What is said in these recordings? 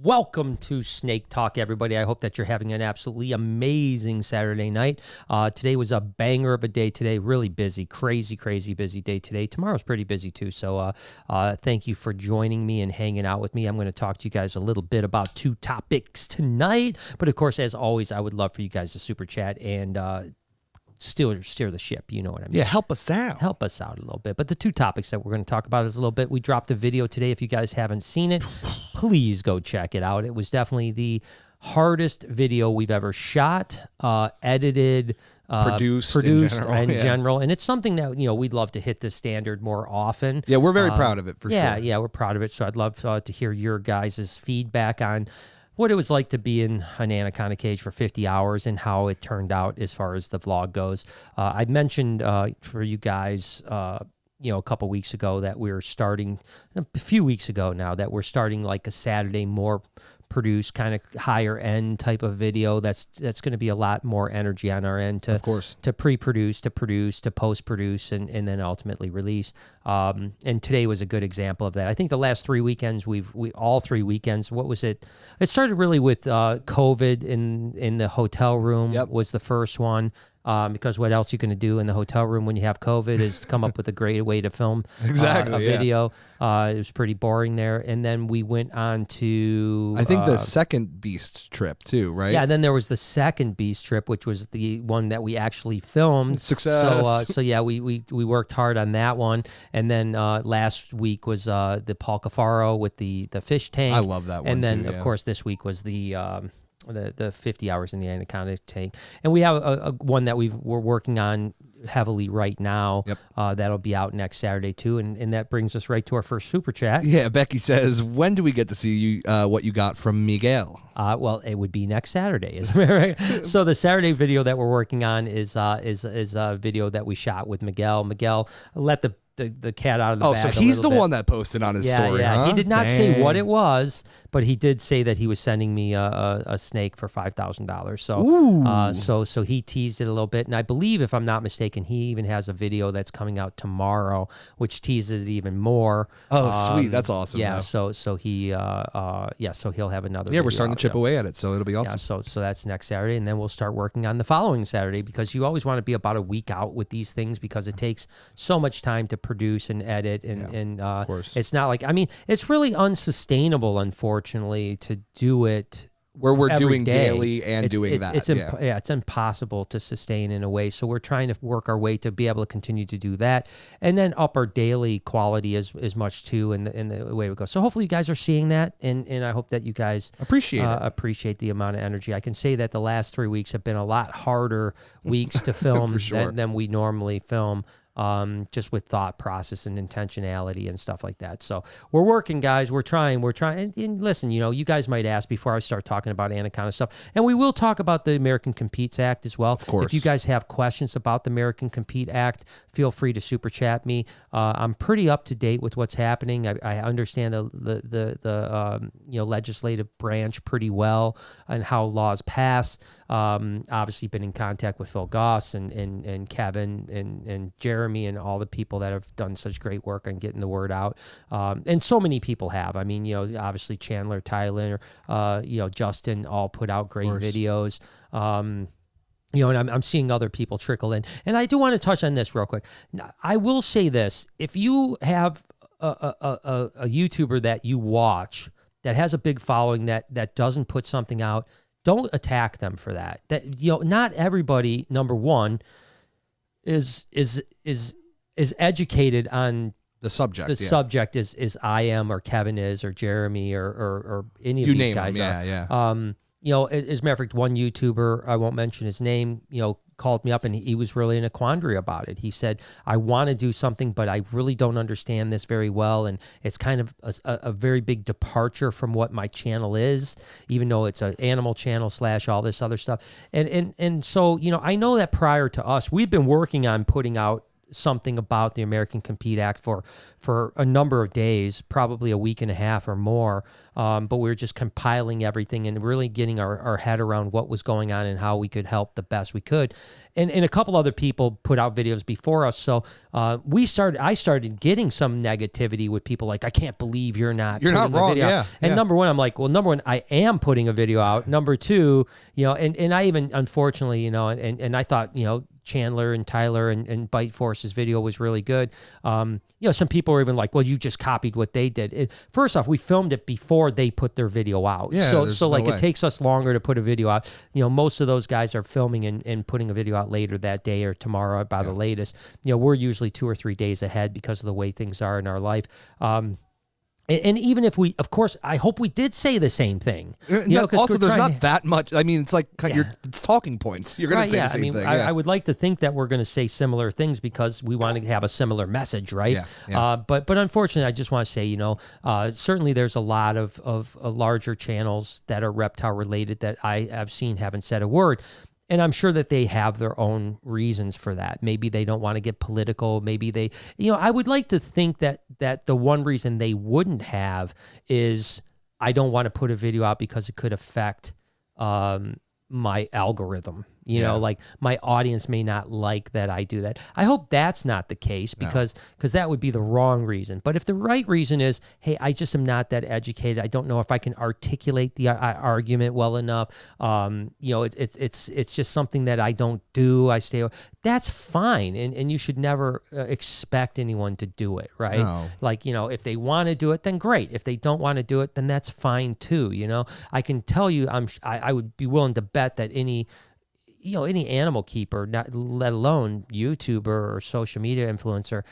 Welcome to Snake Talk, everybody. I hope that you're having an absolutely amazing Saturday night. Today was a banger of a day today. Really busy, crazy busy day today. Tomorrow's pretty busy too. So thank you for joining me and hanging out with me. I'm going to talk to you guys a little bit about two topics tonight. But of course, as always, I would love for you guys to super chat and steer the ship. You know what I mean? Yeah, help us out. Help us out a little bit. But the two topics that we're going to talk about is a little bit. We dropped a video today. If you guys haven't seen it, please go check it out. It was definitely the hardest video we've ever shot, edited, produced in general. And it's something that, we'd love to hit this standard more often. Yeah, we're very proud of it, for sure. Yeah, we're proud of it. So I'd love to hear your guys' feedback on what it was like to be in an anaconda cage for 50 hours and how it turned out as far as the vlog goes. I mentioned for you guys, a couple weeks ago that we were starting, a few weeks ago now, that we're starting like a Saturday more produced kind of higher end type of video. That's going to be a lot more energy on our end to pre-produce, to produce, to post-produce, and then ultimately release. And today was a good example of that. I think the last 3 weekends, we all 3 weekends, what was it? It started really with COVID in the hotel room. Yep. Was the first one. Because what else you going to do in the hotel room when you have COVID is come up with a great way to film a video. It was pretty boring there. And then we went on to... I think the second Beast trip too, right? Yeah, and then there was the second Beast trip, which was the one that we actually filmed. Success. So yeah, we worked hard on that one. And then last week was the Paul Cafaro with the fish tank. I love that one. And then, too, of course, this week was the 50 hours in the Anaconda tank. And we have a one that we're working on heavily right now. Yep. That'll be out next Saturday too. And that brings us right to our first super chat. Yeah, Becky says, when do we get to see you what you got from Miguel? Well, it would be next Saturday, isn't it? Right? So the Saturday video that we're working on is a video that we shot with Miguel. Miguel let the cat out of the bag. Oh, so he's the one that posted on his story, Yeah, huh? He did not say what it was, but he did say that he was sending me a snake for $5,000. So he teased it a little bit, and I believe, if I'm not mistaken, he even has a video that's coming out tomorrow, which teases it even more. Oh, sweet, that's awesome. Yeah, though. so he'll have another. Yeah, we're starting to chip away at it, so it'll be awesome. Yeah, so that's next Saturday, and then we'll start working on the following Saturday, because you always want to be about a week out with these things, because it takes so much time to produce and edit, and of course. It's not like, it's really unsustainable, unfortunately, to do it where we're doing day. daily and doing that. It's impossible to sustain in a way. So we're trying to work our way to be able to continue to do that, and then up our daily quality as much too in the way we go. So hopefully you guys are seeing that, and I hope that you guys appreciate the amount of energy. I can say that the last 3 weeks have been a lot harder weeks to film than we normally film. Just with thought process and intentionality and stuff like that. So we're working, guys. We're trying. And listen, you guys might ask before I start talking about Anaconda stuff, and we will talk about the American Competes Act as well. Of course. If you guys have questions about the American Compete Act, feel free to super chat me. I'm pretty up to date with what's happening. I understand the legislative branch pretty well and how laws pass. Obviously been in contact with Phil Goss and Kevin and Jeremy and all the people that have done such great work on getting the word out. And so many people have. Obviously Chandler, Tyler, Justin all put out great videos. And I'm seeing other people trickle in. And I do want to touch on this real quick. Now, I will say this. If you have a YouTuber that you watch that has a big following that doesn't put something out, don't attack them for that. Not everybody, number one, is educated on the subject. The subject is I am, or Kevin is, or Jeremy, or any of you these name guys. Them, yeah. As a matter of fact, one YouTuber, I won't mention his name, called me up, and he was really in a quandary about it. He said, I want to do something, but I really don't understand this very well, and it's kind of a very big departure from what my channel is, even though it's an animal channel / all this other stuff. And so, I know that prior to us, we've been working on putting out something about the American Compete Act for a number of days, probably a week and a half or more. But we were just compiling everything and really getting our head around what was going on and how we could help the best we could. And a couple other people put out videos before us. So I started getting some negativity with people like, I can't believe you're not putting not a wrong. video out. Yeah, And yeah. number one, I'm like, well, number one, I am putting a video out. Number two, and I even, unfortunately, and I thought, Chandler and Tyler and Bite Force's video was really good. Some people were even like, well, you just copied what they did. First off, we filmed it before they put their video out. Yeah, So no way. it takes us longer to put a video out. Most of those guys are filming and putting a video out later that day or tomorrow by the latest. We're usually 2 or 3 days ahead because of the way things are in our life. And even if we, of course, I hope we did say the same thing. Also, there's not that much. I mean, it's like it's talking points. You're going to say the same thing. I would like to think that we're going to say similar things because we want to have a similar message, right? Yeah. But unfortunately, I just want to say, certainly there's a lot of larger channels that are reptile related that I have seen haven't said a word. And I'm sure that they have their own reasons for that. Maybe they don't want to get political. Maybe they, I would like to think that the one reason they wouldn't have is I don't want to put a video out because it could affect my algorithm. Like my audience may not like that I do that. I hope that's not the case because that would be the wrong reason. But if the right reason is, hey, I just am not that educated. I don't know if I can articulate the argument well enough. It's just something that I don't do. I stay. That's fine, and you should never expect anyone to do it, right? No. Like if they want to do it, then great. If they don't want to do it, then that's fine too. I can tell you, I would be willing to bet that any animal keeper, not let alone YouTuber or social media influencer,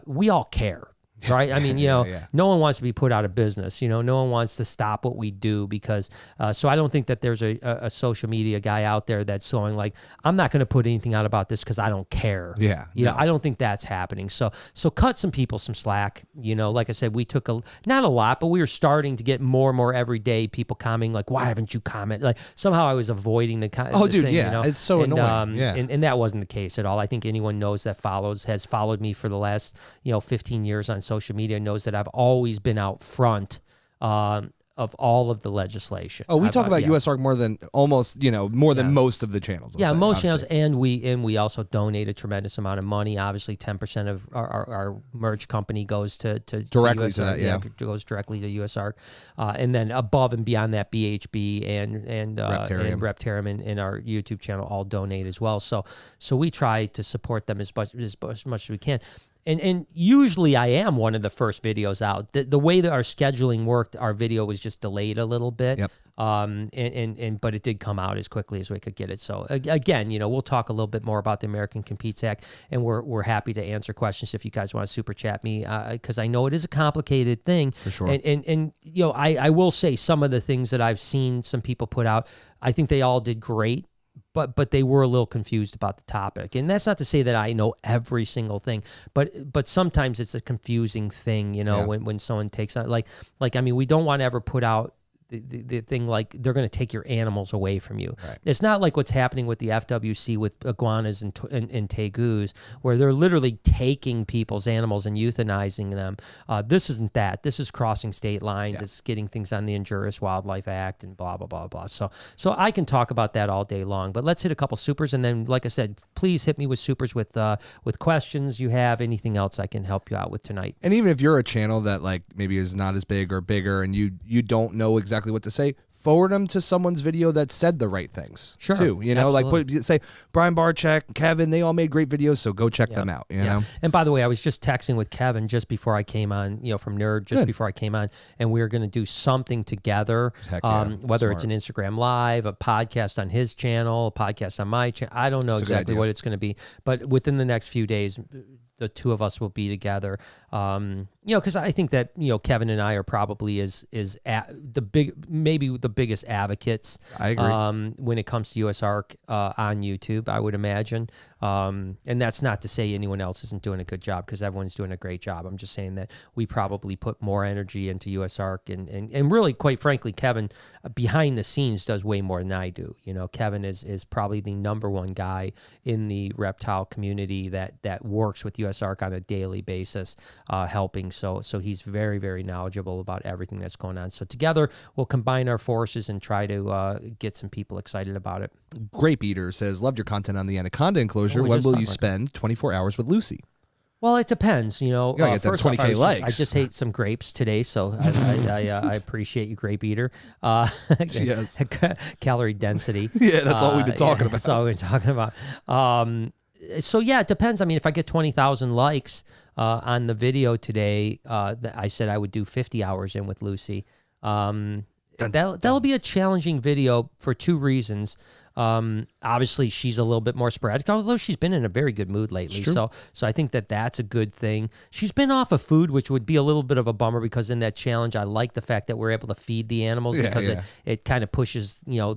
we all care. Right. I mean, no one wants to be put out of business. No one wants to stop what we do because so I don't think that there's a social media guy out there that's going like, I'm not going to put anything out about this because I don't care. Yeah. I don't think that's happening. So cut some people some slack. Like I said, we took not a lot, but we were starting to get more and more every day people commenting like, why haven't you commented? Like somehow I was avoiding the comment. Oh, dude, it's so annoying. And that wasn't the case at all. I think anyone knows that has followed me for the last 15 years on social media knows that I've always been out front of all of the legislation. Oh, we talk about USARK more than almost, more than most of the channels. Yeah, most channels, and we also donate a tremendous amount of money. Obviously, 10% of our merch company goes to directly USARK, to that, goes directly to USARK, and then above and beyond that, BHB and Reptarium and our YouTube channel all donate as well. So we try to support them as much as we can. And usually I am one of the first videos out. The way that our scheduling worked, our video was just delayed a little bit. Yep. But it did come out as quickly as we could get it. So again, we'll talk a little bit more about the American Competes Act, and we're happy to answer questions if you guys want to super chat me, because I know it is a complicated thing. For sure. And I will say some of the things that I've seen some people put out, I think they all did great. But they were a little confused about the topic. And that's not to say that I know every single thing, but sometimes it's a confusing thing, when someone takes on like I mean, we don't want to ever put out the thing like they're going to take your animals away from you. Right. It's not like what's happening with the FWC with iguanas and tegus, where they're literally taking people's animals and euthanizing them. This isn't that. This is crossing state lines. Yeah. It's getting things on the Injurious Wildlife Act and blah, blah, blah, blah. So I can talk about that all day long, but let's hit a couple supers. And then, like I said, please hit me with supers with questions you have, anything else I can help you out with tonight. And even if you're a channel that like maybe is not as big or bigger and you don't know exactly what to say, forward them to someone's video that said the right things. Sure. Too, like say Brian Barczyk, Kevin, they all made great videos, so go check them out. You know. And by the way, I was just texting with Kevin just before I came on, from Nerd, before I came on, and we were going to do something together. Whether it's an Instagram Live, a podcast on his channel, a podcast on my channel. I don't know exactly what it's going to be, but within the next few days, the two of us will be together. Because I think that Kevin and I are probably maybe the biggest advocates. I agree. When it comes to USARK on YouTube, I would imagine. And that's not to say anyone else isn't doing a good job, because everyone's doing a great job. I'm just saying that we probably put more energy into USARK, and really, quite frankly, Kevin behind the scenes does way more than I do. You know, Kevin is probably the number one guy in the reptile community that works with USARK on a daily basis, helping. So he's very, very knowledgeable about everything that's going on. So together we'll combine our forces and try to get some people excited about it. Grape Eater says, loved your content on the anaconda enclosure. When will you spend 24 hours with Lucy? Well, it depends, you know. Get that first off, 20K likes. I just ate some grapes today, so I appreciate you, Grape Eater. Yes. Calorie density. Yeah, that's all we've been talking about. That's all we've been talking about. So yeah, it depends. I mean, if I get 20,000 likes on the video today, I said I would do 50 hours in with Lucy. That'll be a challenging video for two reasons. Obviously she's a little bit more sporadic, although she's been in a very good mood lately. So I think that's a good thing. She's been off of food, which would be a little bit of a bummer, because in that challenge, I like the fact that we're able to feed the animals, because it kind of pushes, you know,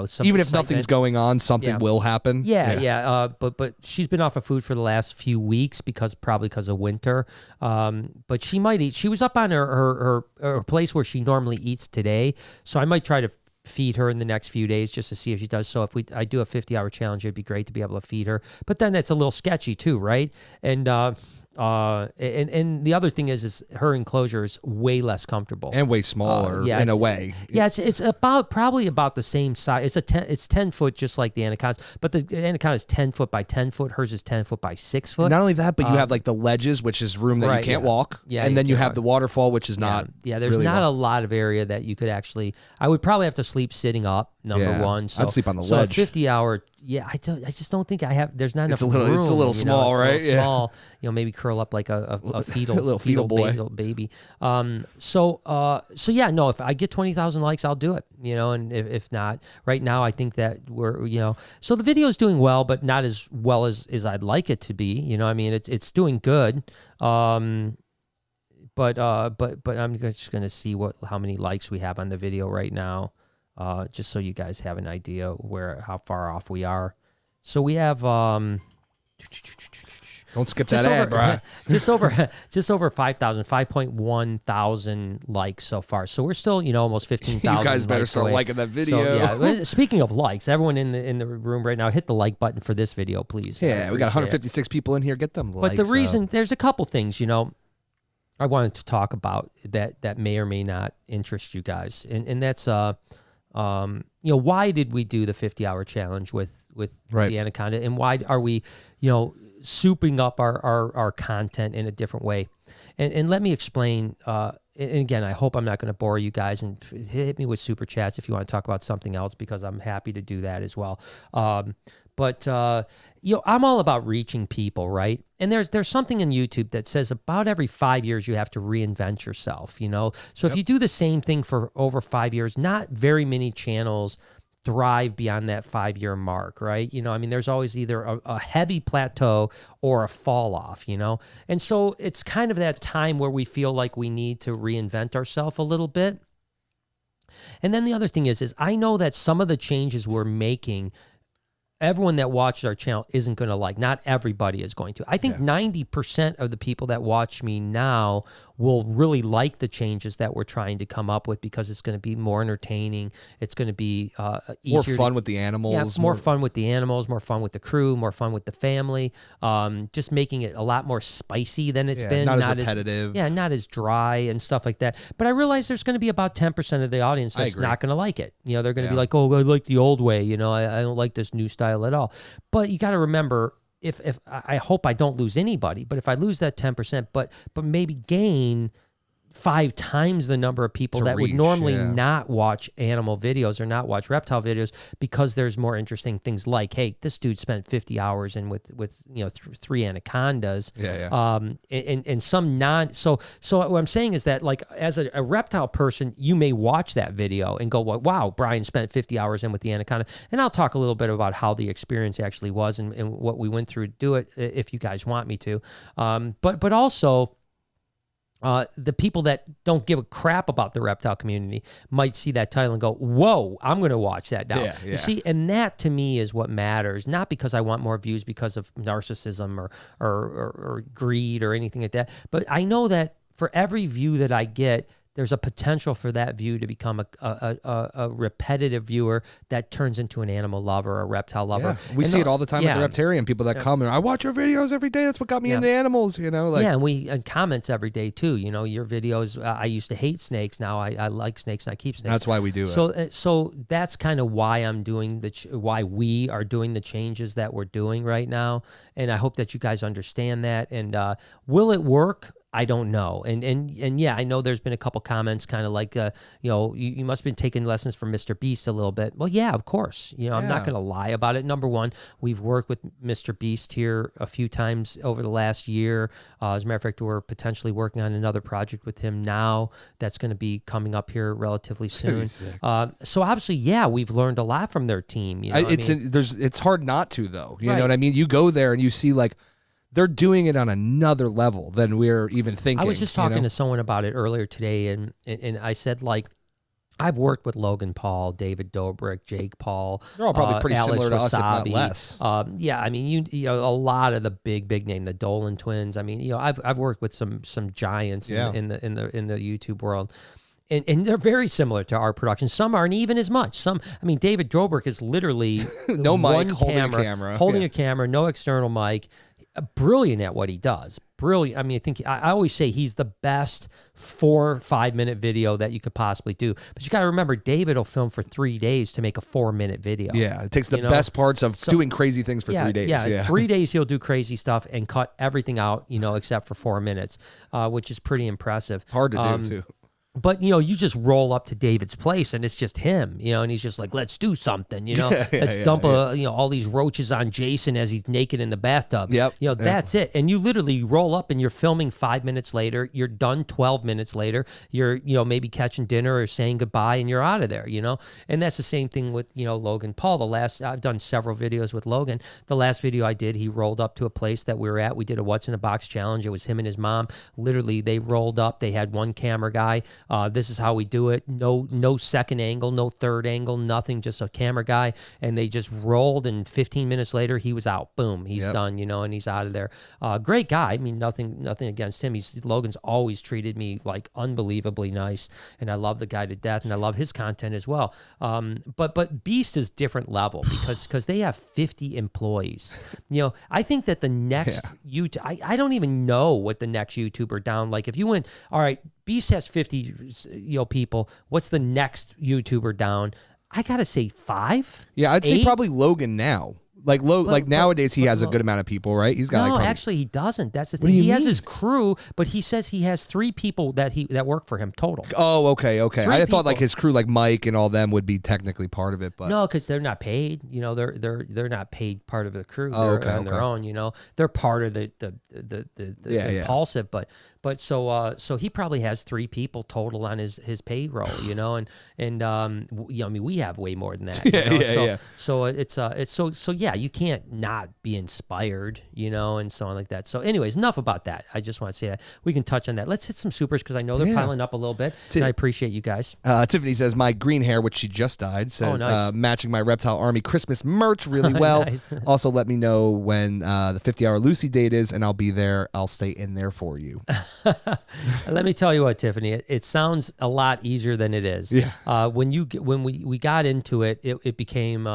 some even if excitement. nothing's going on, something will happen. But she's been off of food for the last few weeks probably because of winter. But she might eat. She was up on her place where she normally eats today, so I might try to feed her in the next few days just to see if she does. So if I do a 50-hour challenge, it'd be great to be able to feed her. But then that's a little sketchy too, right? And the other thing is her enclosure is way less comfortable and way smaller in a way. Yeah, it's probably about the same size. It's 10 foot, just like the Anacondas, but the Anaconda is 10 foot by 10 foot. Hers is 10 foot by 6 foot. Not only that, but you have like the ledges, which is room that you can't walk. Yeah, and then you have the waterfall, which is not. Yeah, there's really not a lot of area that you could actually. I would probably have to sleep sitting up. Number one, so I'd sleep on the so ledge. A 50-hour. Yeah, I just don't think I have. There's not enough room. It's a little small, right? It's a little small. You know, maybe curl up like a fetal baby. So yeah, no. If I get 20,000 likes, I'll do it. You know, and if not, right now I think that we're, you know, so the video is doing well, but not as well as I'd like it to be. You know, I mean, it's doing good. But I'm just gonna see how many likes we have on the video right now. Just so you guys have an idea how far off we are. So we have don't skip that ad, bro. just over 5,000, 5.1 thousand likes so far. So we're still, you know, almost 15,000. You guys better start liking that video. So, yeah. Speaking of likes, everyone in the room right now, hit the like button for this video, please. Yeah, we got 156 people in here. Get them likes. But the reason, there's a couple things, you know, I wanted to talk about that may or may not interest you guys, and that's you know, why did we do the 50-hour challenge with the Anaconda, and why are we, you know, souping up our content in a different way? And let me explain. And again, I hope I'm not going to bore you guys, and hit me with super chats if you want to talk about something else, because I'm happy to do that as well. But you know, I'm all about reaching people, right? And there's something in YouTube that says about every 5 years you have to reinvent yourself, you know? So if you do the same thing for over 5 years, not very many channels thrive beyond that 5-year mark, right? You know, I mean, there's always either a heavy plateau or a fall off, you know? And so it's kind of that time where we feel like we need to reinvent ourselves a little bit. And then the other thing is I know that some of the changes we're making, everyone that watches our channel isn't going to like. Not everybody is going to. I think 90% of the people that watch me now will really like the changes that we're trying to come up with, because it's going to be more entertaining. It's going to be easier, more fun with the animals. Yeah, more fun with the animals, more fun with the crew, more fun with the family. Just making it a lot more spicy than it's been. Not as repetitive. Not as dry and stuff like that. But I realize there's going to be about 10% of the audience that's not going to like it. You know, they're going to be like, oh, I like the old way. You know, I don't like this new style at all. But you got to remember, if I hope I don't lose anybody, but if I lose that 10%, but maybe gain 5 times the number of people that would normally not watch animal videos or not watch reptile videos, because there's more interesting things like, hey, this dude spent 50 hours in with you know 3 anacondas. And some so what I'm saying is that, like, as a reptile person, you may watch that video and go, well, wow, Brian spent 50 hours in with the anaconda. And I'll talk a little bit about how the experience actually was and what we went through to do it, if you guys want me to. But also, the people that don't give a crap about the reptile community might see that title and go, whoa, I'm going to watch that now. Yeah. You see, and that to me is what matters, not because I want more views because of narcissism or greed or anything like that. But I know that for every view that I get, there's a potential for that view to become a repetitive viewer that turns into an animal lover or a reptile lover. Yeah. We see it all the time with the Reptarian people that come and I watch your videos every day. That's what got me into animals, you know. Like, yeah, and we comments every day too. You know, your videos. I used to hate snakes. Now I like snakes and I keep snakes. That's why we do it. So that's kind of why I'm doing why we are doing the changes that we're doing right now. And I hope that you guys understand that. And will it work? I don't know. And yeah, I know there's been a couple comments kind of like, you know, you must have been taking lessons from Mr. Beast a little bit. Well, yeah, of course. You know, I'm not going to lie about it. Number one, we've worked with Mr. Beast here a few times over the last year. As a matter of fact, we're potentially working on another project with him now that's going to be coming up here relatively soon. So obviously, yeah, we've learned a lot from their team. You know, it's hard not to, though. You Right. know what I mean? You go there and you see like, they're doing it on another level than we're even thinking. I was just talking to someone about it earlier today, and I said, like, I've worked with Logan Paul, David Dobrik, Jake Paul. They're all probably pretty Alex similar to Wasabi. us, if not less. Yeah, I mean, you know, a lot of the big name, the Dolan twins. I mean, you know, I've worked with some giants in the YouTube world. And they're very similar to our production. Some aren't even as much. Some, I mean, David Dobrik is literally no mic, holding a camera, no external mic. Brilliant at what he does. Brilliant. I mean, I think I always say he's the best 4 or 5 minute video that you could possibly do. But you got to remember, David will film for 3 days to make a 4 minute video. Yeah, it takes the best parts of doing crazy things for 3 days. Yeah, 3 days he'll do crazy stuff and cut everything out, you know, except for 4 minutes, which is pretty impressive. Hard to do, too. But, you know, you just roll up to David's place and it's just him, you know, and he's just like, let's do something, you know, let's dump you know, all these roaches on Jason as he's naked in the bathtub. Yep. You know, that's it. And you literally roll up and you're filming 5 minutes later. You're done 12 minutes later. You're, you know, maybe catching dinner or saying goodbye and you're out of there, you know. And that's the same thing with, you know, Logan Paul. I've done several videos with Logan. The last video I did, he rolled up to a place that we were at. We did a What's in the Box challenge. It was him and his mom. Literally, they rolled up. They had one camera guy. This is how we do it. No second angle, no third angle, nothing, just a camera guy. And they just rolled, and 15 minutes later, he was out. Boom, he's done, you know, and he's out of there. Great guy. I mean, nothing against him. Logan's always treated me like unbelievably nice, and I love the guy to death, and I love his content as well. But Beast is different level because they have 50 employees. You know, I think that the next YouTube, I don't even know what the next YouTuber down. Like if you went, all right, Beast has 50, you know, people. What's the next YouTuber down? I gotta say 5. Yeah, I'd 8? say probably Logan now. Like nowadays, he has a good amount of people, right? He's got. No, like actually, he doesn't. That's the thing. What do you He has mean? his crew, but he says he has 3 people that work for him total. Oh, okay. 3 I thought like people. his crew, like Mike and all them, would be technically part of it, but No, because they're not paid. You know, they're not paid part of the crew. Oh, They're on their own. You know, they're part of the impulsive. But so he probably has 3 people total on his payroll. You know, and you know, I mean, we have way more than that. You know? So it's so yeah, you can't not be inspired, you know, and so on like that. So anyways, enough about that. I just want to say that we can touch on that. Let's hit some supers because I know they're piling up a little bit. And I appreciate you guys. Tiffany says my green hair, which she just dyed, says nice. Matching my Reptile Army Christmas merch really well. Nice. Also, let me know when the 50-hour Lucy date is, and I'll be there. I'll stay in there for you. Let me tell you what, Tiffany, it sounds a lot easier than it is. Yeah. When we got into it, it became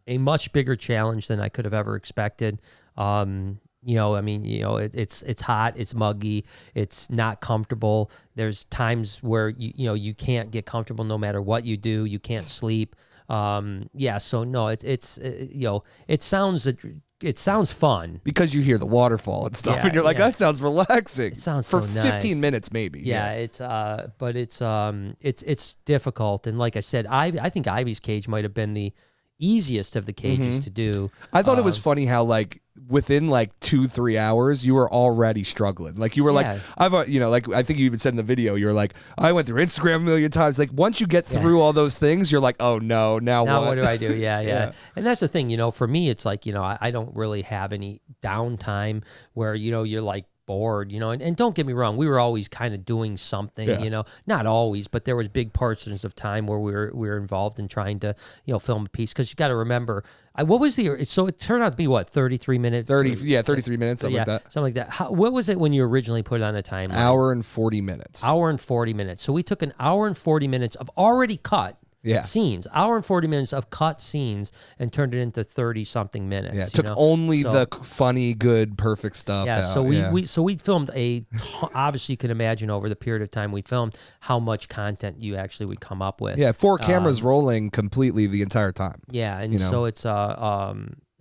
a much bigger challenge than I could have ever expected. You know, I mean, you know, it's hot, it's muggy, it's not comfortable. There's times where you know you can't get comfortable no matter what you do. You can't sleep. So no, it's you know, it sounds fun Because you hear the waterfall and stuff, and you're like, that sounds relaxing. It sounds for so 15 nice. minutes maybe. But it's difficult. And like I said, I think Ivy's cage might have been the easiest of the cages to do. I thought it was funny how like within like 2-3 hours you were already struggling. Like you were like, you know, like I think you even said in the video, you were like, I went through Instagram a million times. Like once you get through all those things, you're like, oh no, now what do I do? Yeah. And that's the thing, you know, for me, it's like, you know, I don't really have any downtime where, you know, you're like bored, and don't get me wrong, we were always kind of doing something, not always, but there was big portions of time where we were involved in trying to, film a piece. Cause you got to remember, so it turned out to be what, 33 minutes? 33 minutes, something like that. Something like that. What was it when you originally put it on the timeline? Hour and 40 minutes. Hour and 40 minutes. So we took an hour and 40 minutes of already cut scenes, hour and 40 minutes of cut scenes, and turned it into 30-something minutes. Yeah, it took only the funny, good, perfect stuff. Yeah, out. So we filmed obviously you can imagine over the period of time we filmed how much content you actually would come up with. Yeah, 4 cameras rolling completely the entire time. Yeah, and so it's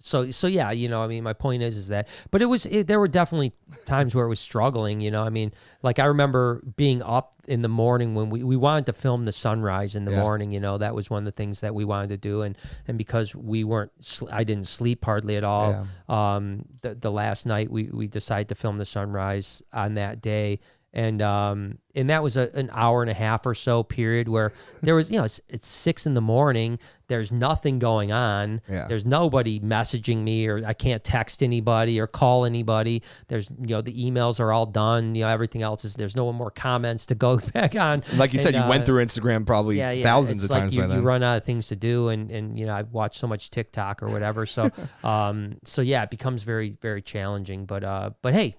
So yeah, I mean, my point is that, but there were definitely times where it was struggling, I mean, like I remember being up in the morning when we wanted to film the sunrise in the morning, that was one of the things that we wanted to do. And because I didn't sleep hardly at all. Yeah. The last night we decided to film the sunrise on that day. And that was an hour and a half or so period where there was, it's 6 a.m. There's nothing going on. Yeah. There's nobody messaging me, or I can't text anybody or call anybody. There's, the emails are all done. Everything else there's no more comments to go back on. Like you said, you went through Instagram probably thousands of times by then. You run out of things to do, and I watch so much TikTok or whatever. So, it becomes very, very challenging. But hey,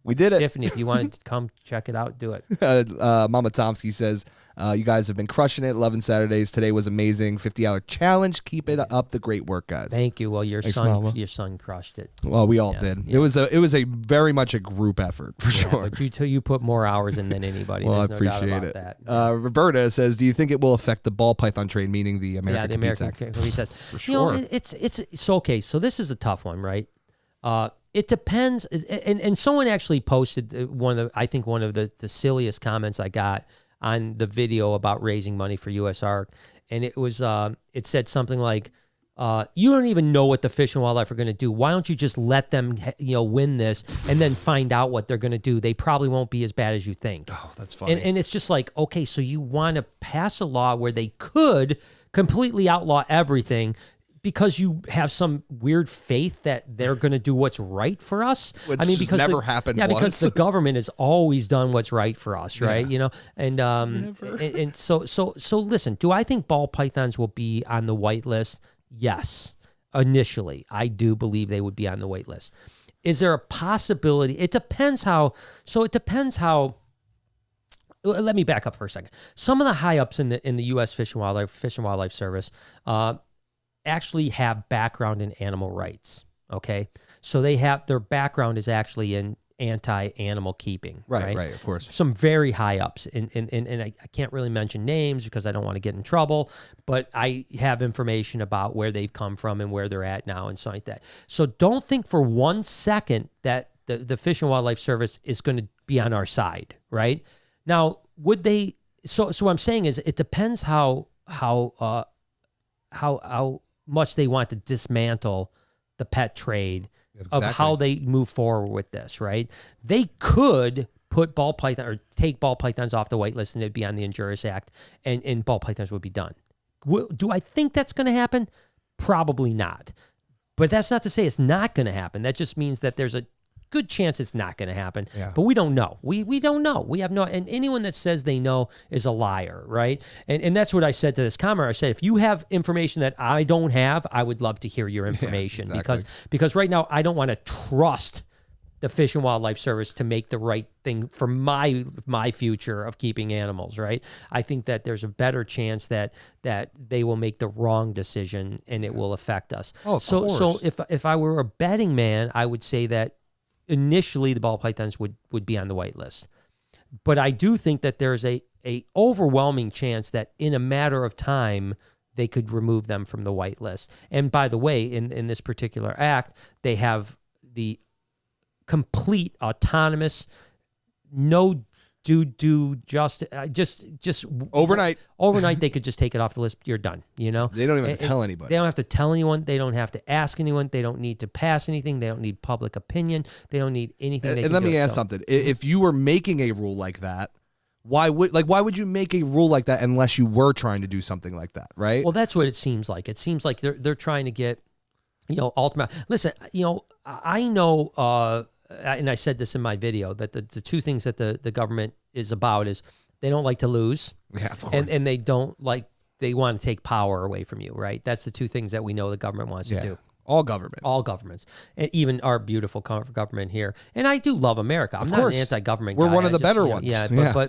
we did it. Tiffany, if you wanted to come check it out, do it. Mama Tomsky says, you guys have been crushing it. Loving Saturdays. Today was amazing. 50-hour challenge. Keep it up. The great work, guys. Thank you. Well, your son crushed it. Well, we all did. Yeah. It was a very much a group effort for sure. But you put more hours in than anybody. Well, There's I appreciate no doubt it. About that. Roberta says, do you think it will affect the ball python trade, meaning the American American Competes Act? For sure. It's okay. So this is a tough one, right? It depends, and someone actually posted one of the silliest comments I got on the video about raising money for USARK, and it was it said something like, "You don't even know what the Fish and Wildlife are going to do. Why don't you just let them, win this, and then find out what they're going to do? They probably won't be as bad as you think." Oh, that's funny. And it's just like, okay, so you want to pass a law where they could completely outlaw everything, because you have some weird faith that they're going to do what's right for us. Which because never happened. Yeah, once. Because the government has always done what's right for us, right? Yeah. And so listen. Do I think ball pythons will be on the white list? Yes, initially, I do believe they would be on the white list. Is there a possibility? It depends how. So it depends how. Let me back up for a second. Some of the high ups in the U.S. Fish and Wildlife Service actually have background in animal rights. Okay, so their background is actually in anti-animal keeping. Right, of course. Some very high ups, and I can't really mention names because I don't want to get in trouble, but I have information about where they've come from and where they're at now and something like that. So don't think for 1 second that the Fish and Wildlife Service is going to be on our side, right? Now, would they? So what I'm saying is, it depends how much they want to dismantle the pet trade, of how they move forward with this, right? They could put ball python or take ball pythons off the white list, and it'd be on the Injurious Act, and ball pythons would be done. Do I think that's going to happen? Probably not. But that's not to say it's not going to happen. That just means that there's a good chance it's not going to happen. Yeah. But we don't know. We don't know. We have no, and anyone that says they know is a liar, right? And that's what I said to this commenter. I said, if you have information that I don't have, I would love to hear your information. Yeah, exactly. Because right now I don't want to trust the Fish and Wildlife Service to make the right thing for my future of keeping animals, right? I think that there's a better chance that they will make the wrong decision and it will affect us. Oh, of course. So if I were a betting man, I would say that initially the ball pythons would be on the white list. But I do think that there's a overwhelming chance that in a matter of time, they could remove them from the white list. And by the way, in this particular act, they have the complete autonomous, no just overnight they could just take it off the list. You're done. They don't even have to tell anybody. They don't have to tell anyone. They don't have to ask anyone. They don't need to pass anything. They don't need public opinion. They don't need anything. And let me ask something. If you were making a rule like that, why would you make a rule like that unless you were trying to do something like that, right? Well, that's what it seems like. It seems like they're trying to get ultimate. Listen, I know and I said this in my video, that the two things that the government is about is they don't like to lose, of course. and they want to take power away from you, right? That's the two things that we know the government wants to do. All government. All governments. And even our beautiful government here. And I do love America. I'm not an anti-government guy. We're one of the better ones.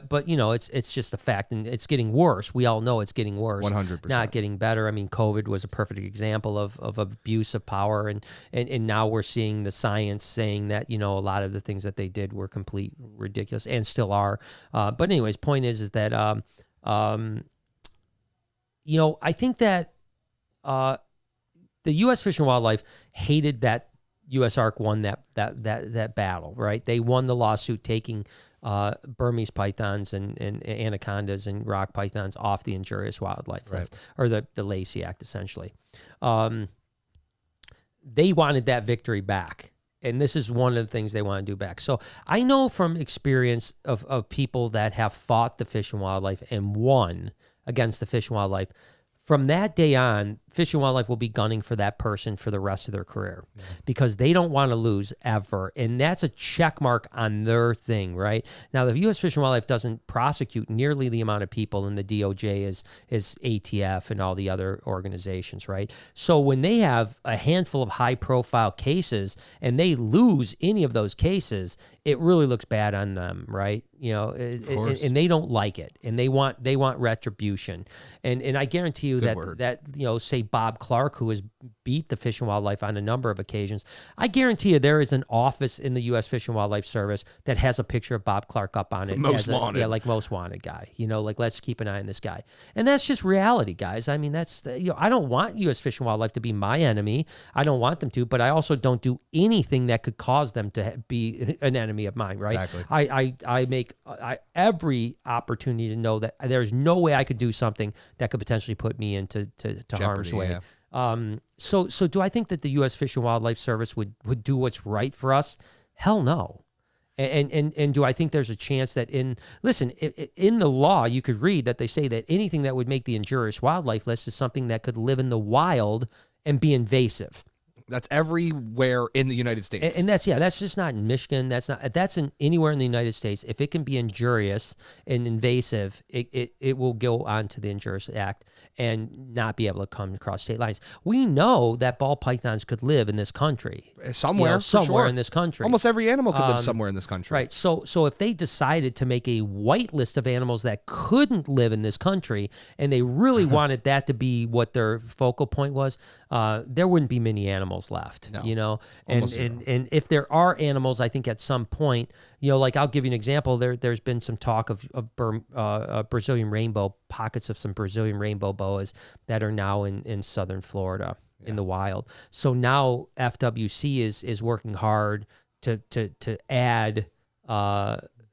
But you know, it's just a fact, and it's getting worse. We all know it's getting worse. 100%. Not getting better. I mean, COVID was a perfect example of abuse of power, and now we're seeing the science saying that, you know, a lot of the things that they did were complete ridiculous and still are. But anyways, point is that you know, I think that the U.S. Fish and Wildlife hated that U.S. Ark won that battle, right? They won the lawsuit taking Burmese pythons and anacondas and rock pythons off the injurious wildlife list, or the Lacey Act, essentially. They wanted that victory back. And this is one of the things they want to do back. So I know from experience of people that have fought the Fish and Wildlife and won against the Fish and Wildlife. From that day on, Fish and Wildlife will be gunning for that person for the rest of their career because they don't want to lose ever. And that's a check mark on their thing, right? Now, the U.S. Fish and Wildlife doesn't prosecute nearly the amount of people in the DOJ as ATF and all the other organizations, right? So when they have a handful of high-profile cases and they lose any of those cases, it really looks bad on them, right? You know, and they don't like it, and they want retribution, and I guarantee you that you know, say Bob Clark, who has beat the Fish and Wildlife on a number of occasions, I guarantee you there is an office in the U.S. Fish and Wildlife Service that has a picture of Bob Clark up on it, most wanted, like most wanted guy. You know, like let's keep an eye on this guy, and that's just reality, guys. I mean, that's you know, I don't want U.S. Fish and Wildlife to be my enemy. I don't want them to, but I also don't do anything that could cause them to be an enemy of mine, right? Exactly. I make every opportunity to know that there's no way I could do something that could potentially put me into harm's way. Yeah. So do I think that the U.S. Fish and Wildlife Service would do what's right for us? Hell no. And do I think there's a chance that in the law you could read that they say that anything that would make the injurious wildlife list is something that could live in the wild and be invasive. That's everywhere in the United States. And that's just not in Michigan. That's in anywhere in the United States. If it can be injurious and invasive, it will go on to the Injurious Act and not be able to come across state lines. We know that ball pythons could live in this country. Somewhere in this country. Almost every animal could live somewhere in this country. Right. So if they decided to make a white list of animals that couldn't live in this country, and they really wanted that to be what their focal point was, there wouldn't be many animals left, you know, and if there are animals, I think at some point, you know, like I'll give you an example. There's been some talk of Brazilian rainbow, pockets of some Brazilian rainbow boas that are now in southern Florida in the wild. So now FWC is working hard to add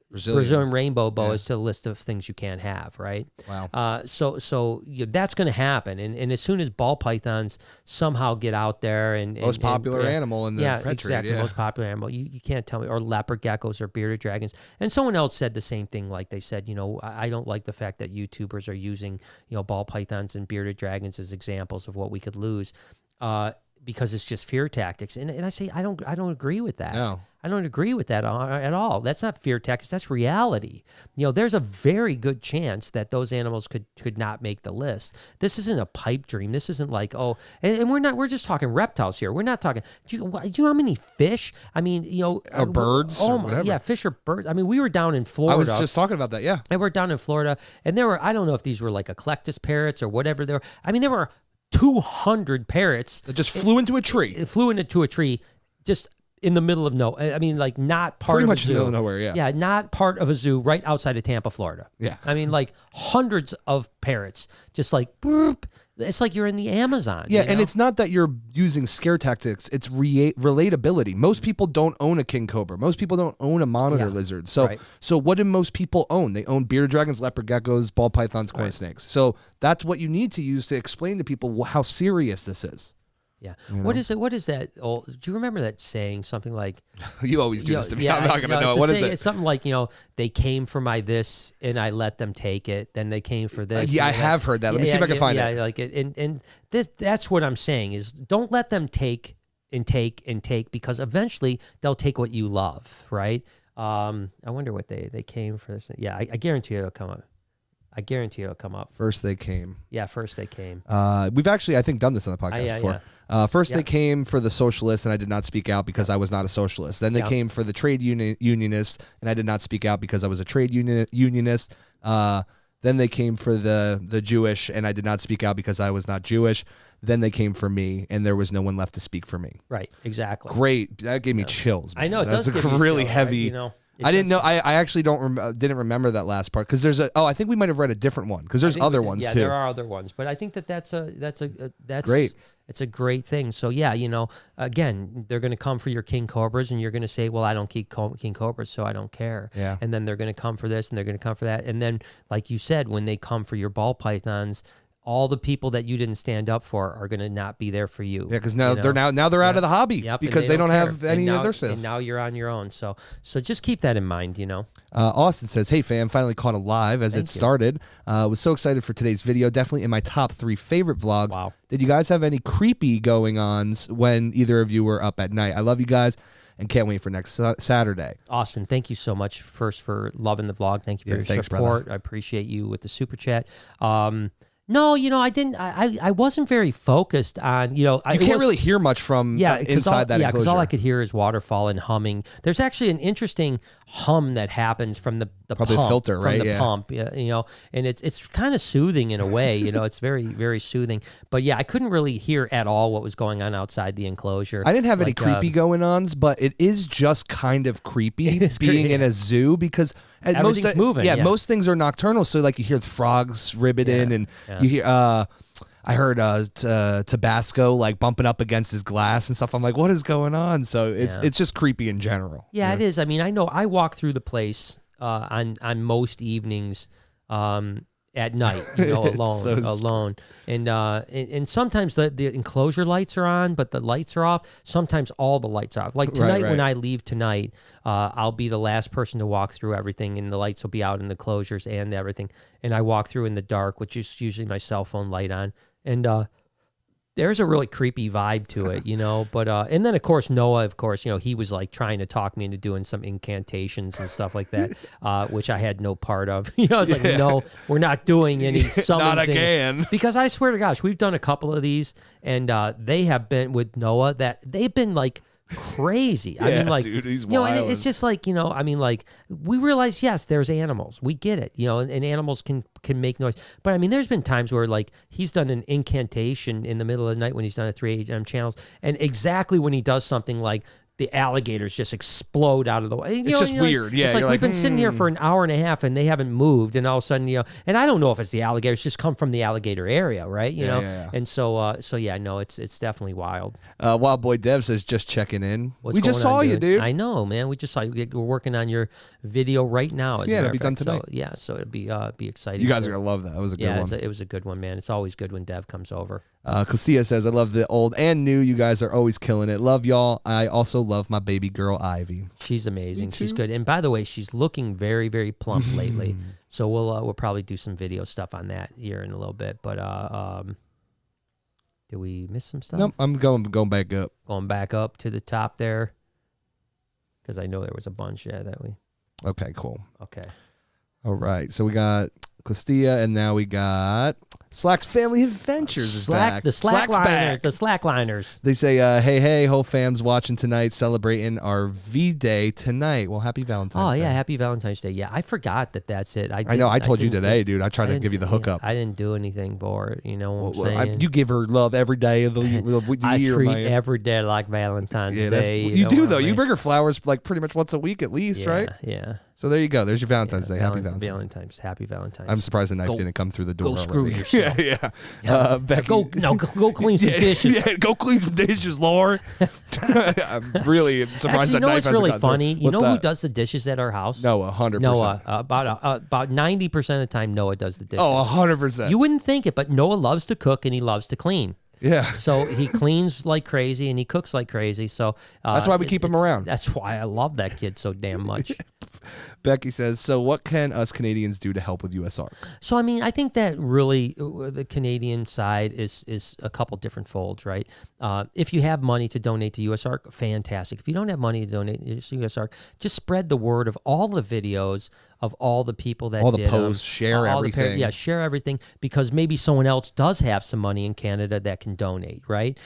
Brazilian rainbow boas to the list of things you can't have, right? Wow. So that's going to happen, and as soon as ball pythons somehow get out there and most popular animal in the country, exactly, most popular animal, you can't tell me, or leopard geckos or bearded dragons. And someone else said the same thing, like they said, you know, I don't like the fact that YouTubers are using, you know, ball pythons and bearded dragons as examples of what we could lose. Because it's just fear tactics, and I say I don't agree with that. No, I don't agree with that at all. That's not fear tactics. That's reality. You know, there's a very good chance that those animals could not make the list. This isn't a pipe dream. This isn't like and we're just talking reptiles here. We're not talking. Do you know how many fish? I mean, you know, or birds. Oh, or whatever. Yeah, fish or birds. I mean, we were down in Florida. I was just talking about that. Yeah, and we're down in Florida, and there were, I don't know if these were like eclectus parrots or whatever they were. I mean, there were 200 parrots that just flew into a tree. It flew into a tree, just in the middle of I mean, like not part pretty of much a zoo. In the middle of nowhere. Yeah, yeah, not part of a zoo, right outside of Tampa, Florida. Yeah, I mean, like hundreds of parrots, just like boop. It's like you're in the Amazon. Yeah, you know? And it's not that you're using scare tactics. It's relatability. Most people don't own a king cobra. Most people don't own a monitor lizard. So, so what do most people own? They own bearded dragons, leopard geckos, ball pythons, corn snakes. So that's what you need to use to explain to people how serious this is. Yeah. What is it? What is that? Do you remember that saying? Something like, you always do this to me. Yeah, I'm not going to know. What is it? It's something like, you know, they came for my this and I let them take it. Then they came for this. Yeah, I have heard that. Let me see if I can find it. Yeah, like it. And that's what I'm saying is don't let them take and take, because eventually they'll take what you love, right? I wonder what they came for this. Yeah, I guarantee it'll come up. I guarantee it'll come up. First they came. Yeah, first they came. We've actually, I think, done this on the podcast before. Yeah. First they came for the socialists, and I did not speak out because I was not a socialist. Then they came for the trade unionist, and I did not speak out because I was a trade unionist. Then they came for the Jewish, and I did not speak out because I was not Jewish. Then they came for me, and there was no one left to speak for me. Right, exactly. Great. That gave me chills. Man. I know, it That's does give me really chills, heavy. Right? You know, I didn't know. I actually didn't remember that last part because there's I think we might have read a different one because there's other ones too. Yeah, there are other ones, but I think that's great. It's a great thing. So yeah, again, they're going to come for your king cobras, and you're going to say, well, I don't keep king cobras, so I don't care. Yeah. And then they're going to come for this, and they're going to come for that, and then, like you said, when they come for your ball pythons, all the people that you didn't stand up for are going to not be there for you. Yeah, because now they're out of the hobby because they don't have any of their stuff. And now you're on your own. So just keep that in mind. Austin says, "Hey fam, finally caught alive as it started. Was so excited for today's video. Definitely in my top 3 favorite vlogs. Wow. Did you guys have any creepy going-ons when either of you were up at night? I love you guys." And can't wait for next Saturday. Austin, thank you so much first for loving the vlog. Thank you for your support. Brother. I appreciate you with the super chat. No, I didn't. I wasn't very focused on. You can't really hear much from inside that enclosure. Yeah, because all I could hear is waterfall and humming. There's actually an interesting hum that happens from the probably pump, filter, right? From the pump, and it's kind of soothing in a way. It's very, very soothing. But yeah, I couldn't really hear at all what was going on outside the enclosure. I didn't have any creepy going-ons, but it is just kind of creepy being in a zoo because everything's moving. Yeah, most things are nocturnal. So like you hear the frogs ribbiting and you hear. I heard Tabasco like bumping up against his glass and stuff. I'm like, what is going on? So it's just creepy in general. Yeah, it is. I mean, I know I walk through the place on most evenings at night, alone. And sometimes the enclosure lights are on, but the lights are off. Sometimes all the lights are off. Like tonight, when I leave tonight, I'll be the last person to walk through everything, and the lights will be out in the closures and everything. And I walk through in the dark, which is usually my cell phone light on. And there's a really creepy vibe to it, but, and then of course, Noah, he was like trying to talk me into doing some incantations and stuff like that, which I had no part of. I was like, no, we're not doing any summons. Not again. Because I swear to gosh, we've done a couple of these, and they have been with Noah that they've been like crazy. I mean, like, dude, he's wild. And it's just like, I mean, like, we realize, yes, there's animals. We get it, and animals can make noise. But I mean, there's been times where like he's done an incantation in the middle of the night when he's done a 3 a.m. channels, and exactly when he does something like the alligators just explode out of the way. It's just weird. It's like we've been sitting here for an hour and a half and they haven't moved, and all of a sudden, and I don't know if it's the alligators just come from the alligator area, right? Yeah. And so yeah, no, it's definitely wild. Wild Boy Dev says just checking in. What's we just saw you, dude. I know, man. We just saw you. We're working on your video right now. It'll be done tonight. So it'll be exciting. You guys are gonna love that. It was a good one. It was a good one, man. It's always good when Dev comes over. Castilla says, I love the old and new. You guys are always killing it. Love y'all. I also love my baby girl, Ivy. She's amazing. She's good. And by the way, she's looking very, very plump lately. So we'll probably do some video stuff on that here in a little bit. But did we miss some stuff? Nope, I'm going back up. Going back up to the top there. Because I know there was a bunch, that we... Okay, cool. Okay. All right. So we got Castilla, and now we got Slack's Family Adventures is back. The Slackliners. They say, hey, whole fam's watching tonight, celebrating our V-Day tonight. Well, happy Valentine's Day. Oh, yeah, happy Valentine's Day. Yeah, I forgot that's it. I know, I told you today, dude. I tried to give you the hookup. I didn't do anything for it, you know what I'm saying? You give her love every day of the year. I treat every day like Valentine's Day. You do, though. You bring her flowers like pretty much once a week at least, right? Yeah. So there you go. There's your Valentine's Day. Happy Valentine's. Happy Valentine's. I'm surprised the knife didn't come through the door. Go screw yourself. Yeah. Becky, go clean some dishes. Yeah, go clean some dishes, Lord. I'm really surprised that knife hasn't really gotten funny? through. You know who does the dishes at our house? Noah, 100%. Noah. About 90% of the time, Noah does the dishes. Oh, 100%. You wouldn't think it, but Noah loves to cook and he loves to clean. Yeah. So he cleans like crazy and he cooks like crazy. So that's why we keep him around. That's why I love that kid so damn much. Becky says, so what can us Canadians do to help with USARK? So, I mean, I think that really the Canadian side is a couple different folds, right? If you have money to donate to USARK, fantastic. If you don't have money to donate to USARK, just spread the word of all the videos of all the people that all the did posts, share everything. Share everything, because maybe someone else does have some money in Canada that can donate, right?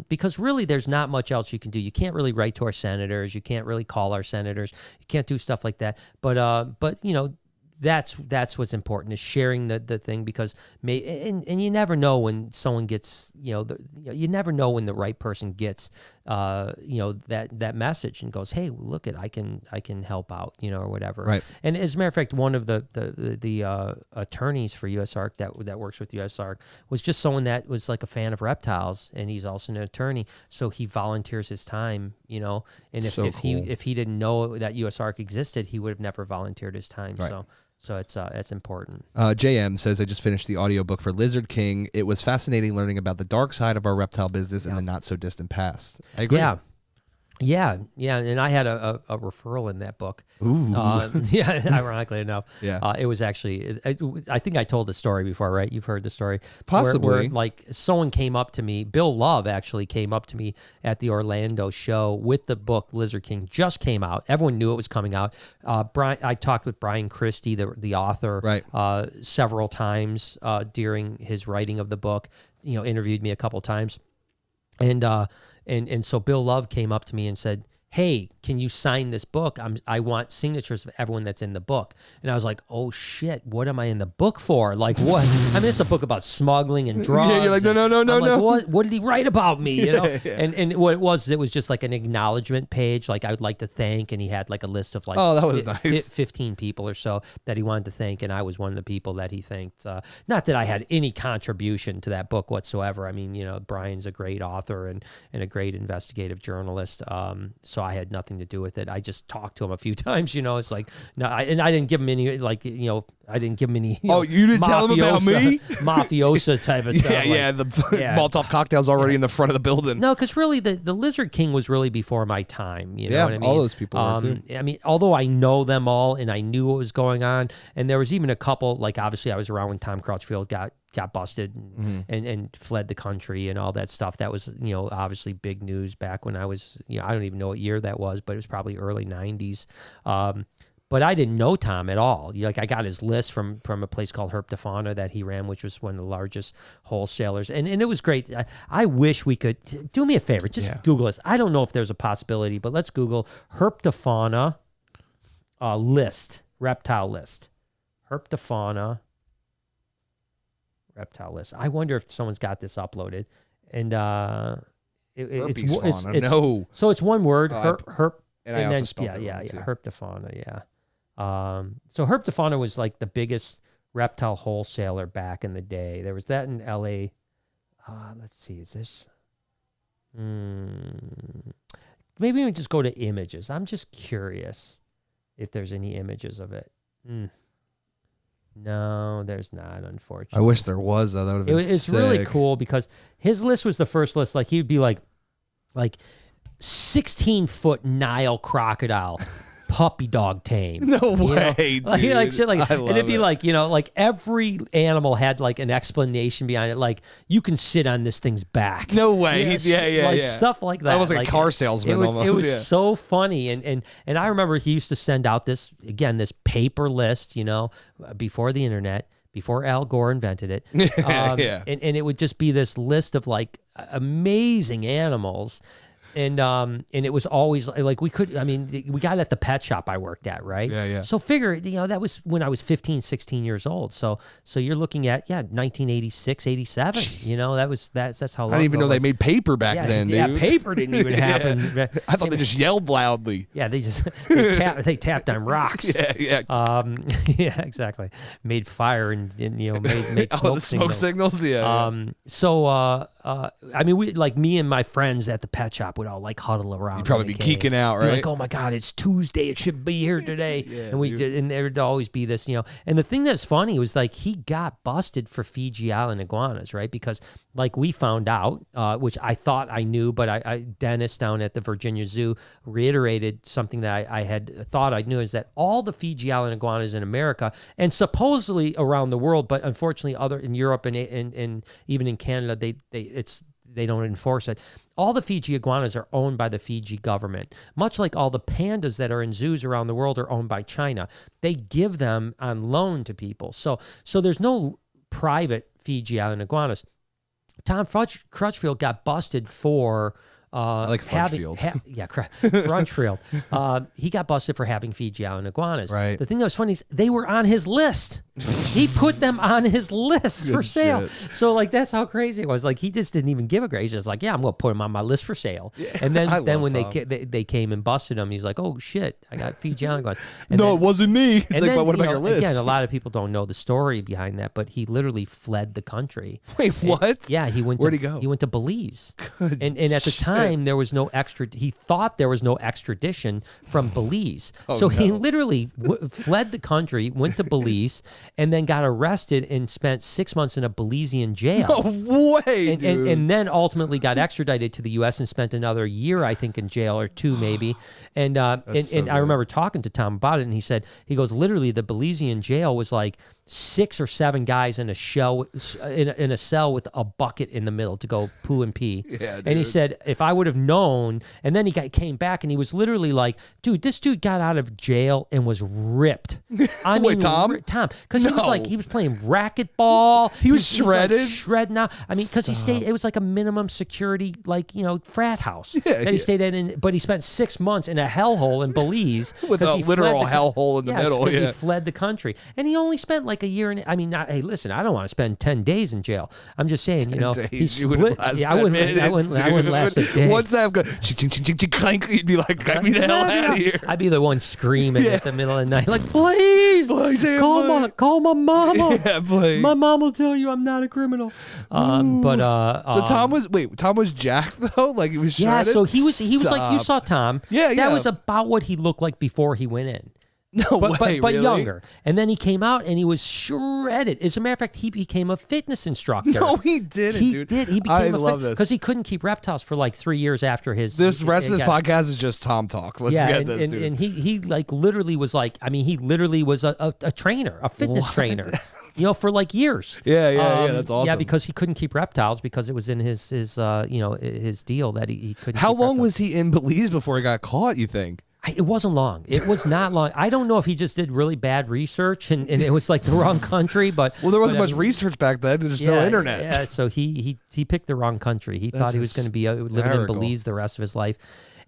Because really there's not much else you can do. You can't really write to our senators. You can't really call our senators. You can't do stuff like that. But you know, that's what's important, is sharing the thing, because and you never know when someone gets, you never know when the right person gets that message and goes, hey, look I can help out, or whatever. Right. And as a matter of fact, one of the attorneys for USARK that works with USARK was just someone that was like a fan of reptiles, and he's also an attorney, so he volunteers his time, and if he didn't know that USARK existed, he would have never volunteered his time. Right. So it's important. JM says, I just finished the audiobook for Lizard King. It was fascinating learning about the dark side of our reptile business in the not so distant past. I agree. Yeah, and I had a referral in that book. Ooh. Ironically enough. Yeah. It was actually, I think I told the story before, right? You've heard the story. Possibly. Where like someone came up to me, Bill Love actually came up to me at the Orlando show with the book Lizard King, just came out. Everyone knew it was coming out. I talked with Brian Christie, the author, right, several times during his writing of the book, interviewed me a couple times. And so Bill Love came up to me and said, hey, can you sign this book? I want signatures of everyone that's in the book. And I was like, oh shit, what am I in the book for? Like what? I mean, it's a book about smuggling and drugs. Yeah, you're like, no. What did he write about me? Yeah. And what it was just like an acknowledgement page. Like I would like to thank, and he had like a list of like, oh, that was nice. 15 people or so that he wanted to thank. And I was one of the people that he thanked. Not that I had any contribution to that book whatsoever. I mean, Brian's a great author and a great investigative journalist. So I had nothing to do with it. I just talked to him a few times, it's like, no, I didn't give him any, I didn't give him any. You didn't tell him about me? Mafiosa type of stuff. The Molotov cocktails already in the front of the building. No, because really the Lizard King was really before my time. You know what I mean? All those people were too. I mean, although I know them all and I knew what was going on, and there was even a couple, like obviously I was around when Tom Crutchfield got busted and fled the country and all that stuff. That was, obviously big news back when I was, I don't even know what year that was, but it was probably early 90s. But I didn't know Tom at all. I got his list from a place called Herpetofauna that he ran, which was one of the largest wholesalers. And it was great. I wish we could, do me a favor, just Google this. I don't know if there's a possibility, but let's Google Herpetofauna list, reptile list. Herpetofauna reptile list. I wonder if someone's got this uploaded. And it's no. So it's one word, herp. And I also spelled it wrong, Herpetofauna, so Herpetofauna was like the biggest reptile wholesaler back in the day. There was that in LA. Let's see, is this? Maybe we just go to images. I'm just curious if there's any images of it. No, there's not, unfortunately. I wish there was, though. That would have been It's sick. really cool because his list was the first list. Like, he'd be like 16-foot Nile crocodile, puppy dog tame. No way, dude. Like shit, like, I and love it'd be it. like, like every animal had like an explanation behind it. Like, you can sit on this thing's back. No way. Like stuff like that. That was like Like, a car salesman almost. It was so funny. And I remember he used to send out this paper list, before the internet, before Al Gore invented it. And it would just be this list of like amazing animals. And it was always like we got it at the pet shop I worked at, right? Yeah. So figure, that was when I was 15, 16 years old. So you're looking at 1986, 87. Jeez. That's how long. I didn't even know they made paper back then, dude. Yeah, paper didn't even happen. I thought they just yelled loudly. Yeah, they tapped on rocks. Yeah. Yeah, exactly. Made fire and made the smoke signals. Yeah. I mean, we like me and my friends at the pet shop would all like huddle around. You'd probably be geeking out, right? Like, oh my God, it's Tuesday. It should be here today. And we did, and there would always be this, And the thing that's funny was like he got busted for Fiji Island iguanas, right? Because like we found out, which I thought I knew, but Dennis down at the Virginia Zoo reiterated something that I had thought I knew, is that all the Fiji Island iguanas in America and supposedly around the world, but unfortunately other in Europe and even in Canada, they don't enforce it. All the Fiji iguanas are owned by the Fiji government, much like all the pandas that are in zoos around the world are owned by China. They give them on loan to people. So there's no private Fiji Island iguanas. Tom Crutchfield got busted for I like Crutchfield. Crutchfield. He got busted for having Fiji Island iguanas. Right. The thing that was funny is they were on his list. He put them on his list for sale. Shit. So like that's how crazy it was. Like he just didn't even give a grade. He's just like, yeah, I'm gonna put them on my list for sale. Yeah. And then when they came and busted him, he's like, oh shit, I got Fiji Island iguanas. It wasn't me. It's like, but what about your list? Again, a lot of people don't know the story behind that, but he literally fled the country. Wait, what? Yeah, Where'd he go? He went to Belize. And at the time there was no he thought there was no extradition from Belize. He literally fled the country, went to Belize, and then got arrested and spent 6 months in a Belizean jail. No way, dude. And then ultimately got extradited to the U.S. and spent another year, I think, in jail, or 2 maybe. And I remember talking to Tom about it, and he goes, literally the Belizean jail was like 6 or 7 guys in a cell with a bucket in the middle to go poo and pee. Yeah, dude. And he said, if I would have known, and then he came back and he was literally like, dude, this dude got out of jail and was ripped. I mean, wait, Tom? Tom, because he was playing racquetball. He was shredded. He was shredding out. I mean, because he stayed, it was like a minimum security, frat house that he stayed in, but he spent 6 months in a hellhole in Belize. With a literal hellhole in the middle. Because he fled the country. And he only spent like a year and hey, listen, I don't want to spend 10 days in jail. I'm just saying, he split. I wouldn't last a day. Once that go, clank, you'd be like, get me the hell out of here. I'd be the one screaming at the middle of the night, like, please, call my mama. Yeah, please. My mom will tell you I'm not a criminal. So Tom was jacked though, like he was shredded? Yeah, so he was like, you saw Tom. Yeah. That was about what he looked like before he went in. But really? younger. And then he came out and he was shredded. As a matter of fact, he became a fitness instructor. No, he didn't, dude. He did. He became because he couldn't keep reptiles for like 3 years after his. This rest of this podcast is just Tom talk. Let's get this, dude. And he like literally was like, I mean, he literally was a trainer, a fitness trainer. For like years. Yeah, that's awesome. Yeah, because he couldn't keep reptiles because it was in his deal that he couldn't. How keep long reptiles. Was he in Belize before he got caught, you think? It wasn't long. It was not long. I don't know if he just did really bad research and it was like the wrong country, but there wasn't much research back then. There's no internet. Yeah, so he picked the wrong country. He thought he was going to be living in Belize the rest of his life.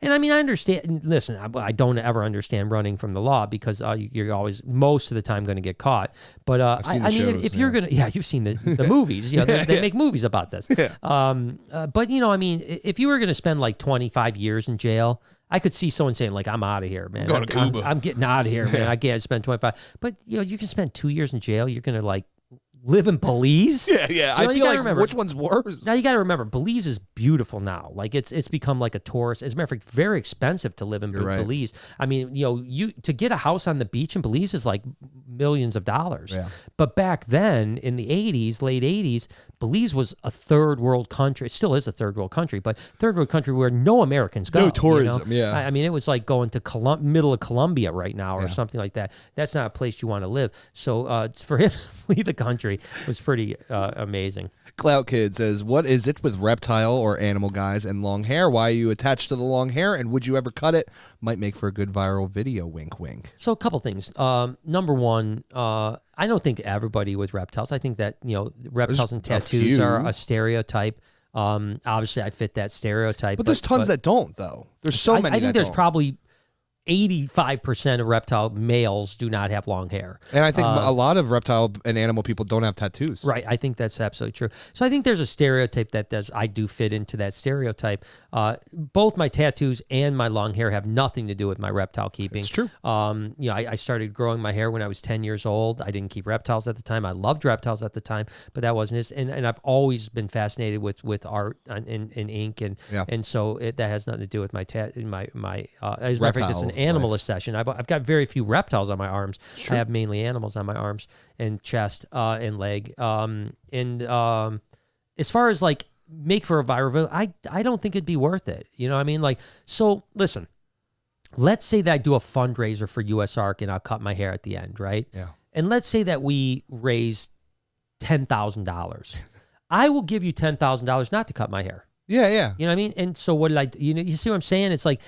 And I mean, I understand. Listen, I don't ever understand running from the law because you're always most of the time going to get caught. But if you're gonna, you've seen the movies. They make movies about this. Yeah. But if you were going to spend like 25 years in jail, I could see someone saying like, "I'm out of here, man. I'm getting out of here, man. I can't spend 25." But you can spend 2 years in jail. You're going to like live in Belize. Yeah. I feel like which one's worse? Now you got to remember, Belize is beautiful now. Like it's become like a tourist. As a matter of fact, very expensive to live in Belize. I mean, you to get a house on the beach in Belize is like millions of dollars. Yeah. But back then in the 80s, late 80s, Belize was a third world country. It still is a third world country, but third world country where no Americans go. No tourism. Yeah. I mean, it was like going to middle of Colombia right now or something like that. That's not a place you want to live. So for him to flee the country was pretty amazing. Clout Kid says, what is it with reptile or animal guys and long hair? Why are you attached to the long hair? And would you ever cut it? Might make for a good viral video. Wink, wink. So a couple things. Number one, I don't think everybody with reptiles. I think that, reptiles and tattoos are a stereotype. Obviously, I fit that stereotype. But there's tons that don't, though. There's so many. I think there's probably 85% of reptile males do not have long hair. And I think a lot of reptile and animal people don't have tattoos. Right. I think that's absolutely true. So I think there's a stereotype I do fit into that stereotype. Both my tattoos and my long hair have nothing to do with my reptile keeping. It's true. I started growing my hair when I was 10 years old. I didn't keep reptiles at the time. I loved reptiles at the time, but that wasn't it. And I've always been fascinated with art and ink. And so that has nothing to do with my as a matter of fact, it's an animalist session. I've got very few reptiles on my arms. Sure. I have mainly animals on my arms and chest and leg. As far as like make for a viral video, I don't think it'd be worth it. You know what I mean? Like, so listen, let's say that I do a fundraiser for US Ark and I'll cut my hair at the end, right? Yeah. And let's say that we raise $10,000. I will give you $10,000 not to cut my hair. Yeah, yeah. You know what I mean? And so what did I, you see what I'm saying? It's like,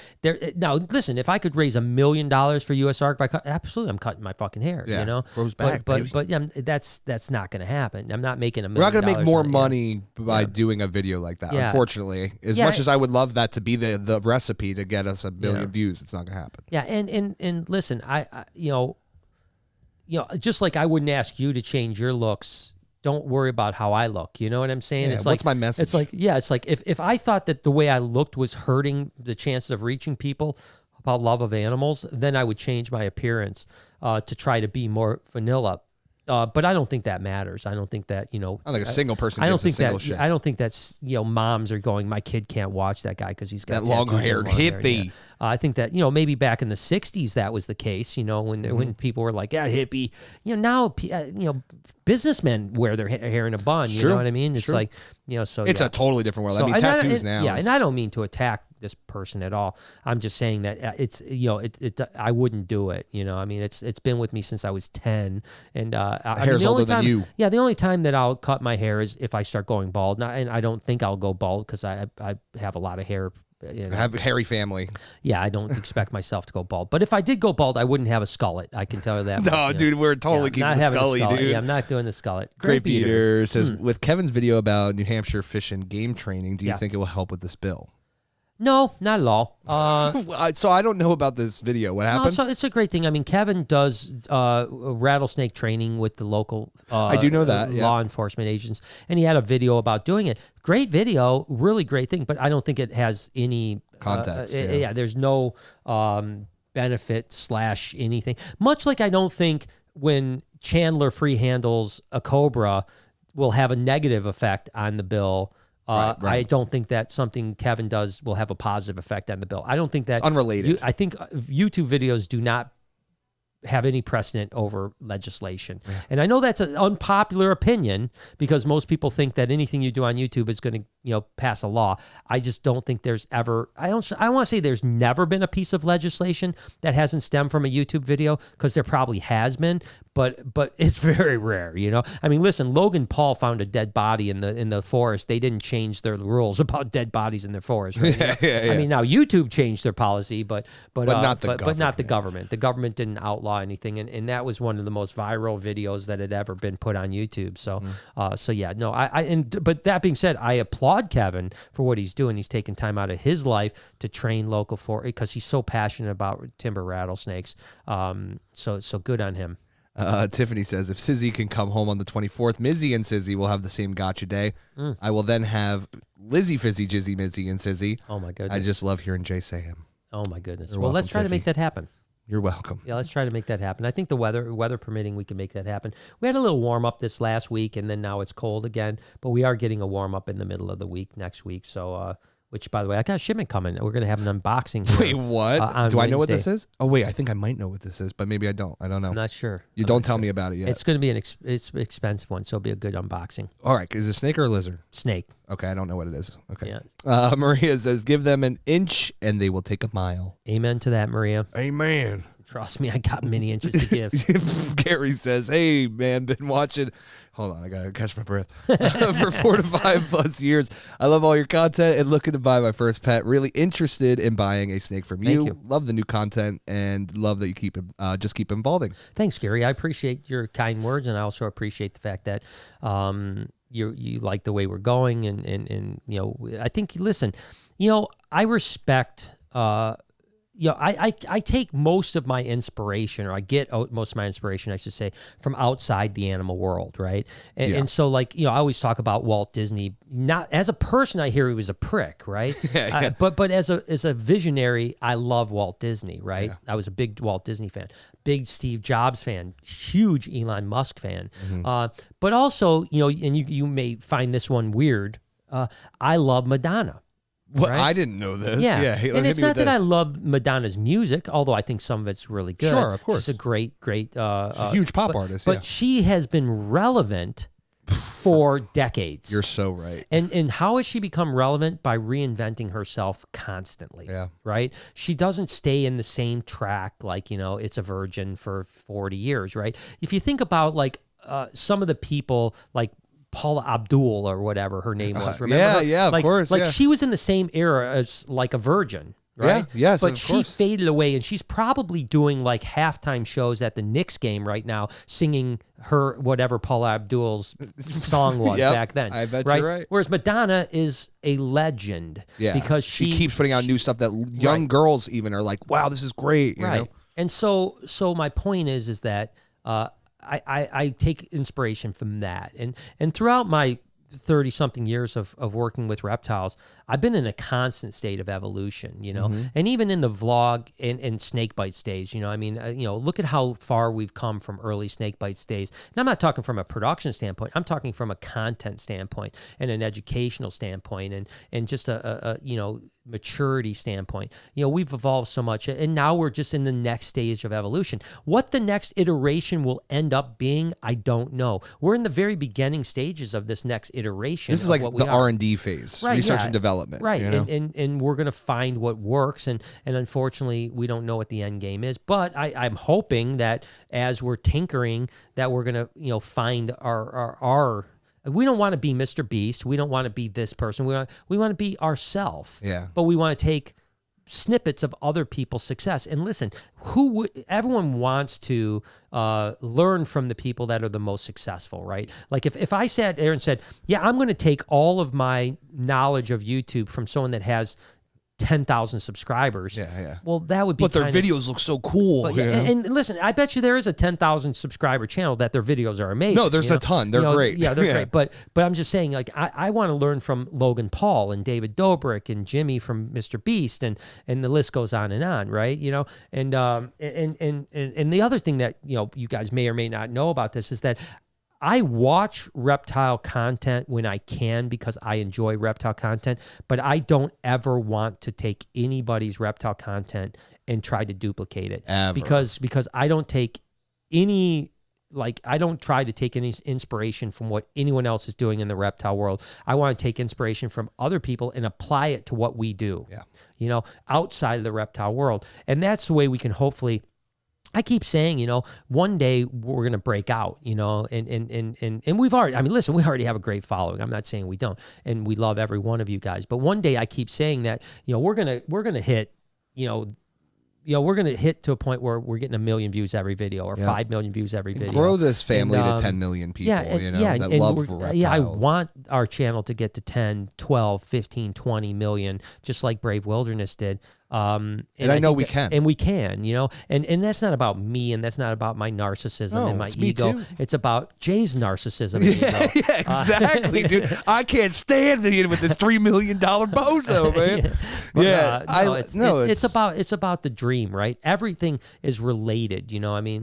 now listen, if I could raise $1 million for US Ark, absolutely, I'm cutting my fucking hair, you know? Grows back, but yeah, that's not going to happen. I'm not making $1 million. We're not going to make more money by doing a video like that, unfortunately. As much as I would love that to be the recipe to get us 1 billion views, it's not going to happen. Yeah, and listen, I just like I wouldn't ask you to change your looks, don't worry about how I look. You know what I'm saying? Yeah, it's what's like, my message? It's like if I thought that the way I looked was hurting the chances of reaching people about love of animals, then I would change my appearance to try to be more vanilla. But I don't think that matters. I don't think that, I don't think a single person gives a single shit. I don't think that's, moms are going, my kid can't watch that guy because he's got that long-haired hippie. I think that, maybe back in the 60s that was the case, when people were like, hippie. Now, businessmen wear their hair in a bun. You know what I mean? It's like, so it's a totally different world. So, tattoos now. Yeah, and I don't mean to attack this person at all. I'm just saying that it's I wouldn't do it. I mean it's been with me since I was 10, and hair's older than you. Yeah, the only time that I'll cut my hair is if I start going bald. And I don't think I'll go bald because I have a lot of hair. I have a hairy family. Yeah, I don't expect myself to go bald. But if I did go bald, I wouldn't have a skullet. I can tell you that. No, dude, we're totally keeping the scully, dude. Yeah, I'm not doing the skullet. Great Peter says, with Kevin's video about New Hampshire fish and game training, do you think it will help with this bill? No, not at all. So I don't know about this video. What happened? So it's a great thing. I mean, Kevin does rattlesnake training with the local I do know that, law enforcement agents, and he had a video about doing it. Great video, really great thing, but I don't think it has any context. There's no benefit / anything. Much like I don't think when Chandler free handles a cobra will have a negative effect on the bill. Right. I don't think that something Kevin does will have a positive effect on the bill. I don't think that... It's unrelated. I think YouTube videos do not have any precedent over legislation. Yeah. And I know that's an unpopular opinion because most people think that anything you do on YouTube is going to, pass a law. I just don't think there's ever, I want to say there's never been a piece of legislation that hasn't stemmed from a YouTube video, because there probably has been, but it's very rare, I mean, listen, Logan Paul found a dead body in the forest. They didn't change their rules about dead bodies in their forest. Right? Yeah. I mean, now YouTube changed their policy, but not the government. The government didn't outlaw anything, and that was one of the most viral videos that had ever been put on YouTube. So, but that being said, I applaud Kevin for what he's doing. He's taking time out of his life to train local because he's so passionate about timber rattlesnakes. So good on him. Tiffany says, if Sizzy can come home on the 24th, Mizzy and Sizzy will have the same gotcha day. I will then have Lizzy, Fizzy, Jizzy, Mizzy, and Sizzy. Oh, my goodness. I just love hearing Jay say him. Oh, my goodness. You're welcome, let's try Tiffy. to make that happen. You're welcome. Yeah, let's try to make that happen. I think the weather permitting, we can make that happen. We had a little warm up this last week, and then now it's cold again. But we are getting a warm up in the middle of the week next week. So, which, by the way, I got a shipment coming. We're going to have an unboxing here. Wait, what? Do I know what this is? Oh, wait, I think I might know what this is, but maybe I don't. I don't know. I'm not sure. You don't tell me about it yet. It's going to be it's an expensive one, so it'll be a good unboxing. All right. Is it a snake or a lizard? Snake. Okay, I don't know what it is. Okay. Yeah. Maria says, give them an inch and they will take a mile. Amen to that, Maria. Amen. Trust me, I got many inches to give. Gary says, hey, man, been watching. Hold on, I got to catch my breath. For 4 to 5 plus years. I love all your content and looking to buy my first pet. Really interested in buying a snake from you. Thank you. Love the new content and love that you just keep evolving. Thanks, Gary. I appreciate your kind words, and I also appreciate the fact that you like the way we're going. And I think, listen, I respect... I take most of my inspiration, or I get most of my inspiration, I should say, from outside the animal world, right? And so, like, I always talk about Walt Disney. Not as a person, I hear he was a prick, right? But as a visionary, I love Walt Disney, right? I was a big Walt Disney fan, big Steve Jobs fan, huge Elon Musk fan. But also, and you may find this one weird. I love Madonna. Well, right? I didn't know this. Yeah. And it's not that this. I love Madonna's music, although I think some of it's really good. Sure, of course. She's a great, She's a huge pop artist. But she has been relevant for decades. You're so right. And how has she become relevant? By reinventing herself constantly. Yeah. Right? She doesn't stay in the same track like, It's a Virgin for 40 years, right? If you think about like some of the people like Paula Abdul or whatever her name was. Remember her? Yeah, of course. Like she was in the same era as like a Virgin, right? Yeah, yes, but she faded away, and she's probably doing like halftime shows at the Knicks game right now, singing her whatever Paula Abdul's song was back then. I bet you're right. Whereas Madonna is a legend, because she keeps putting out new stuff that young girls even are like, wow, this is great, you know? And so my point is that I take inspiration from that. And throughout my 30-something years of working with reptiles, I've been in a constant state of evolution, and even in the vlog and snake bites days, look at how far we've come from early snake bites days. And I'm not talking from a production standpoint. I'm talking from a content standpoint and an educational standpoint and just a maturity standpoint. We've evolved so much, and now we're just in the next stage of evolution. What the next iteration will end up being, I don't know. We're in the very beginning stages of this next iteration. This is like the R&D phase, research and development. Right, and we're going to find what works, and unfortunately, we don't know what the end game is. But I'm hoping that as we're tinkering, that we're going to find our we don't want to be Mr. Beast. We don't want to be this person. We want to be ourselves. Yeah. But we want to take snippets of other people's success. And listen, everyone wants to learn from the people that are the most successful, right? Like if I sat there and said, yeah, I'm going to take all of my knowledge of YouTube from someone that has 10,000 subscribers. Yeah. Well, that would be. But their videos look so cool. And listen, I bet you there is a 10,000 subscriber channel that their videos are amazing. No, there's a ton. They're great. Yeah, they're great. But I'm just saying, like, I want to learn from Logan Paul and David Dobrik and Jimmy from Mr. Beast, and the list goes on, right? And the other thing that you guys may or may not know about this is that I watch reptile content when I can because I enjoy reptile content, but I don't ever want to take anybody's reptile content and try to duplicate it. Ever. Because I don't take any, I don't try to take any inspiration from what anyone else is doing in the reptile world. I want to take inspiration from other people and apply it to what we do, outside of the reptile world. And that's the way we can hopefully, I keep saying, one day we're going to break out, and we've already, listen, we already have a great following. I'm not saying we don't, and we love every one of you guys, but one day I keep saying that, we're going to hit, we're going to hit to a point where we're getting 1 million views every video or 5 million views every video. Grow this family to 10 million people, that love reptiles. Yeah, I want our channel to get to 10, 12, 15, 20 million, just like Brave Wilderness did. And I know we can. And we can, and that's not about me, and that's not about my narcissism and my ego. It's about Jay's narcissism and ego. Yeah, exactly, dude. I can't stand it with this $3 million bozo, man. It's about the dream, right? Everything is related,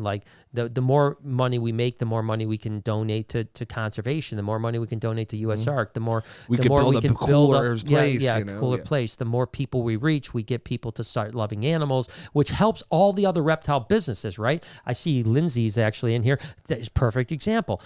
like the more money we make, the more money we can donate to conservation, the more money we can donate to USARK, the more we can build a cooler place. Cooler place. The more people we reach, we get people to start loving animals, which helps all the other reptile businesses, right? I see Lindsay's actually in here. That's a perfect example.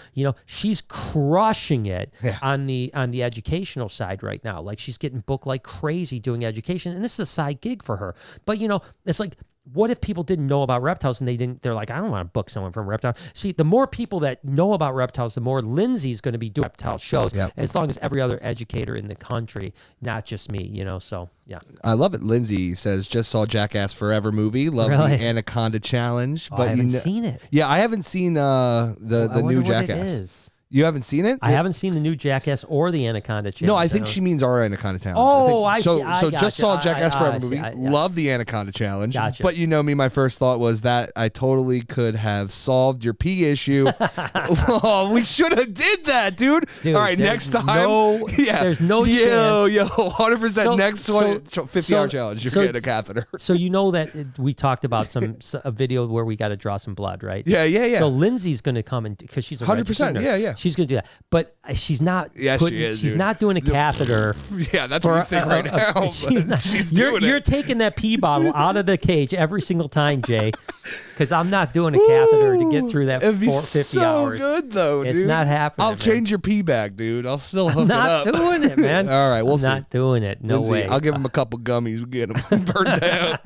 She's crushing it on the educational side right now. Like she's getting booked like crazy doing education, and this is a side gig for her. But it's like, what if people didn't know about reptiles and they're like, I don't want to book someone from reptile. See, the more people that know about reptiles, the more Lindsay's going to be doing reptile shows, as long as every other educator in the country, not just me, so yeah. I love it. Lindsay says, just saw Jackass Forever movie. Love the Anaconda challenge. But I haven't seen it. Yeah, I haven't seen the new Jackass. What it is. You haven't seen it? I haven't seen the new Jackass or the Anaconda challenge. No, I think she means our Anaconda challenge. Oh, I think. I see. So just saw Jackass Forever movie. Yeah. Love the Anaconda challenge. Gotcha. But you know me, my first thought was that I totally could have solved your pee issue. Oh, we should have did that, dude. All right, next time. There's no chance. Yo, 100% next 50-hour challenge. You're getting a catheter. So you know that we talked about a video where we got to draw some blood, right? Yeah. So Lindsay's going to come in because she's a 100%. Yeah. She's going to do that, but she's not. Yeah, she is. She's not doing a catheter. Yeah, that's what you think right now. She's doing You're taking that pee bottle out of the cage every single time, Jay, because I'm not doing a catheter to get through that 50 hours. So good though, dude. It's not happening. I'll change your pee bag, dude. I'll still hook it up. I'm not doing it, man. All right, we'll see. Not doing it. No Lindsay, way. I'll give him a couple gummies. We'll get him burned down.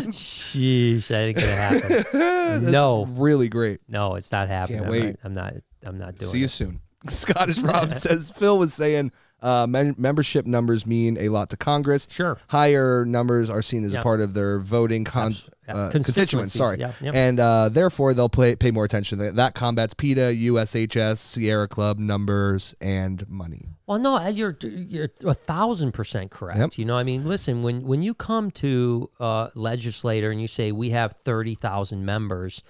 Sheesh, that ain't gonna happen. That's really great. No, it's not happening. Can't wait. I'm not doing it. See you soon. Scottish Rob says Phil was saying membership numbers mean a lot to Congress. Sure. Higher numbers are seen as a part of their voting constituents. Sorry. Yep. And therefore, they'll pay more attention. That combats PETA, USHS, Sierra Club numbers, and money. Well, no, you're 1,000% correct. Yep. You know, I mean, listen, when you come to a legislator and you say we have 30,000 members,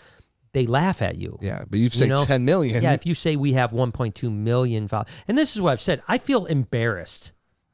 they laugh at you. Yeah, but you say 10 million. Yeah, if you say we have 1.2 million, and this is what I've said, I feel embarrassed.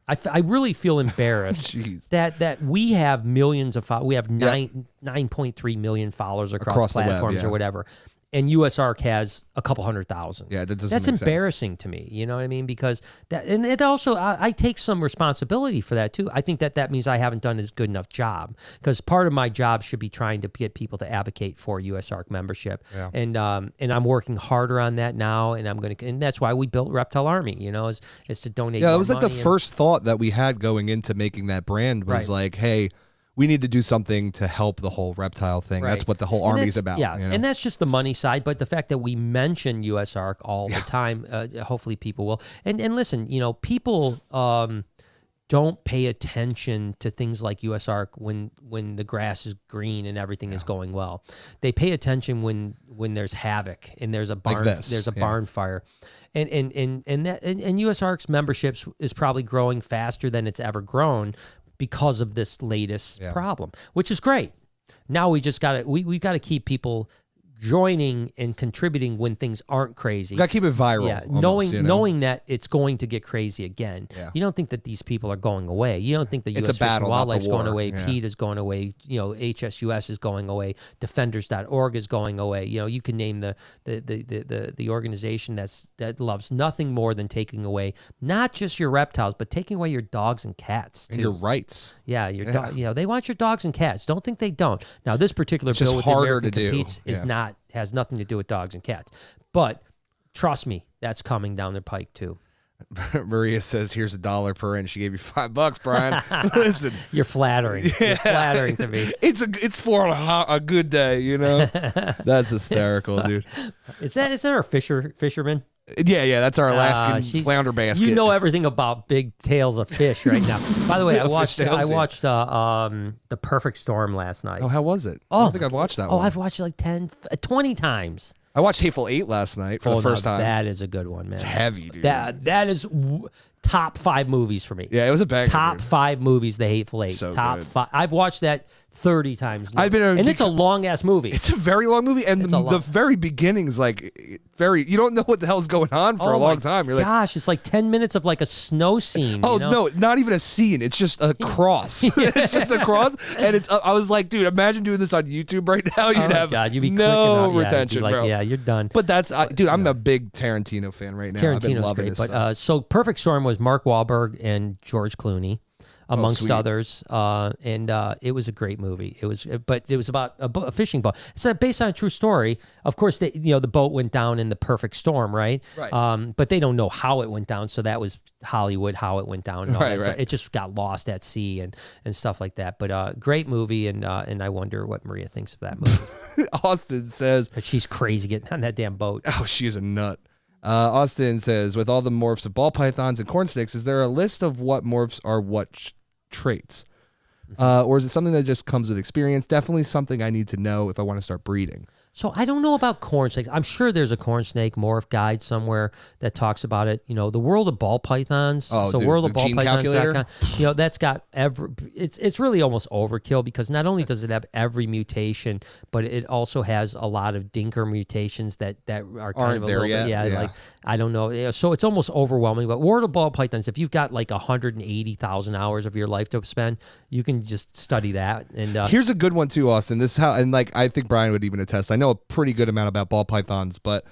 I really feel embarrassed that we have millions of followers. We have 9.3 million followers across platforms or whatever. And USARC has a couple 100,000. Yeah, that doesn't That's make embarrassing sense to me. You know what I mean? Because that, and it also, I take some responsibility for that too. I think that means I haven't done as good enough job, because part of my job should be trying to get people to advocate for USARC membership. Yeah. And I'm working harder on that now, and and that's why we built Reptile Army. You know, is to donate. Yeah, it was like the first thought that we had going into making that brand was like, hey, we need to do something to help the whole reptile thing. Right. That's what the whole army's about. Yeah, you know? And that's just the money side. But the fact that we mention USARC all the time, hopefully people will. And listen, you know, people don't pay attention to things like USARC when the grass is green and everything is going well. They pay attention when there's havoc and there's a barn barn fire. And USARC's memberships is probably growing faster than it's ever grown, because of this latest problem, which is great. Now we just got to we got to keep people joining and contributing when things aren't crazy. You got to keep it viral. Yeah, almost, knowing that it's going to get crazy again. Yeah. You don't think that these people are going away. You don't think the U.S. Fish and Wildlife's going away. PETA is going away. You know, HSUS is going away. Defenders.org is going away. You know, you can name the organization that loves nothing more than taking away not just your reptiles, but taking away your dogs and cats too. And your rights. Yeah, you know, they want your dogs and cats. Don't think they don't. Now, this particular bill with the American Competes has nothing to do with dogs and cats. But trust me, that's coming down the pike too. Maria says, "Here's $1 per in." She gave you $5, Brian. Listen, you're flattering. Yeah. You're flattering to me. It's for a good day, you know. That's hysterical, dude. Is that our fisherman? Yeah, that's our Alaskan flounder basket. You know everything about big tails of fish right now. By the way, I watched The Perfect Storm last night. Oh, how was it? I don't think I've watched that one. Oh, I've watched it like 20 times. I watched Hateful Eight last night for the first time. That is a good one, man. It's heavy, dude. That is top 5 movies for me. Yeah, it was a banger. Top 5 movies, The Hateful Eight. So top good. 5. I've watched that 30 times now. And it's a long ass movie. It's a very long movie, and the very beginning's like you don't know what the hell's going on for a long time. You're gosh, it's like 10 minutes of like a snow scene. Oh, you know? no, not even a scene. It's just a cross. It's just a cross, and it's. I was like, dude, imagine doing this on YouTube right now. You'd have you'd be no retention, bro. Yeah, you're done. But that's, dude, I'm a big Tarantino fan right now. Tarantino's great, but so Perfect Storm was Mark Wahlberg and George Clooney, amongst others, and it was a great movie. It was about a fishing boat. It's based on a true story. Of course, the boat went down in the perfect storm, right? Right. But they don't know how it went down, so that was Hollywood how it went down. And all that. Right. So it just got lost at sea and stuff like that. But great movie, and I wonder what Maria thinks of that movie. Austin says, but she's crazy getting on that damn boat. Oh, she is a nut. Austin says, with all the morphs of ball pythons and corn snakes, is there a list of what morphs are what traits? Or is it something that just comes with experience? Definitely something I need to know if I want to start breeding. So I don't know about corn snakes. I'm sure there's a corn snake morph guide somewhere that talks about it. The world of ball pythons. Oh, so dude, world the of ball gene pythons. calculator? That's got it's really almost overkill because not only does it have every mutation, but it also has a lot of dinker mutations that are kind of a there little yet? bit, Yeah. like I don't know. So it's almost overwhelming. But world of ball pythons, if you've got like 180,000 hours of your life to spend, you can just study that. And here's a good one too, Austin. This is how, and like I think Brian would even attest. I know a pretty good amount about ball pythons, but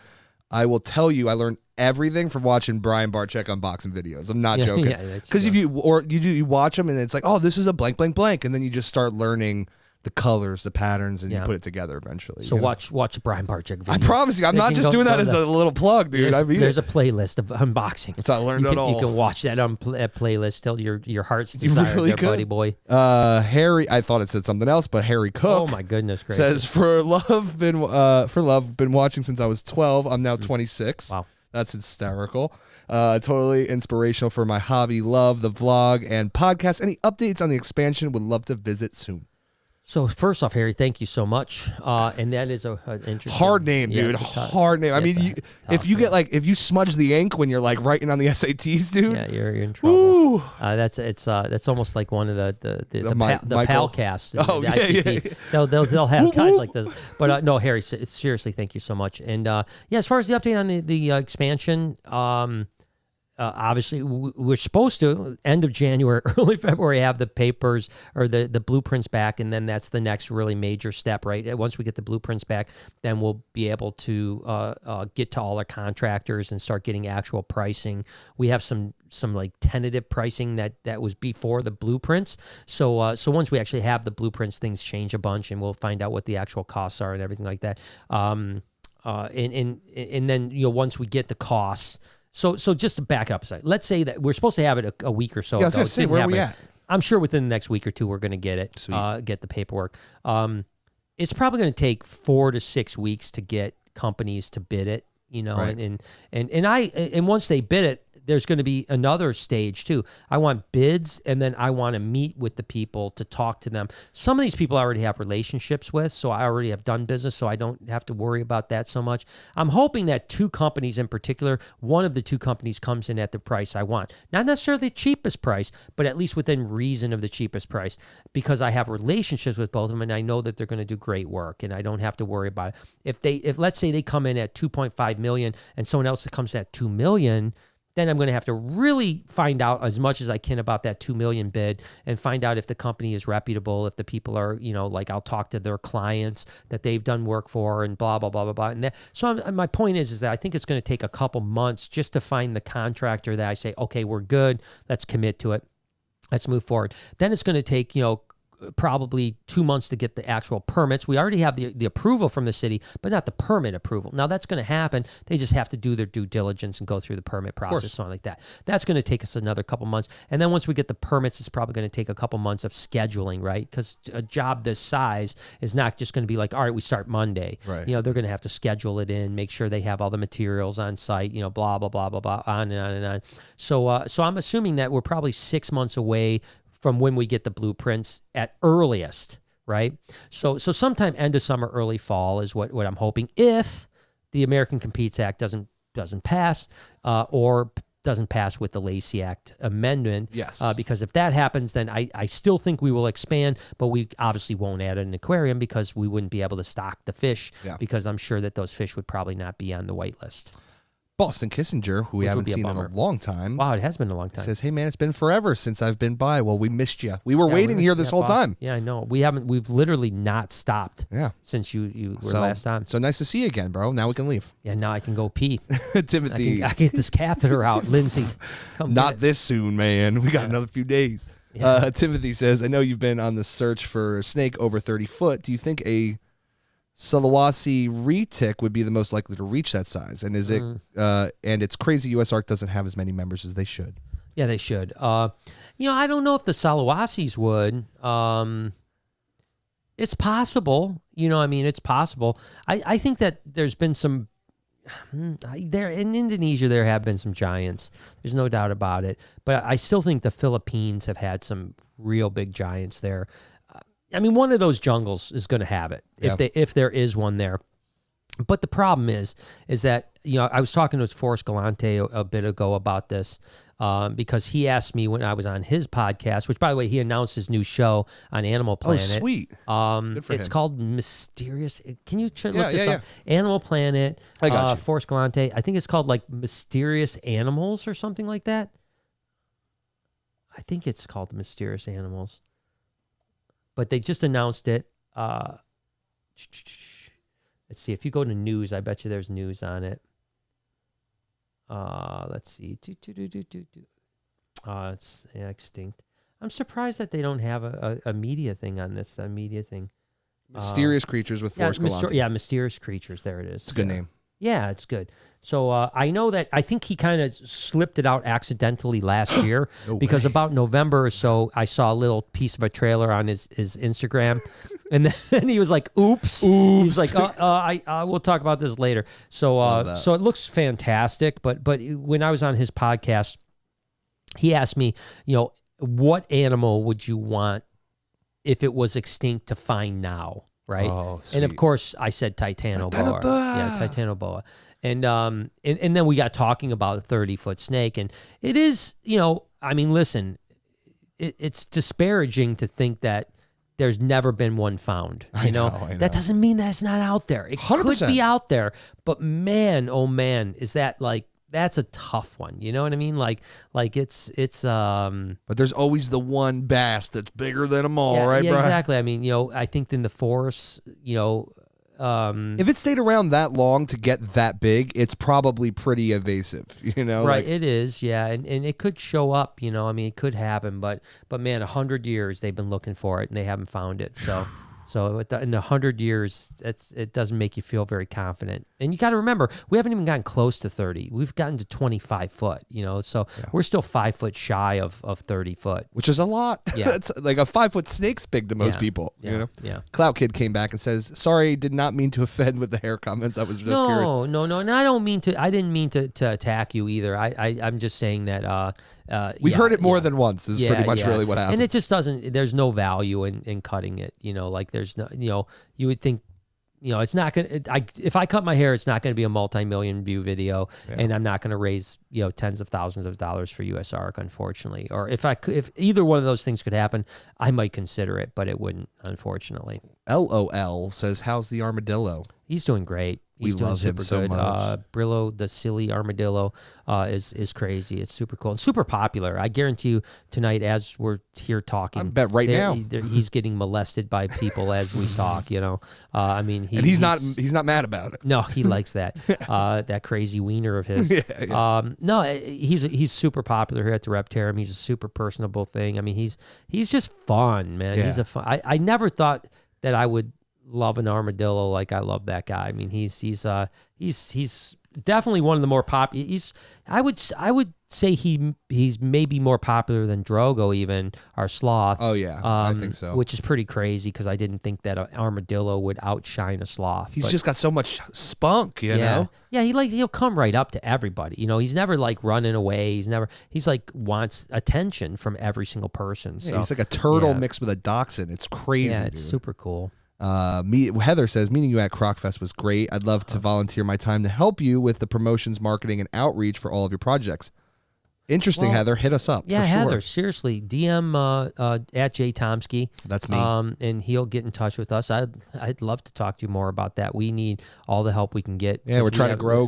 I will tell you, I learned everything from watching Brian Barczyk unboxing videos. I'm not joking. Because if you watch them and it's like, oh, this is a blank, blank, blank, and then you just start learning the colors, the patterns, and you put it together eventually. So watch Brian Barczyk videos. I promise you, I'm not just doing that as a little plug, dude. There's a playlist of unboxing. That's how I learned it all. You can watch that on playlist till your heart's desire, really buddy boy. Harry, I thought it said something else, but Harry Cook. Oh my goodness gracious. Says for love, been watching since I was 12. I'm now 26. Wow. That's hysterical. Totally inspirational for my hobby. Love the vlog and podcast. Any updates on the expansion? Would love to visit soon. So first off, Harry, thank you so much. And that is an interesting hard name, dude. Hard name. I mean, if you smudge the ink when you're like writing on the SATs, dude. Yeah, you're in trouble. That's almost like one of the Palcasts. Oh, the ICP. They'll have guys like this. But no, Harry, seriously, thank you so much. And as far as the update on the expansion, obviously, we're supposed to, end of January, early February, have the papers or the blueprints back, and then that's the next really major step, right? Once we get the blueprints back, then we'll be able to get to all our contractors and start getting actual pricing. We have some like tentative pricing that was before the blueprints. So once we actually have the blueprints, things change a bunch, and we'll find out what the actual costs are and everything like that. And then once we get the costs. So just to back up a second, let's say that we're supposed to have it a week or so ago. I was going to say, where are we at? I'm sure within the next week or two we're going to get it, get the paperwork. It's probably going to take 4 to 6 weeks to get companies to bid it, right. and once they bid it, there's going to be another stage too. I want bids, and then I want to meet with the people to talk to them. Some of these people I already have relationships with, so I already have done business, so I don't have to worry about that so much. I'm hoping that 2 companies in particular, one of the 2 companies comes in at the price I want. Not necessarily the cheapest price, but at least within reason of the cheapest price, because I have relationships with both of them, and I know that they're going to do great work, and I don't have to worry about it. If let's say they come in at 2.5 million and someone else comes at 2 million, then I'm going to have to really find out as much as I can about that 2 million bid and find out if the company is reputable, if the people are, like I'll talk to their clients that they've done work for and blah, blah, blah, blah, blah. And so my point is that I think it's going to take a couple months just to find the contractor that I say, okay, we're good. Let's commit to it. Let's move forward. Then it's going to take, probably 2 months to get the actual permits. We already have the approval from the city, but not the permit approval. Now that's going to happen. They just have to do their due diligence and go through the permit process, something like that. That's going to take us another couple months. And then once we get the permits, it's probably going to take a couple months of scheduling, right? Because a job this size is not just going to be like, all right, we start Monday. Right. They're going to have to schedule it in, make sure they have all the materials on site, blah, blah, blah, blah, blah, on and on and on. So I'm assuming that we're probably 6 months away from when we get the blueprints at earliest, right? So sometime end of summer, early fall is what I'm hoping, if the American Competes Act doesn't pass or doesn't pass with the Lacey Act amendment. Yes. Because if that happens, then I still think we will expand, but we obviously won't add an aquarium because we wouldn't be able to stock the fish, because I'm sure that those fish would probably not be on the wait list. Boston Kissinger, who we haven't seen in a long time. Wow, it has been a long time. Says, hey, man, it's been forever since I've been by. Well, we missed you. We were waiting here this whole time. Yeah, I know. We've literally not stopped since you were last time. So nice to see you again, bro. Now we can leave. Yeah, now I can go pee. Timothy. I can get this catheter out. Lindsay, come Not this soon, man. We got another few days. Yeah. Timothy says, I know you've been on the search for a snake over 30 foot. Do you think a Sulawesi retic would be the most likely to reach that size, and is it? And it's crazy. U.S. Ark doesn't have as many members as they should. Yeah, they should. I don't know if the Sulawesis would. It's possible. It's possible. I think that there's been some there in Indonesia. There have been some giants. There's no doubt about it. But I still think the Philippines have had some real big giants there. One of those jungles is going to have it if there is one there. But the problem is that, I was talking with Forrest Galante a bit ago about this because he asked me when I was on his podcast, which, by the way, he announced his new show on Animal Planet. Oh, sweet. It's called Mysterious. Can you look this up? Animal Planet. I got you. Forrest Galante. I think it's called like Mysterious Animals or something like that. I think it's called Mysterious Animals. But they just announced it. Let's see. If you go to news, I bet you there's news on it. Let's see. It's extinct. I'm surprised that they don't have a media thing on this. A media thing. Mysterious Creatures with Forrest Galante. Mysterious Creatures. There it is. It's a good name. Yeah, it's good. So I know that I think he kind of slipped it out accidentally last year because about November or so, I saw a little piece of a trailer on his Instagram, and then he was like, "Oops!" He's like, we'll talk about this later." So so it looks fantastic. But when I was on his podcast, he asked me, what animal would you want if it was extinct to find now? Right. Oh, and of course I said Titanoboa. Yeah, Titanoboa. And then we got talking about a 30-foot snake. And it is, listen, it's disparaging to think that there's never been one found. I know. That doesn't mean that it's not out there. It 100%. Could be out there. But man, oh man, is that like, that's a tough one. You know what I mean? Like it's But there's always the one bass that's bigger than them all, right, yeah, Brian? Exactly. I mean, I think in the forests, if it stayed around that long to get that big, it's probably pretty evasive, Right, it is, yeah, and it could show up, it could happen, but man, 100 years they've been looking for it and they haven't found it, so in the 100 years, it doesn't make you feel very confident. And you got to remember, we haven't even gotten close to 30. We've gotten to 25 foot, so we're still 5 foot shy of 30 foot. Which is a lot. Yeah. It's like a 5 foot snake's big to most people, Yeah. Clout Kid came back and says, "Sorry, did not mean to offend with the hair comments. I was just curious." No. And I didn't mean to attack you either. I'm just saying that, we've heard it more than once is pretty much really what happened. And it just there's no value in cutting it, there's no, you would think, it's not going to, if I cut my hair, it's not going to be a multi-million view video and I'm not going to raise, tens of thousands of dollars for USARK, unfortunately. Or if either one of those things could happen, I might consider it, but it wouldn't, unfortunately. LOL says, "How's the armadillo?" He's doing great. He's doing super good. Brillo, the silly armadillo, is crazy. It's super cool and super popular. I guarantee you tonight, as we're here talking, I bet right now he's getting molested by people as we talk. And he's not mad about it. No, he likes that that crazy wiener of his. No, he's super popular here at the Reptarium. He's a super personable thing. I mean, he's just fun, man. Yeah. He's a fun. I never thought that I would love an armadillo like I love that guy. I mean, he's definitely one of the more popular. I would say he's maybe more popular than Drogo, even, our sloth. Oh yeah, I think so. Which is pretty crazy because I didn't think that an armadillo would outshine a sloth. He's just got so much spunk, you know. Yeah, he'll come right up to everybody. He's never like running away. He's like wants attention from every single person. So he's like a turtle mixed with a dachshund. It's crazy. Yeah, it's super cool. Heather says, "Meeting you at CrocFest was great. I'd love to volunteer my time to help you with the promotions, marketing, and outreach for all of your projects." Interesting, Heather. Hit us up. Yeah, for sure. Heather, seriously. DM at J Tomsky. That's me. And he'll get in touch with us. I'd love to talk to you more about that. We need all the help we can get. Yeah, we're trying to grow.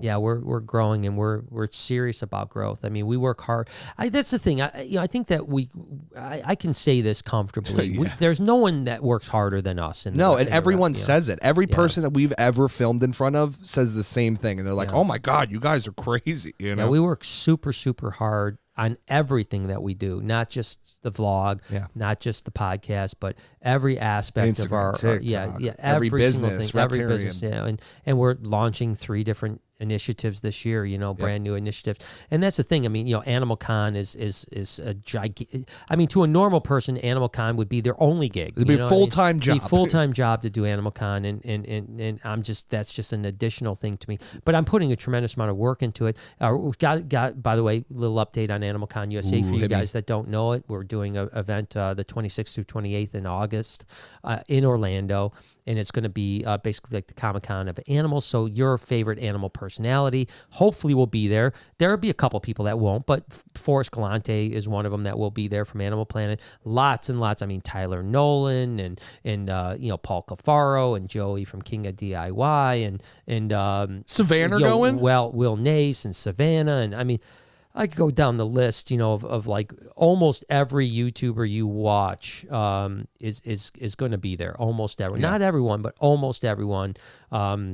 Yeah, we're growing, and we're serious about growth. I mean, we work hard. That's the thing. I think that I can say this comfortably. There's no one that works harder than us. And everyone says it. Every person that we've ever filmed in front of says the same thing, and they're like, "Oh my God, you guys are crazy." Yeah, we work super hard on everything that we do, not just the vlog, not just the podcast, but every aspect Instagram, of our TikTok, every business, thing, every business, and we're launching 3 different initiatives this year, brand new initiatives. And that's the thing. I mean, Animal Con is a gigantic. I mean, to a normal person, Animal Con would be their only gig. It'd be a full-time job. It'd be a full-time job to do Animal Con, and that's just an additional thing to me. But I'm putting a tremendous amount of work into it. We've got, by the way, a little update on Animal Con USA for you guys that don't know it. We're doing an event the 26th through 28th in August in Orlando. and it's going to be basically like the Comic-Con of animals. So your favorite animal personality hopefully will be there. There'll be a couple people that won't, but Forrest Galante is one of them that will be there from Animal Planet. Lots and lots. I mean, Tyler Nolan and Paul Cafaro and Joey from King of DIY and Savannah going? Well, Will Nace and Savannah, and I mean, I could go down the list, of like almost every YouTuber you watch is going to be there. Almost everyone, not everyone, but almost everyone. So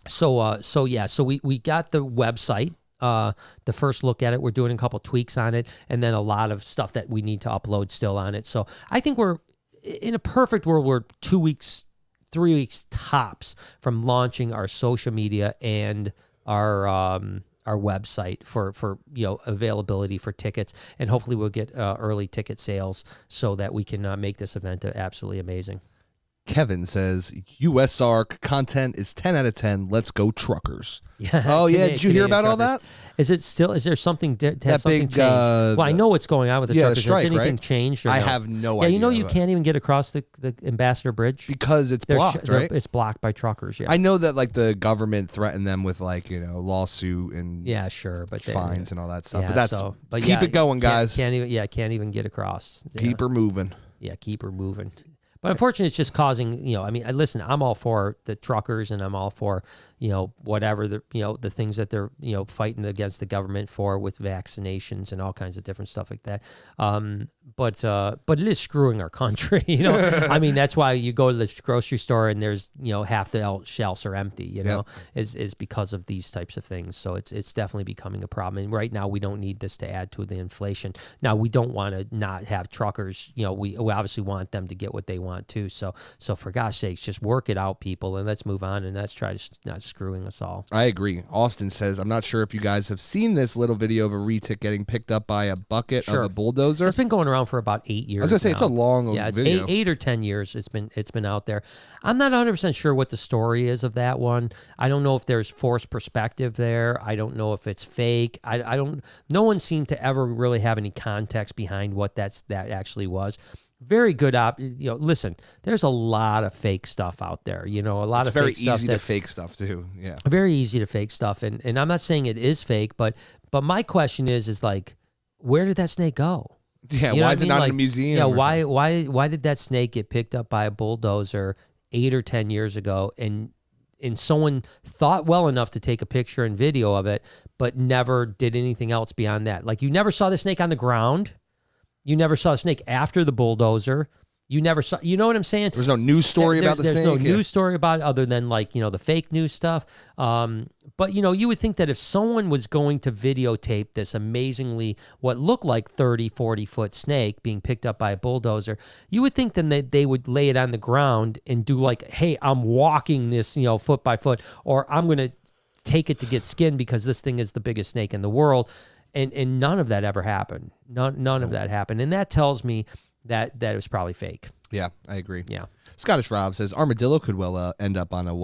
we got the website. The first look at it, we're doing a couple tweaks on it, and then a lot of stuff that we need to upload still on it. So I think we're in a perfect world. We're 2 weeks, 3 weeks tops from launching our social media and our website for availability for tickets, and hopefully we'll get early ticket sales so that we can make this event absolutely amazing. Kevin says USARK content is 10 out of 10. Let's go truckers. Yeah. Oh yeah. Did you hear about all that? Is there something? Has that something big, changed? Well, I know what's going on with the truckers. strike, Has anything right? changed? Or I no? have no idea. Yeah, you can't even get across the Ambassador Bridge because it's blocked, right? It's blocked by truckers. Yeah. I know that like the government threatened them with lawsuit and sure, but fines and all that stuff. Yeah, but keep it going, guys. Can't even get across. Keep her moving. Yeah, keep her moving. But unfortunately, it's just causing, listen, I'm all for the truckers and I'm all for, whatever the things that they're, fighting against the government for with vaccinations and all kinds of different stuff like that. But it is screwing our country, I mean, that's why you go to the grocery store and there's, half the shelves are empty, is because of these types of things. So it's definitely becoming a problem. And right now we don't need this to add to the inflation. Now we don't want to not have truckers, we obviously want them to get what they want too. So for gosh sakes, just work it out, people, and let's move on and let's try to not screwing us all. I agree. Austin says, I'm not sure if you guys have seen this little video of a retic getting picked up by a bucket of a bulldozer. It's been going around for about 8 years. I was gonna say it's a long video. It's 8 or 10 years. It's been out there. I'm not 100% sure what the story is of that one. I don't know if there's forced perspective there. I don't know if it's fake. I don't. No one seemed to ever really have any context behind what that actually was. Very good listen, there's a lot of fake stuff out there. A lot of fake stuff. It's very easy to fake stuff too. Yeah. Very easy to fake stuff. And I'm not saying it is fake, but my question is like, where did that snake go? Yeah, why is it not in a museum? Yeah, why did that snake get picked up by a bulldozer 8 or 10 years ago and someone thought well enough to take a picture and video of it, but never did anything else beyond that? Like, you never saw the snake on the ground. You never saw a snake after the bulldozer. You never saw, you know what I'm saying? There's no news story about the snake. There's no news story about it other than the fake news stuff. But you would think that if someone was going to videotape this amazingly, what looked like 30, 40-foot snake being picked up by a bulldozer, you would think then that they would lay it on the ground and do like, hey, I'm walking this, foot by foot, or I'm going to take it to get skinned because this thing is the biggest snake in the world. And none of that ever happened. None of that happened. And that tells me that it was probably fake. Yeah, I agree. Yeah. Scottish Rob says armadillo could well end up on a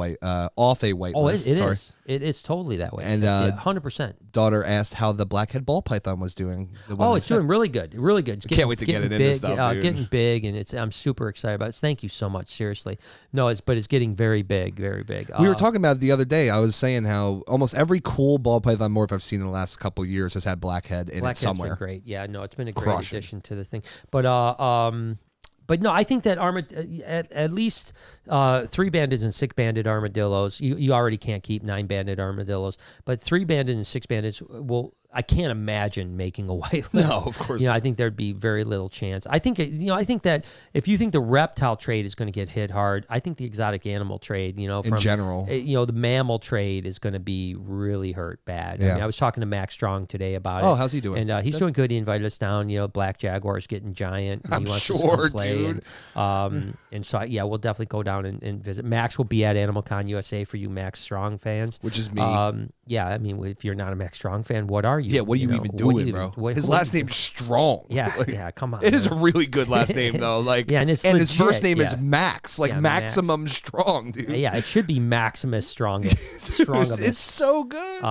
off a white list. It is. It is totally that way. And 100%. Daughter asked how the blackhead ball python was doing. It's doing really good. Really good. Can't wait to get it into stuff, dude. Getting big, and I'm super excited about it. Thank you so much. Seriously. No, it's getting very big, very big. We were talking about it the other day. I was saying how almost every cool ball python morph I've seen in the last couple of years has had blackhead in it somewhere. Been great. Yeah, no, it's been a great addition to the thing. But no, I think that at least 3-banded and 6-banded armadillos, you already can't keep 9-banded armadillos, but 3-banded and 6-banded I can't imagine making a white list. No, of course. I think there'd be very little chance. I think that if you think the reptile trade is going to get hit hard, I think the exotic animal trade, in general, the mammal trade is going to be really hurt bad. Yeah. I was talking to Max Strong today about it. Oh, how's he doing? And he's doing good. He invited us down. Black Jaguar's getting giant. I'm sure, dude. And so we'll definitely go down and visit. Max will be at AnimalCon USA for you Max Strong fans, which is me. I mean, if you're not a Max Strong fan, what are you? Yeah, what are you even doing, bro? His last name's Strong. Yeah, come on. It is a really good last name, though. And his first name is Max, Maximum Max. Strong, dude. Yeah, it should be Maximus Strongest. It's so good.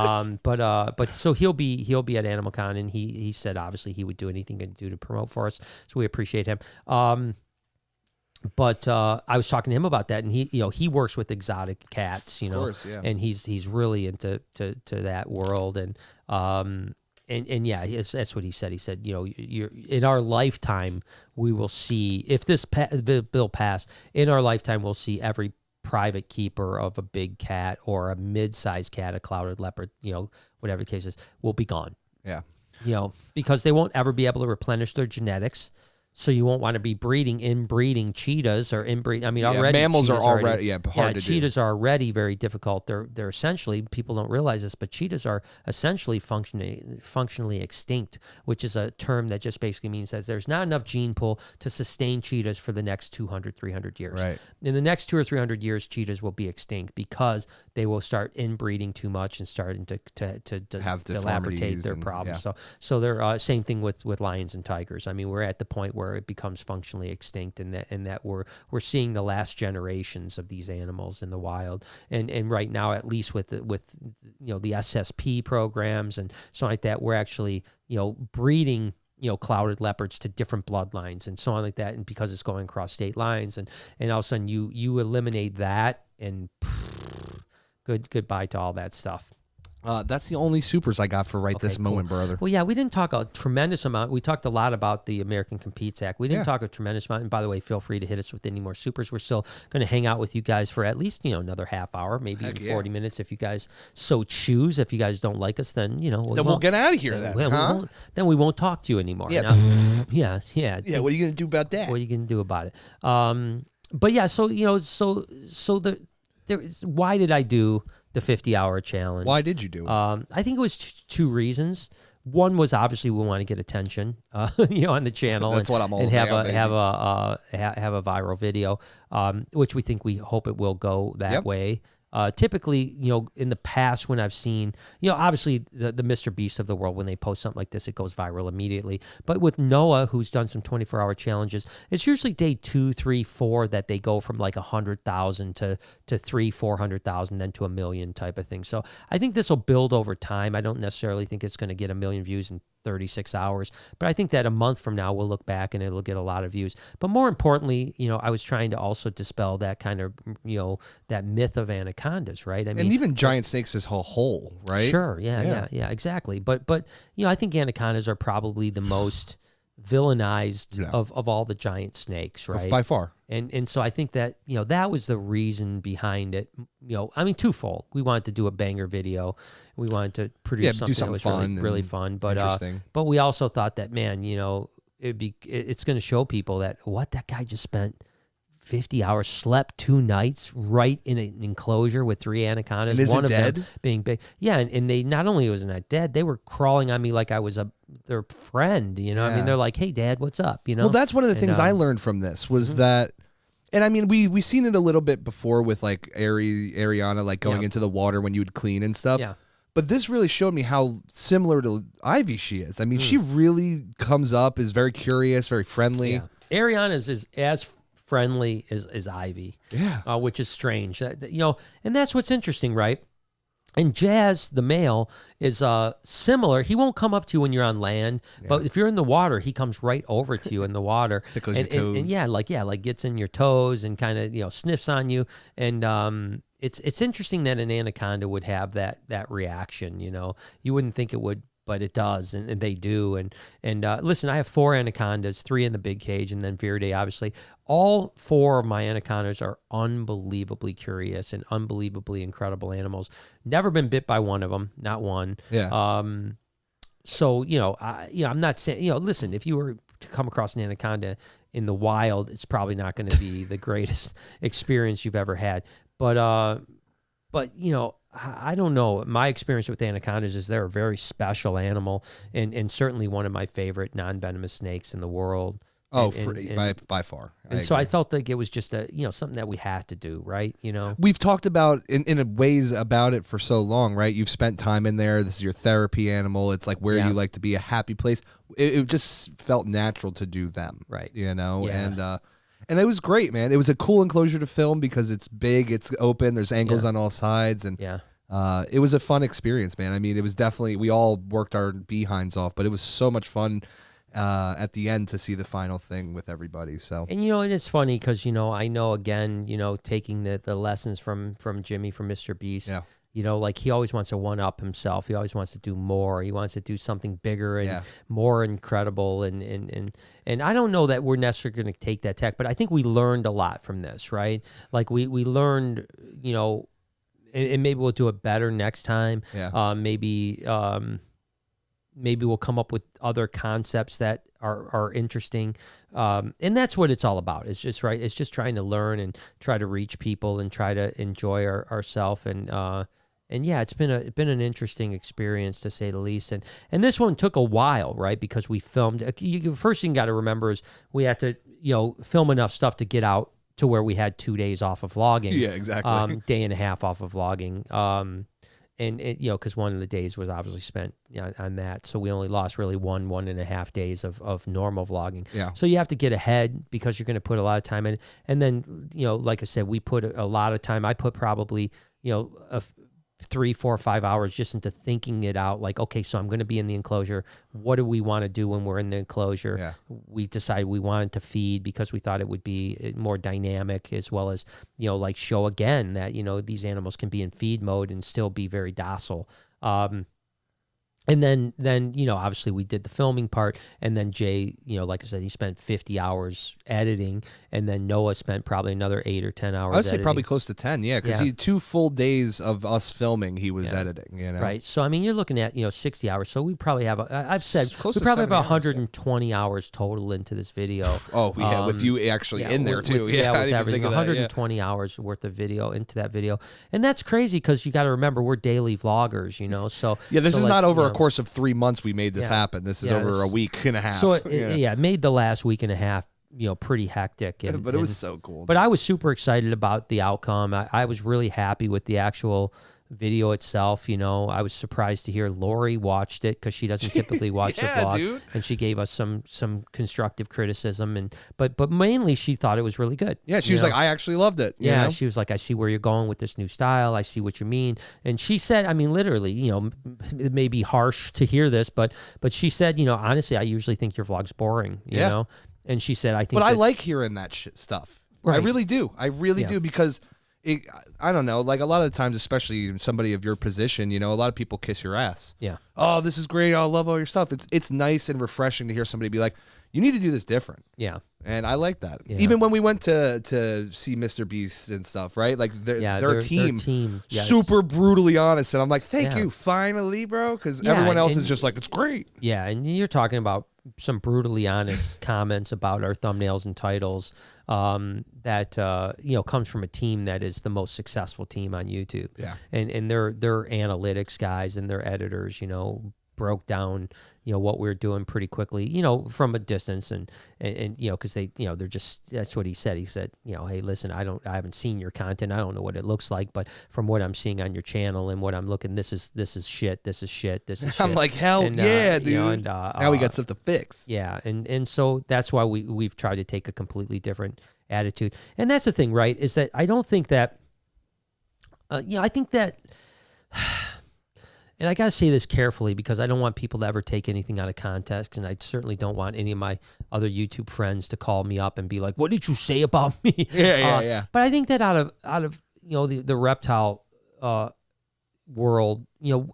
But so he'll be at AnimalCon, and he said obviously he would do anything he could do to promote for us. So we appreciate him. But I was talking to him about that, and he works with exotic cats, Of course, yeah. and he's really into to that world, and yeah, that's what he said. He said, you're in our lifetime we will see, if this bill passed, in our lifetime we'll see every private keeper of a big cat or a mid-sized cat, a clouded leopard, whatever the case is, will be gone. Yeah. Because they won't ever be able to replenish their genetics. So you won't want to be inbreeding cheetahs or inbreeding. I mean, already mammals are already hard to do. Cheetahs are already very difficult. They're essentially, people don't realize this, but cheetahs are essentially functionally extinct, which is a term that just basically means that there's not enough gene pool to sustain cheetahs for the next 200, 300 years. Right. In the next 200 or 300 years, cheetahs will be extinct because they will start inbreeding too much and starting to have dilapidate their problems. Yeah. So they're same thing with lions and tigers. I mean, we're at the point where it becomes functionally extinct, and that we're seeing the last generations of these animals in the wild. And right now, at least with the SSP programs and so like that, we're actually breeding clouded leopards to different bloodlines and so on like that. And because it's going across state lines, and all of a sudden you eliminate that, and goodbye to all that stuff. That's the only supers I got for this moment, brother. Well, yeah, we didn't talk a tremendous amount. We talked a lot about the American Competes Act. We didn't talk a tremendous amount. And by the way, feel free to hit us with any more supers. We're still going to hang out with you guys for at least, another half hour, maybe even 40 minutes if you guys so choose. If you guys don't like us, then, we'll get out of here then. Then we won't talk to you anymore. Yeah. Now, yeah. Yeah, what are you going to do about that? What are you going to do about it? But yeah, so, why did I do the 50-hour challenge? Why did you do it? I think it was two reasons. One was obviously we want to get attention, on the channel. That's what I'm all and about, have a viral video, which we hope it will go that way. Typically, in the past when I've seen, obviously the Mr. Beast of the world, when they post something like this, it goes viral immediately. But with Noah, who's done some 24-hour challenges, it's usually day 2, 3, 4 that they go from like 100,000 to 300,000-400,000, then to 1 million type of thing. So I think this will build over time. I don't necessarily think it's going to get 1 million views in 36 hours, but I think that a month from now we'll look back and it'll get a lot of views. But more importantly, I was trying to also dispel that kind of, that myth of anacondas, right? I mean, and even giant snakes as a whole, right? Sure, yeah, exactly. But I think anacondas are probably the most villainized of all the giant snakes, right? By far. And so I think that, that was the reason behind it. I mean, twofold. We wanted to do a banger video. We wanted to produce something that was fun, really fun. But interesting. But we also thought that, man, it's going to show people that that guy just spent 50 hours, slept 2 nights right in an enclosure with 3 anacondas. And is one it of dead? them being big. Yeah, and they not only was not dead, they were crawling on me like I was their friend. I mean, they're like, "Hey, Dad, what's up?" Well, that's one of the things I learned from this was that. And I mean, we seen it a little bit before with like Ariana, like going into the water when you would clean and stuff. Yeah. But this really showed me how similar to Ivy she is. I mean, she really comes up, is very curious, very friendly. Yeah. Ariana is as friendly as Ivy. Yeah. Which is strange. And that's what's interesting, right? And Jazz, the male, is similar. He won't come up to you when you're on land, but if you're in the water, he comes right over to you in the water. Tickles your toes. And like gets in your toes and kind of sniffs on you. And it's interesting that an anaconda would have that reaction. You wouldn't think it would, but it does, and they do. And listen, I have 4 anacondas, 3 in the big cage, and then Viridae, obviously. All 4 of my anacondas are unbelievably curious and unbelievably incredible animals. Never been bit by one of them, not one. Yeah. So I'm not saying listen, if you were to come across an anaconda in the wild, it's probably not going to be the greatest experience you've ever had. But I don't know. My experience with anacondas is they're a very special animal, and certainly one of my favorite non-venomous snakes in the world. Oh, by far. And so I felt like it was just something that we had to do, right? We've talked about in ways about it for so long, right? You've spent time in there. This is your therapy animal. It's like where you like to be, a happy place. It just felt natural to do them, right? Yeah. And it was great, man. It was a cool enclosure to film because it's big, it's open, there's angles on all sides, and it was a fun experience, man. I mean, it was definitely, we all worked our behinds off, but it was so much fun. at the end to see the final thing with everybody. So, and and it's funny because I know again, taking the lessons from Jimmy, from Mr. Beast. Yeah. Like he always wants to one up himself. He always wants to do more. He wants to do something bigger and more incredible. And I don't know that we're necessarily going to take that tack, but I think we learned a lot from this, right? Like we learned, and maybe we'll do it better next time. Yeah. Maybe we'll come up with other concepts that are interesting. And that's what it's all about. It's just right. It's just trying to learn and try to reach people and try to enjoy ourselves. And yeah, it's been an interesting experience to say the least. And this one took a while, right? Because we filmed. First thing you got to remember is we had to film enough stuff to get out to where we had 2 days off of vlogging. Yeah, exactly. Day and a half off of vlogging. And because one of the days was obviously spent on that, so we only lost really 1.5 days of normal vlogging. Yeah. So you have to get ahead because you're going to put a lot of time in, and then like I said, we put a lot of time. I put probably 3, 4, 5 hours just into thinking it out. Like, okay, so I'm going to be in the enclosure. What do we want to do when we're in the enclosure? Yeah. We decided we wanted to feed because we thought it would be more dynamic, as well as, like show again that, these animals can be in feed mode and still be very docile. And then obviously we did the filming part, and then Jay, like I said, he spent 50 hours editing, and then Noah spent probably another 8 or 10 hours. I would say editing. probably close to 10, because he 2 full days of us filming, he was editing. Right. So I mean, you're looking at 60 hours. So we probably have I've said close we to probably have 120 hours total into this video. Oh yeah, with you actually in there too. With everything, 120 hours worth of video into that video, and that's crazy because you got to remember we're daily vloggers, So this so is not over a course of 3 months. We made this happen. This is over this, a week and a half. So it made the last week and a half, pretty hectic. But it was so cool. But I was super excited about the outcome. I was really happy with the actual video itself. I was surprised to hear Lori watched it because she doesn't typically watch the vlog, dude. and she gave us some constructive criticism. But mainly she thought it was really good. Yeah, she was like, I actually loved it. Yeah, she was like, I see where you're going with this new style. I see what you mean. And she said, I mean, literally, it may be harsh to hear this, but she said, honestly, I usually think your vlog's boring. You know, and she said, I think, but I like hearing that stuff. Right. I really do. I really do because. I don't know, like a lot of the times, especially somebody of your position, a lot of people kiss your ass. Yeah. Oh, this is great. I love all your stuff. It's nice and refreshing to hear somebody be like, you need to do this different. Yeah. And I like that. Yeah. Even when we went to see Mr. Beast and stuff, right? Like their team super brutally honest. And I'm like, thank you, finally, bro. Because everyone else is just like, it's great. Yeah. And you're talking about some brutally honest comments about our thumbnails and titles that comes from a team that is the most successful team on YouTube. Yeah. And they're analytics guys and their editors, broke down what we were doing pretty quickly, from a distance, and because they they're just, that's what he said. He said, hey, listen, I haven't seen your content, I don't know what it looks like, but from what I'm seeing on your channel and what I'm looking, this is shit, this is shit, this is shit. I'm like, hell yeah, dude. And now we got stuff to fix. Yeah, and so that's why we've tried to take a completely different attitude. And that's the thing, right? Is that I don't think that I think that. And I got to say this carefully because I don't want people to ever take anything out of context, and I certainly don't want any of my other YouTube friends to call me up and be like, "What did you say about me?" Yeah. But I think that out of the reptile world,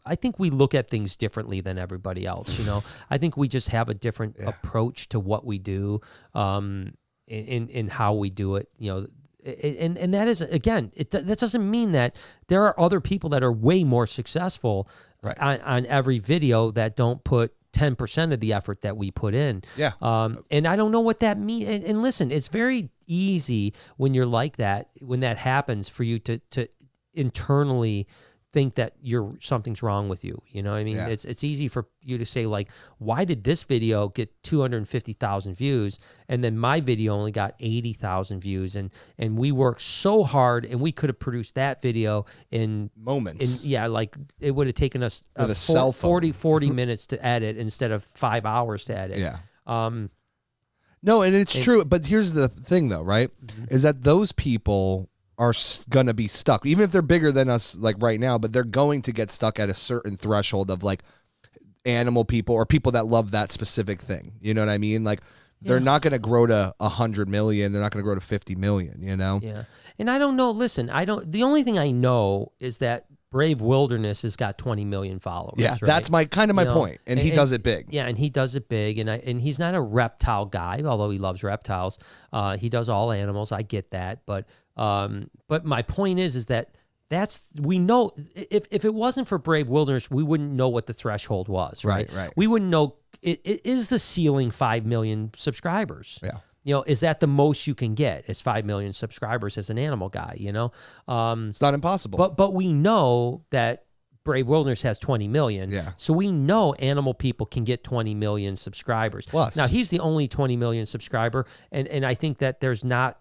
I think we look at things differently than everybody else. I think we just have a different approach to what we do, in how we do it. And that is, again, that doesn't mean that there are other people that are way more successful on every video that don't put 10% of the effort that we put in. Yeah. And I don't know what that means. And listen, it's very easy when you're like that, when that happens, for you to internally think that something's wrong with you. You know what I mean? Yeah. It's easy for you to say, like, why did this video get 250,000 views and then my video only got 80,000 views? And we worked so hard and we could have produced that video in moments. Like it would have taken us with a cell phone. 40 minutes to edit instead of 5 hours to edit. Yeah. No, and it's true. But here's the thing, though, right? Mm-hmm. Is that those people are going to be stuck, even if they're bigger than us, like right now, but they're going to get stuck at a certain threshold of like, animal people or people that love that specific thing. You know what I mean? Like they're not going to grow to 100 million. They're not going to grow to 50 million, you know? Yeah. And I don't know. Listen, the only thing I know is that Brave Wilderness has got 20 million followers. Yeah, right? that's my point. And he does it big. Yeah, and he does it big. And he's not a reptile guy, although he loves reptiles. He does all animals. I get that. But my point is that we know if it wasn't for Brave Wilderness, we wouldn't know what the threshold was, right? Right. We wouldn't know. It is the ceiling 5 million subscribers. Yeah. You know, is that the most you can get? Is 5 million subscribers as an animal guy? You know, it's not impossible. But we know that Brave Wilderness has 20 million. Yeah. So we know animal people can get 20 million subscribers. Plus, now he's the only 20 million subscriber, and I think that there's not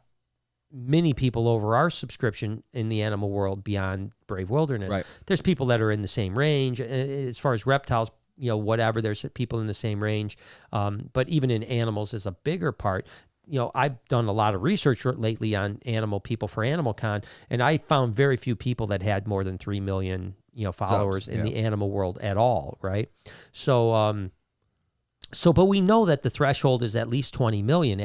many people over our subscription in the animal world beyond Brave Wilderness. Right. There's people that are in the same range as far as reptiles. You know, whatever. There's people in the same range, but even in animals is a bigger part. You know, I've done a lot of research lately on animal people for AnimalCon, and I found very few people that had more than 3 million, followers in the animal world at all, right? So, but we know that the threshold is at least 20 million,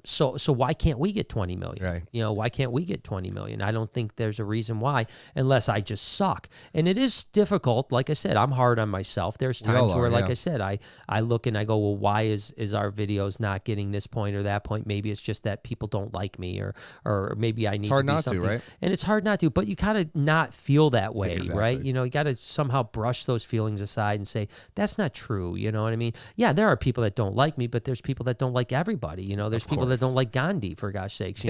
So why can't we get 20 million? Right. Why can't we get 20 million? I don't think there's a reason why, unless I just suck. And it is difficult. Like I said, I'm hard on myself. There's times where, like I said, I look and I go, well, why is our videos not getting this point or that point? Maybe it's just that people don't like me, or maybe I need to be something. Right? And it's hard not to, but you gotta not feel that way, right? You gotta somehow brush those feelings aside and say, that's not true. You know what I mean? Yeah, there are people that don't like me, but there's people that don't like everybody. There's people that don't like Gandhi, for gosh sakes.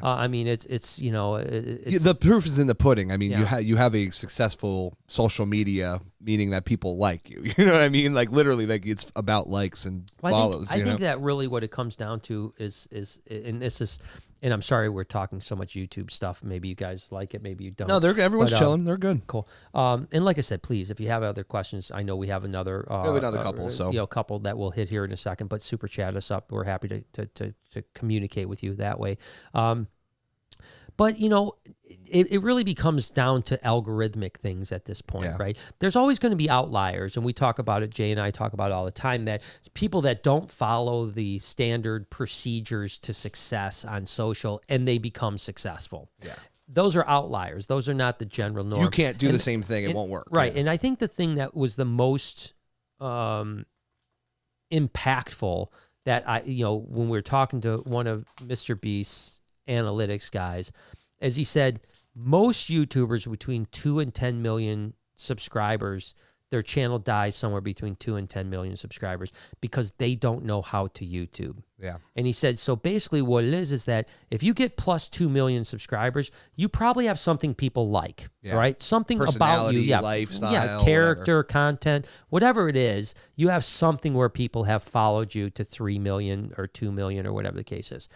I mean, it's the proof is in the pudding. I mean, you have a successful social media, meaning that people like you. You know what I mean? Like literally, like it's about likes and follows. I think that really what it comes down to is, and this is. And I'm sorry we're talking so much YouTube stuff. Maybe you guys like it, maybe you don't. No, everyone's chilling. They're good. Cool. And like I said, please, if you have other questions, I know we have another couple. So couple that we'll hit here in a second. But super chat us up. We're happy to communicate with you that way. But, it really becomes down to algorithmic things at this point, right? There's always going to be outliers, and we talk about it, Jay and I talk about it all the time, that people that don't follow the standard procedures to success on social, and they become successful. Yeah. Those are outliers. Those are not the general norm. You can't do the same thing. It won't work. Right. Yeah. And I think the thing that was the most impactful that when we were talking to one of Mr. Beast's analytics guys, as he said, most YouTubers between 2 and 10 million subscribers, their channel dies somewhere between 2 and 10 million subscribers because they don't know how to YouTube. Yeah. And he said, so basically what it is that if you get plus 2 million subscribers, you probably have something people like, right? Something about you. Lifestyle, character, content, whatever it is, you have something where people have followed you to 3 million or 2 million or whatever the case is.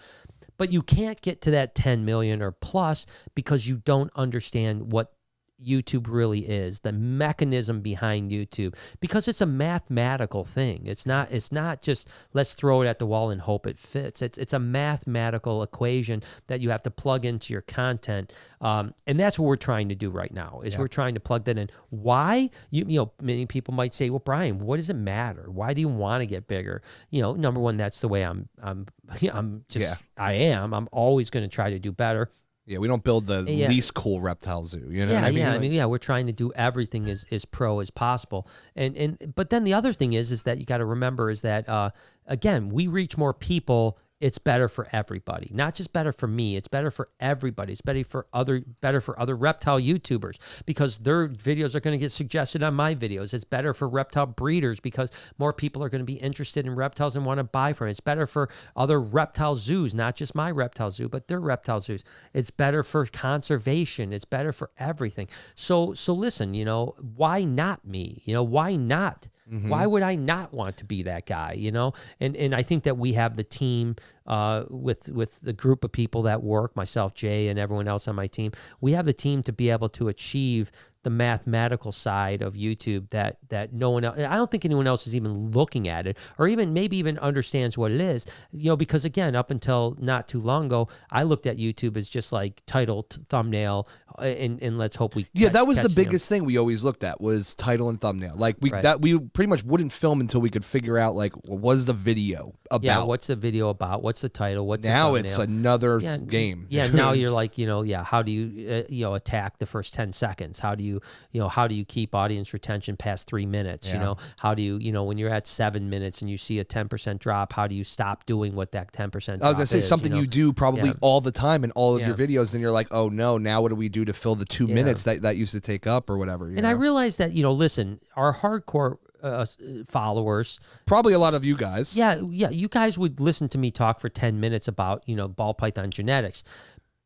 But you can't get to that 10 million or plus because you don't understand what YouTube really is, the mechanism behind YouTube, because it's a mathematical thing. It's not just let's throw it at the wall and hope it fits. It's a mathematical equation that you have to plug into your content. And that's what we're trying to do right now is we're trying to plug that in. Why? Many people might say, well, Brian, what does it matter? Why do you want to get bigger? Number one, that's the way I am. I'm always going to try to do better. Yeah, we don't build the least cool reptile zoo. You know what I mean? We're trying to do everything as pro as possible. But then the other thing is that you got to remember is that again, we reach more people. It's better for everybody, not just better for me. It's better for everybody. It's better for other reptile YouTubers because their videos are going to get suggested on my videos. It's better for reptile breeders because more people are going to be interested in reptiles and want to buy from it. It's better for other reptile zoos, not just my reptile zoo, but their reptile zoos. It's better for conservation. It's better for everything. So listen, why not me? Why not? Mm-hmm. Why would I not want to be that guy, And I think that we have the team with the group of people that work, myself, Jay, and everyone else on my team. We have the team to be able to achieve the mathematical side of YouTube that no one else, I don't think anyone else is even looking at it or maybe even understands what it is, because again, up until not too long ago, I looked at YouTube as just like title, thumbnail, and let's hope we that was the catch biggest thing we always looked at was title and thumbnail. Like we pretty much wouldn't film until we could figure out like what is the video about. Yeah, what's the video about? What's the title? What's now the it's another game. Yeah, now you're like, how do you attack the first 10 seconds? How do you keep audience retention past 3 minutes? Yeah. How do you when you're at 7 minutes and you see a 10% drop, how do you stop doing what that 10% drop I was gonna say something you do probably all the time in all of your videos, and you're like, oh no, now what do we do to fill the 2 minutes that used to take up or whatever? I realized that listen, our hardcore followers, probably a lot of you guys, you guys would listen to me talk for 10 minutes about ball python genetics.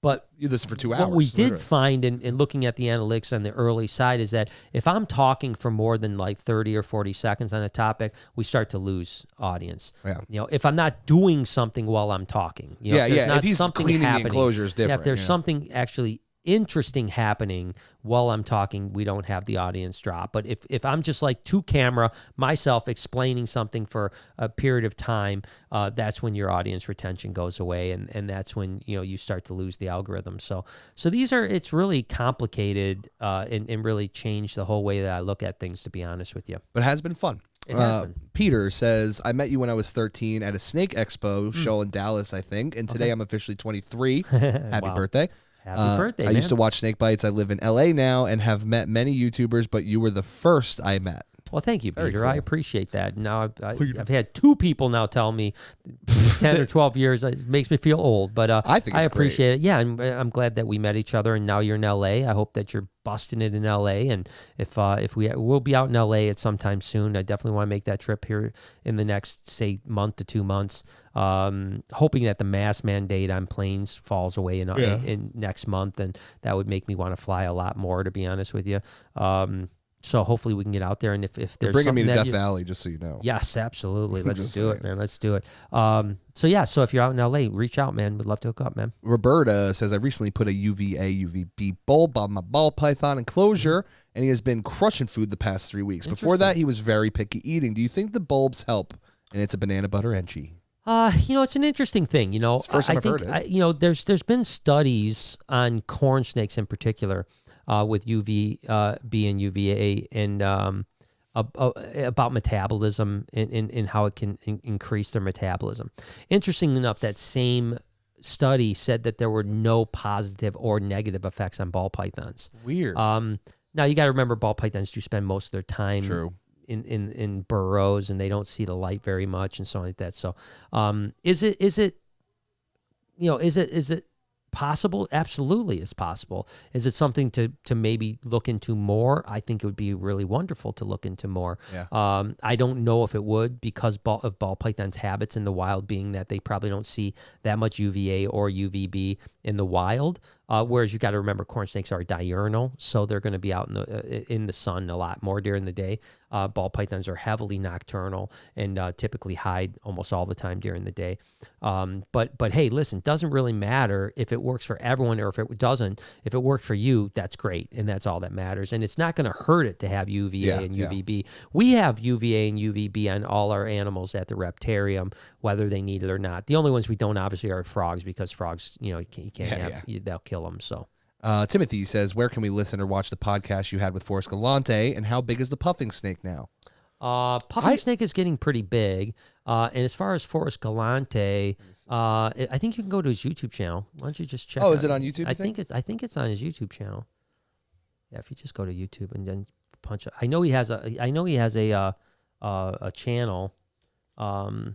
But you listen for 2 hours. What we did find in looking at the analytics on the early side is that if I'm talking for more than like 30 or 40 seconds on a topic, we start to lose audience. Yeah. If I'm not doing something while I'm talking, if he's cleaning the enclosure is different. If there's something actually interesting happening while I'm talking, we don't have the audience drop. But if I'm just like to camera myself explaining something for a period of time, that's when your audience retention goes away, and that's when you start to lose the algorithm. So it's really complicated and really changed the whole way that I look at things, to be honest with you. But it has been fun. It has been. Peter says, I met you when I was 13 at a Snake Expo show in Dallas, I think, and today I'm officially 23. Happy birthday. Happy birthday, man. I used to watch Snake Bites. I live in LA now and have met many YouTubers, but you were the first I met. Well, thank you, Peter. Cool. I appreciate that. Now I've had 2 people now tell me 10 or 12 years. It makes me feel old, but I appreciate it. Yeah, I'm glad that we met each other, and now you're in LA. I hope that you're busting it in LA, and if we'll be out in LA at some time soon. I definitely want to make that trip here in the next, say, month to 2 months. Hoping that the mask mandate on planes falls away in next month, and that would make me want to fly a lot more, to be honest with you. So hopefully we can get out there, and if there's You're bringing something me to Death Valley, just so you know. Yes, absolutely. Let's do it, man. Let's do it. So if you're out in LA, reach out, man. We'd love to hook up, man. Roberta says, I recently put a UVA UVB bulb on my ball python enclosure, and he has been crushing food the past 3 weeks. Before that, he was very picky eating. Do you think the bulbs help? And it's a banana butter enchie. It's an interesting thing. It's the first time I've heard it. There's been studies on corn snakes in particular, with UVB and UVA, and about metabolism and how it can increase their metabolism. Interesting enough, that same study said that there were no positive or negative effects on ball pythons. Weird. Now you got to remember, ball pythons do spend most of their time True. in burrows, and they don't see the light very much and so on like that. So, is it possible? Absolutely, it's possible. Is it something to maybe look into more? I think it would be really wonderful to look into more. Yeah. I don't know if it would, because of ball python's habits in the wild being that they probably don't see that much UVA or UVB in the wild. Whereas you got to remember, corn snakes are diurnal, so they're going to be out in the sun a lot more during the day. Ball pythons are heavily nocturnal and typically hide almost all the time during the day. But hey, listen, doesn't really matter if it works for everyone or if it doesn't. If it worked for you, that's great, and that's all that matters. And it's not going to hurt it to have UVA and UVB. We have UVA and UVB on all our animals at the reptarium, whether they need it or not. The only ones we don't obviously are frogs, because frogs, you can't have. They'll kill them. So Timothy says, where can we listen or watch the podcast you had with Forrest Galante, and how big is the puffing snake now? Puffing snake is getting pretty big, and as far as Forrest Galante, I think you can go to his YouTube channel. Why don't you just check? Oh, is it on YouTube? I think it's on his YouTube channel. Yeah, if you just go to YouTube and then punch it. I know he has a channel. Let's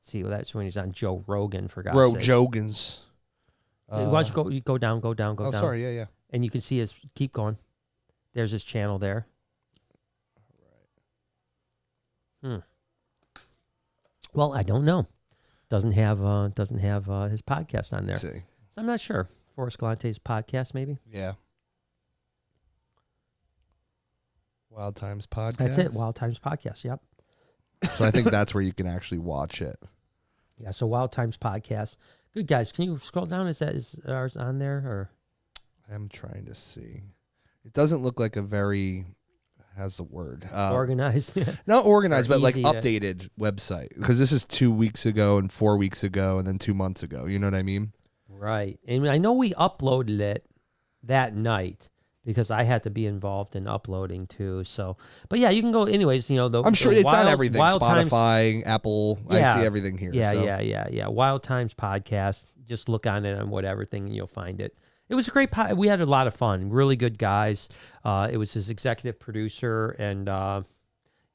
see. Well, that's when he's on Joe Rogan, for God's sake. Jogans. Why don't you go down? Oh, down. sorry. Yeah. And you can see his. Keep going. There's his channel there. Well, I don't know. Doesn't have his podcast on there. See. So I'm not sure. Forrest Galante's podcast, maybe. Yeah. Wild Times Podcast. That's it. Wild Times Podcast. Yep. So I think that's where you can actually watch it. Yeah. So Wild Times Podcast. Good, guys. Can you scroll down? Is ours on there, or? I'm trying to see. It doesn't look like a very, how's the word? Organized. Not organized, but like updated website. Because this is 2 weeks ago and 4 weeks ago and then 2 months ago. You know what I mean? Right. And I know we uploaded it that night because I had to be involved in uploading too. So, but yeah, you can go anyways. I'm sure it's on everything. Spotify, Apple. I see everything here. Yeah. Wild Times podcast. Just look on it on whatever thing and you'll find it. It was a great we had a lot of fun. Really good guys. It was his executive producer and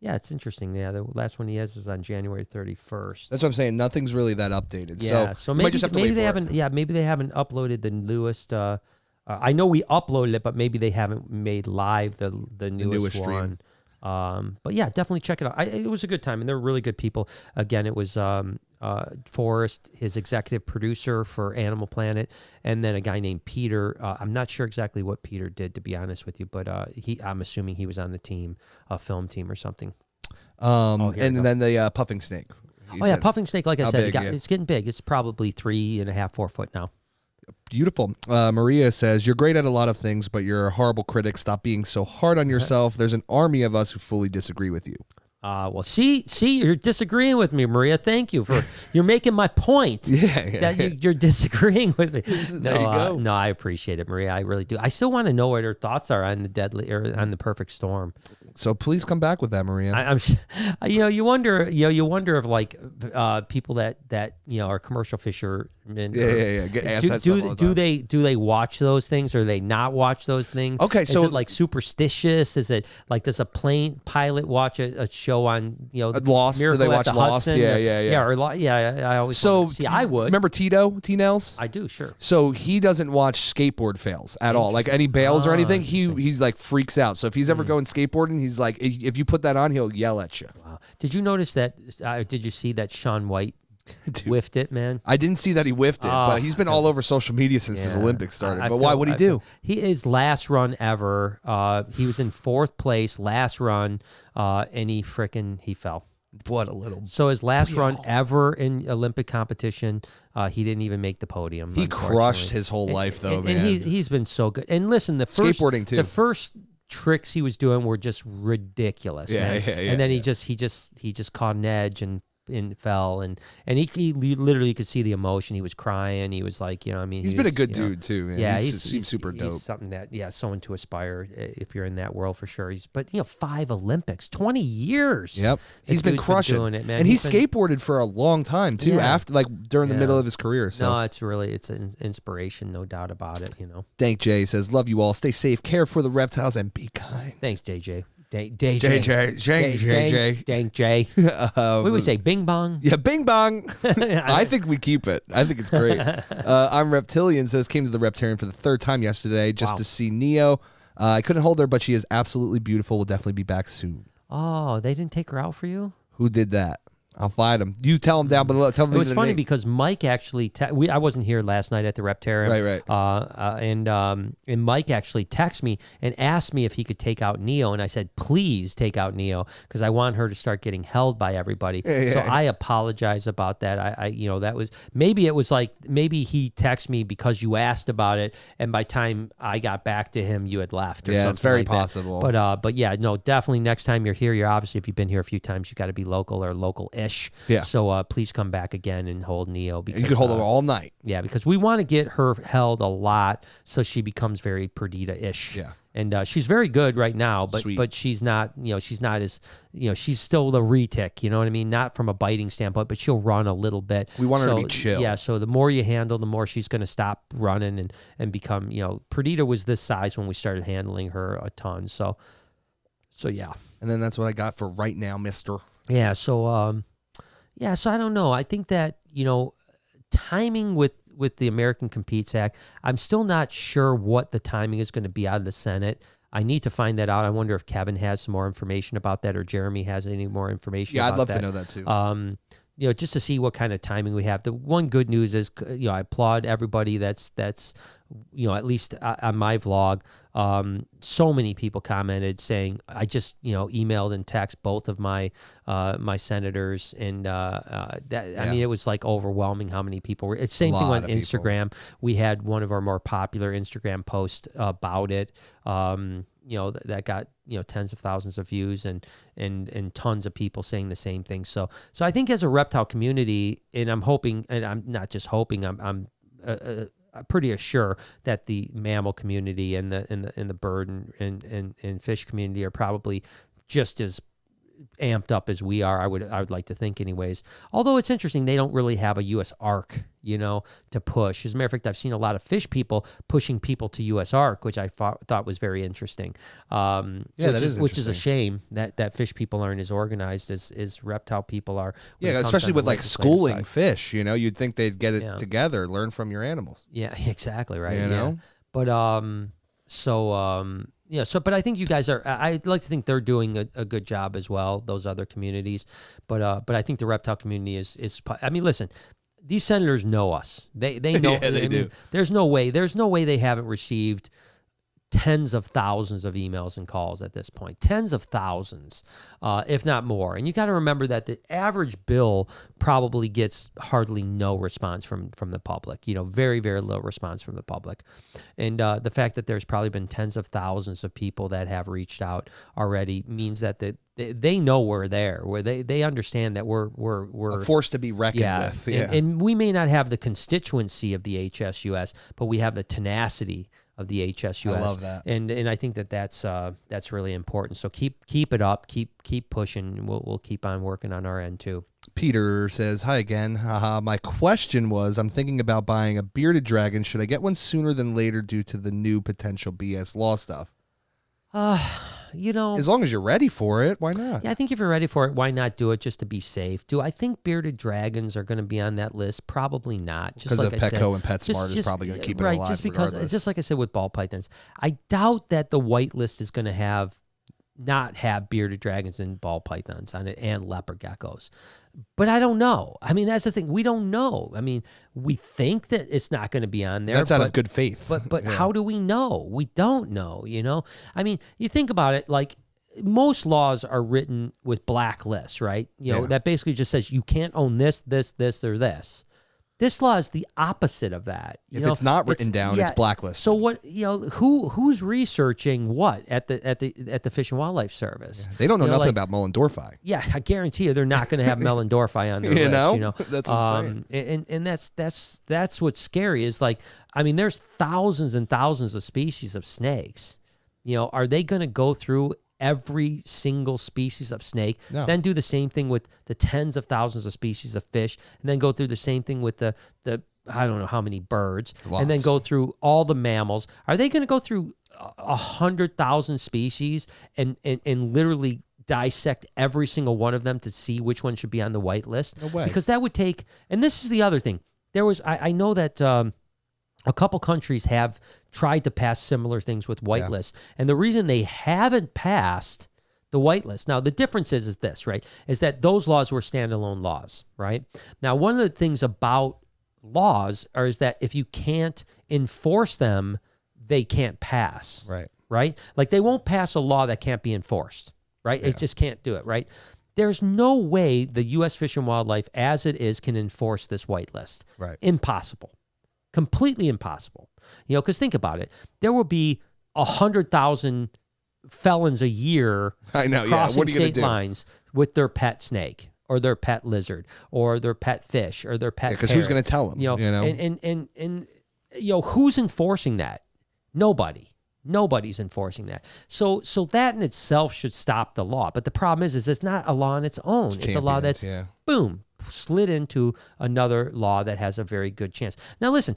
it's interesting. Yeah, the last one he has is on January 31st. That's what I'm saying. Nothing's really that updated. Yeah, so maybe they haven't. Yeah, maybe they haven't uploaded the newest. I know we uploaded it, but maybe they haven't made live the newest one. But yeah, definitely check it out. It was a good time, and they're really good people. Again, it was Forrest, his executive producer for Animal Planet, and then a guy named Peter. I'm not sure exactly what Peter did, to be honest with you, but I'm assuming he was on the team, a film team or something. And then the Puffing Snake. Puffing Snake, like I said, it's getting big. It's probably 3.5, 4 foot now. Beautiful. Maria says, you're great at a lot of things, but you're a horrible critic. Stop being so hard on yourself. There's an army of us who fully disagree with you. Well, see, you're disagreeing with me, Maria. Thank you you're making my point. That you're disagreeing with me. There you go. No, I appreciate it, Maria. I really do. I still want to know what her thoughts are on on the Perfect Storm. So please come back with that, Maria. I'm you wonder if like people that are commercial fishermen. Get asked that stuff all the time. Do they watch those things or they not watch those things? Okay, so is it like superstitious? Is it like does a plane pilot watch a show on Lost? Miracle do they at watch the Lost? Hudson? Yeah. I always see. I would remember T-Nails. I do, sure. So he doesn't watch skateboard fails at all, like any bails or anything. He's like freaks out. So if he's ever going skateboarding, he's like, if you put that on, he'll yell at you. Wow. Did you notice that? Did you see that Shaun White whiffed it, man? I didn't see that he whiffed it, but he's been all over social media since his Olympics started. But why would he do? His last run ever. He was in 4th place last run, and he fell. What a little. So his last run ever in Olympic competition, he didn't even make the podium. He crushed his whole life, though, man. And he's been so good. And listen, skateboarding too. The first tricks he was doing were just ridiculous, man. And then he just caught an edge and fell and he literally could see the emotion. He was crying. He was like, he's been a good dude too, man. Yeah, he's super dope. He's something that someone to aspire if you're in that world for sure. But 5 Olympics, 20 years. Yep, he's been crushing doing it, man. And he skateboarded for a long time too. After during the middle of his career. So. No, it's an inspiration, no doubt about it. Dank J says, "Love you all. Stay safe. Care for the reptiles and be kind." Thanks, JJ. Dank J. Dank J. What do we say? Bing bong? Yeah, bing bong. I think we keep it. I think it's great. I'm Reptilian says, came to the Reptarian for the 3rd time yesterday just to see Neo. I couldn't hold her, but she is absolutely beautiful. We'll definitely be back soon. Oh, they didn't take her out for you? Who did that? I'll find him. You tell him down below. Tell him. It was funny because Mike actually. I wasn't here last night at the Reptarium. Right. And Mike actually texted me and asked me if he could take out Neo, and I said, please take out Neo because I want her to start getting held by everybody. So I apologize about that. I that was maybe he texted me because you asked about it, and by the time I got back to him, you had left. Or something it's very like possible. But yeah, no, definitely next time you're here, you're obviously if you've been here a few times, you got to be local or local-ish. Yeah. So please come back again and hold Neo. Because, you could hold her all night. Yeah, because we want to get her held a lot so she becomes very Perdita-ish. Yeah. And she's very good right now, but she's not, she's not as, she's still the retic, you know what I mean? Not from a biting standpoint, but she'll run a little bit. We want her to be chill. Yeah, so the more you handle, the more she's going to stop running and become, Perdita was this size when we started handling her a ton. So yeah. And then that's what I got for right now, mister. Yeah, so so I don't know. I think that, timing with the American Competes Act, I'm still not sure what the timing is going to be out of the Senate. I need to find that out. I wonder if Kevin has some more information about that or Jeremy has any more information about that. Yeah, I'd love to know that too. Just to see what kind of timing we have. The one good news is, I applaud everybody that's at least on my vlog, so many people commented saying, I just, emailed and text both of my senators, and I mean, it was like overwhelming how many people were. It's same thing on Instagram. We had one of our more popular Instagram posts about it. That got tens of thousands of views and tons of people saying the same thing. So I think as a reptile community, and I'm hoping, and I'm not just hoping, I'm pretty sure that the mammal community and the bird and fish community are probably just as amped up as we are. I would like to think, anyways. Although it's interesting, they don't really have a U.S. ARC, to push. As a matter of fact, I've seen a lot of fish people pushing people to U.S. ARC, which I thought was very interesting. Which is a shame that fish people aren't as organized as reptile people are. Yeah, especially with like schooling fish. You'd think they'd get it together, learn from your animals. Yeah, exactly right. But but I think you guys are. I'd like to think they're doing a good job as well. Those other communities, but I think the reptile community is. I mean, listen, these senators know us. They know. Yeah, they do. Mean, there's no way they haven't received tens of thousands of emails and calls at this point, tens of thousands, if not more. And you got to remember that the average bill probably gets hardly no response from the public, very, very low response from the public. And the fact that there's probably been tens of thousands of people that have reached out already means that they know we're there, where they understand that we're a force to be reckoned with. Yeah. And we may not have the constituency of the HSUS, but we have the tenacity of the HSUS. I love that. And I think that's really important. So keep it up, keep pushing. We'll keep on working on our end too. Peter says, "Hi again. My question was, I'm thinking about buying a bearded dragon. Should I get one sooner than later due to the new potential BS law stuff?" As long as you're ready for it, why not? Yeah, I think if you're ready for it, why not do it just to be safe? Do I think bearded dragons are going to be on that list? Probably not. Because of Petco and PetSmart is probably going to keep it alive regardless. Just like I said with ball pythons, I doubt that the white list is going to not have bearded dragons and ball pythons on it and leopard geckos. But I don't know. I mean, that's the thing. We don't know. I mean, we think that it's not going to be on there. That's out of good faith. But how do we know? We don't know, I mean, you think about it, like most laws are written with black lists, right? That basically just says you can't own this, this, this, or this. This law is the opposite of that. If it's not written down, it's blacklisted. So what? Who's researching what at the Fish and Wildlife Service? Yeah. They don't know nothing about Moellendorffi. Yeah, I guarantee you, they're not going to have Moellendorffi on their list. That's what I'm saying. And that's what's scary. Is like, I mean, there's thousands and thousands of species of snakes. Are they going to go through every single species of snake, then do the same thing with the tens of thousands of species of fish, and then go through the same thing with the I don't know how many birds, and then go through all the mammals? Are they going to go through 100,000 species and literally dissect every single one of them to see which one should be on the white list? No way. Because that would take, and this is the other thing. I know that a couple countries have tried to pass similar things with white lists. And the reason they haven't passed the white list, now the difference is this, right, is that those laws were standalone laws, right? Now, one of the things about laws is that if you can't enforce them, they can't pass. Right? Like they won't pass a law that can't be enforced, right? It just can't do it, right? There's no way the U.S. Fish and Wildlife, as it is, can enforce this white list. Right. Impossible. Completely impossible. Because think about it. There will be 100,000 felons a year crossing state lines with their pet snake or their pet lizard or their pet fish or their pet because who's going to tell them? And who's enforcing that? Nobody. Nobody's enforcing that. So that in itself should stop the law. But the problem is it's not a law on its own. It's a law that's, boom, slid into another law that has a very good chance. Now, listen,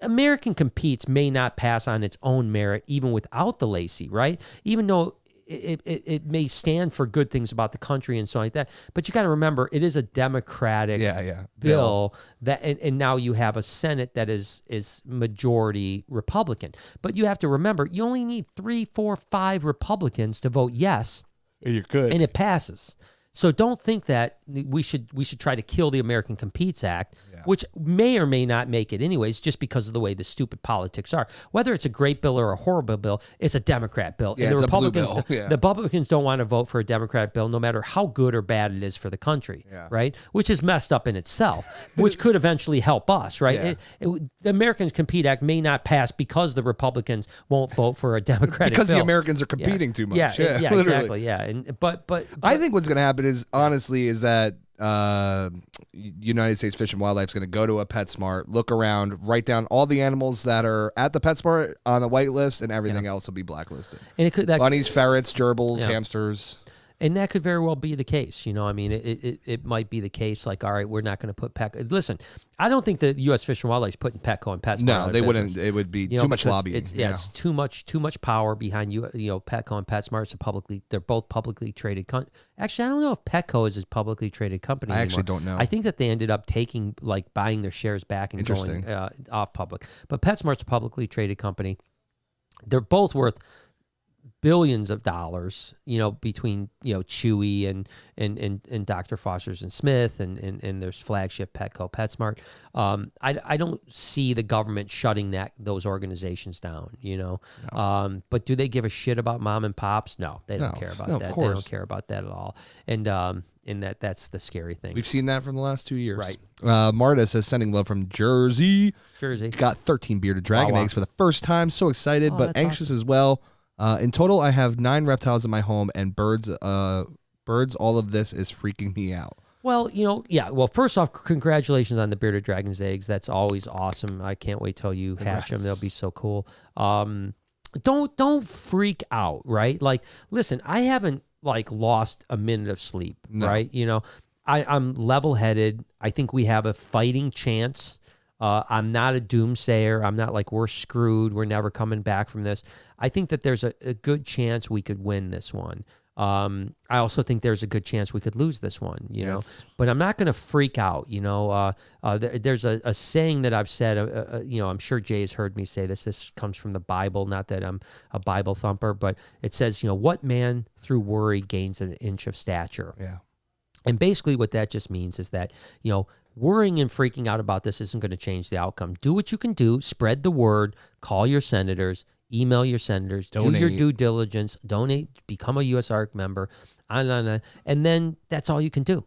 American Competes may not pass on its own merit even without the Lacey, right? Even though it may stand for good things about the country and so like that. But you got to remember, it is a Democratic bill that, and now you have a Senate that is majority Republican. But you have to remember, you only need 3, 4, 5 Republicans to vote yes. You're good. And it passes. So don't think that we should try to kill the American Competes Act, which may or may not make it anyways, just because of the way the stupid politics are. Whether it's a great bill or a horrible bill, it's a Democrat bill. Yeah, and the Republicans don't want to vote for a Democrat bill no matter how good or bad it is for the country, right? Which is messed up in itself, which could eventually help us, right? The Americans Compete Act may not pass because the Republicans won't vote for a Democratic because bill. the Americans are competing too much. Yeah, exactly. Yeah, but I think what's going to happen is, honestly, is that United States Fish and Wildlife is going to go to a PetSmart, look around, write down all the animals that are at the PetSmart on the white list, and everything else will be blacklisted. And it could bunnies, ferrets, gerbils, hamsters. And that could very well be the case. I mean, it might be the case. Like, all right, we're not going to put Petco. Listen, I don't think the U.S. Fish and Wildlife is putting Petco and PetSmart. No, they wouldn't. It would be too much lobbying. It's too much power behind Petco and PetSmart. They're both publicly traded. Actually, I don't know if Petco is a publicly traded company anymore. I actually don't know. I think that they ended up buying their shares back and going off public. But PetSmart's a publicly traded company. They're both worth billions of dollars, between Chewy and Dr. Foster's and Smith and there's flagship Petco, PetSmart. I don't see the government shutting those organizations down. No. But do they give a shit about mom and pops? No, they don't care about that. They don't care about that at all. And that's the scary thing. We've seen that from the last 2 years. Right. Marta says, sending love from Jersey. Got 13 bearded dragon eggs for the first time. So excited, but anxious as well. In total, I have 9 reptiles in my home, and birds. All of this is freaking me out. Well, Well, first off, congratulations on the bearded dragon's eggs. That's always awesome. I can't wait till you hatch them. They'll be so cool. Don't freak out, right? Like, listen, I haven't lost a minute of sleep, right? I'm level-headed. I think we have a fighting chance. I'm not a doomsayer. I'm not like, we're screwed, we're never coming back from this. I think that there's a good chance we could win this one. I also think there's a good chance we could lose this one, but I'm not going to freak out. There's a saying that I've said, I'm sure Jay has heard me say this. This comes from the Bible, not that I'm a Bible thumper, but it says, what man through worry gains an inch of stature. Yeah. And basically what that just means is that, worrying and freaking out about this isn't going to change the outcome. Do what you can do. Spread the word. Call your senators. Email your senators. Donate. Do your due diligence. Donate. Become a U.S. ARC member. And then that's all you can do.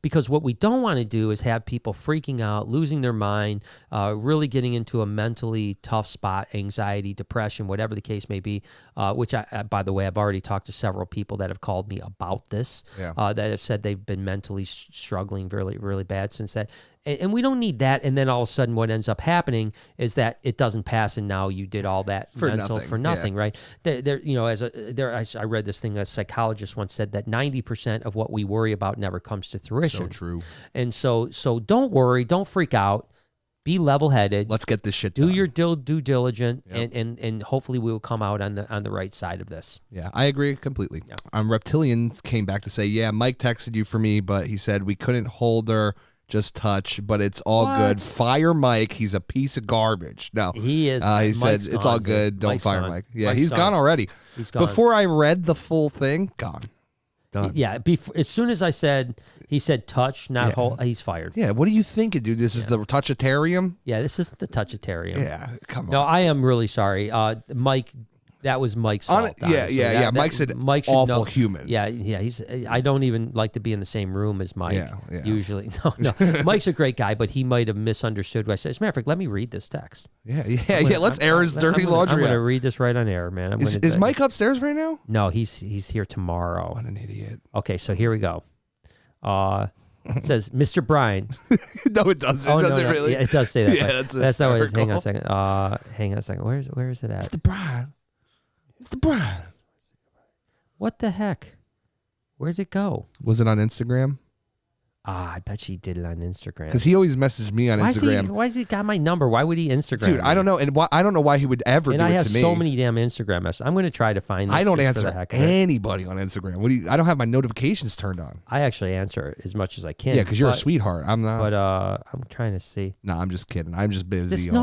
Because what we don't want to do is have people freaking out, losing their mind, really getting into a mentally tough spot, anxiety, depression, whatever the case may be, which, by the way, I've already talked to several people that have called me about this, that have said they've been mentally struggling really, really bad since that. And we don't need that. And then all of a sudden what ends up happening is that it doesn't pass, and now you did all that for nothing, right? I read this thing, a psychologist once said that 90% of what we worry about never comes to fruition. So true. And so don't worry, don't freak out. Be level-headed. Let's get this shit done. Do your due diligence, and hopefully we will come out on the right side of this. Yeah, I agree completely. Yeah. Reptilian came back to say, Mike texted you for me, but he said we couldn't hold her. Just touch, but it's all good. Fire Mike. He's a piece of garbage. No, he is. He said it's all good. Don't fire Mike. Yeah, he's gone already. He's gone. Before I read the full thing, gone. Done. Yeah. As soon as he said touch, not hold. He's fired. Yeah. What are you thinking, dude? This is the Touchitarium? Yeah, this is the Touchitarium. Yeah. Come on. No, I am really sorry, Mike. That was Mike's fault. Yeah. Mike's an awful human. Yeah. I don't even like to be in the same room as Mike. Usually. No. Mike's a great guy, but he might have misunderstood what I said. As a matter of fact, let me read this text. Let's air his dirty laundry. I'm going to read this right on air, man. Is Mike upstairs right now? No, he's here tomorrow. What an idiot. Okay, so here we go. It says, Mr. Brian. No, it doesn't. It doesn't really. Yeah, it does say that. Yeah, that's not what it is. Hang on a second. Where is it at? Mr. Brian. Mr. Brian. What the heck? Where'd it go? Was it on Instagram? I bet she did it on Instagram. Because he always messaged me on Instagram. Why has he got my number? Why would he Instagram Dude, me? I don't know. And I don't know why he would ever do it to me. And I have so many damn Instagram messages. I'm going to try to find this. I don't answer anybody on Instagram. I don't have my notifications turned on. I actually answer as much as I can. Yeah, because you're a sweetheart. I'm not. But I'm trying to see. No, I'm just kidding. I'm just busy. It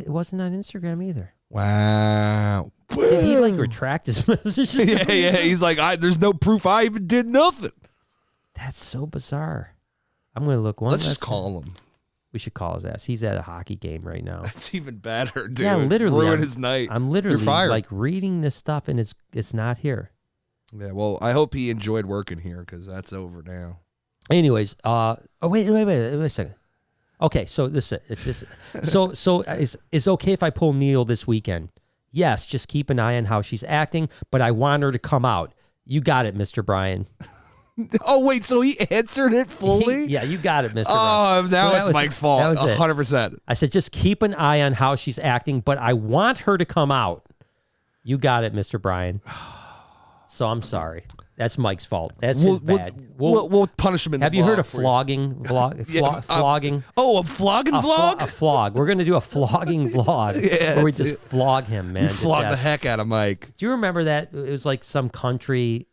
wasn't on Instagram either. Wow. Did he retract his messages? Yeah. He's like, there's no proof I even did nothing. That's so bizarre. I'm going to look Let's just call him. We should call his ass. He's at a hockey game right now. That's even better, dude. Yeah, literally. Ruin his night. I'm literally reading this stuff, and it's not here. Yeah, well, I hope he enjoyed working here, because that's over now. Anyways, wait a second. Okay, so this is so it's okay if I pull Neil this weekend. Yes, just keep an eye on how she's acting, but I want her to come out. You got it, Mr. Brian. Oh, wait, so he answered it fully? Yeah, you got it, Mr. Oh, now it's Mike's fault. That was 100%. I said, just keep an eye on how she's acting, but I want her to come out. You got it, Mr. Brian. So I'm sorry. That's Mike's fault. That's his bad. We'll punish him in the Have you heard of flogging? Flogging? A flogging vlog? A flog. We're going to do a flogging vlog where we just flog him, man. You flog the heck out of Mike. Do you remember that? It was like some country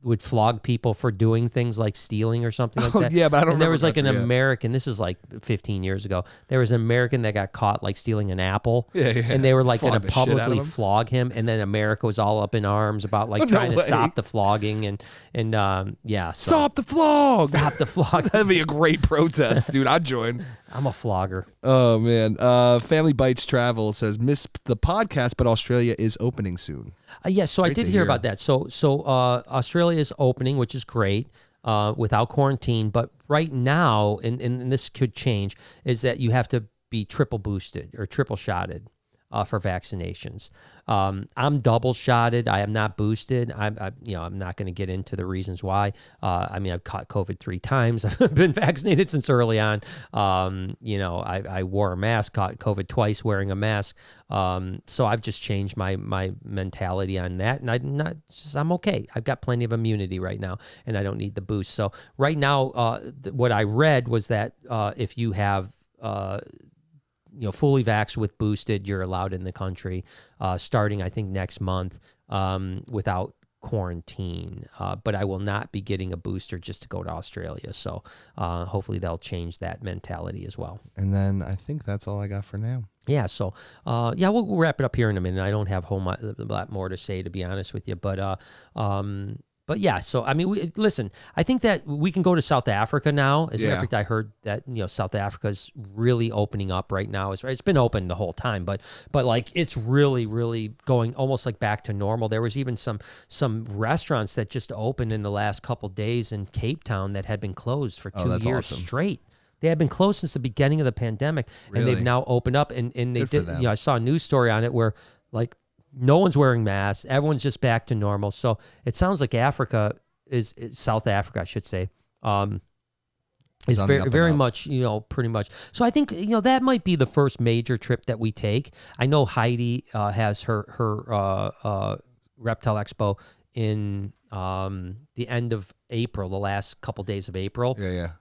would flog people for doing things like stealing or something like that. Yeah, but I don't and there was like an remember. American, this is like 15 years ago, there was an American that got caught like stealing an apple. Yeah. And they were like going Flog to the shit out of publicly him. flog him. And then America was all up in arms about like trying to stop the flogging. And yeah. So, Stop the flog. Stop the flog. That'd be a great protest, dude. I'd join. I'm a flogger. Oh, man. Family Bites Travel says, miss the podcast, but Australia is opening soon. Yes, so I did hear about that. So Australia is opening, which is great, without quarantine. But right now, and this could change, is that you have to be triple boosted or triple shotted for vaccinations. I'm double shotted. I am not boosted. I'm not going to get into the reasons why. I've caught COVID 3 times. I've been vaccinated since early on. I wore a mask, caught COVID twice wearing a mask. So I've just changed my mentality on that, and I'm okay. I've got plenty of immunity right now, and I don't need the boost. So right now, what I read was that if you have fully vaxxed with boosted, you're allowed in the country starting, I think, next month without quarantine. But I will not be getting a booster just to go to Australia. So hopefully they'll change that mentality as well. And then I think that's all I got for now. Yeah, so we'll wrap it up here in a minute. I don't have a whole lot more to say, to be honest with you, but yeah, so I mean, listen, I think that we can go to South Africa now. As a matter of fact, I heard that South Africa is really opening up right now. It's been open the whole time, but like it's really, really going almost like back to normal. There was even some restaurants that just opened in the last couple days in Cape Town that had been closed for 2 years straight. They had been closed since the beginning of the pandemic, and they've now opened up. And they did. I saw a news story on it where like no one's wearing masks. Everyone's just back to normal. So it sounds like Africa is South Africa, I should say, is very much, pretty much. So I think, that might be the first major trip that we take. I know Heidi has her Reptile Expo in the end of April, the last couple days of April. Yeah.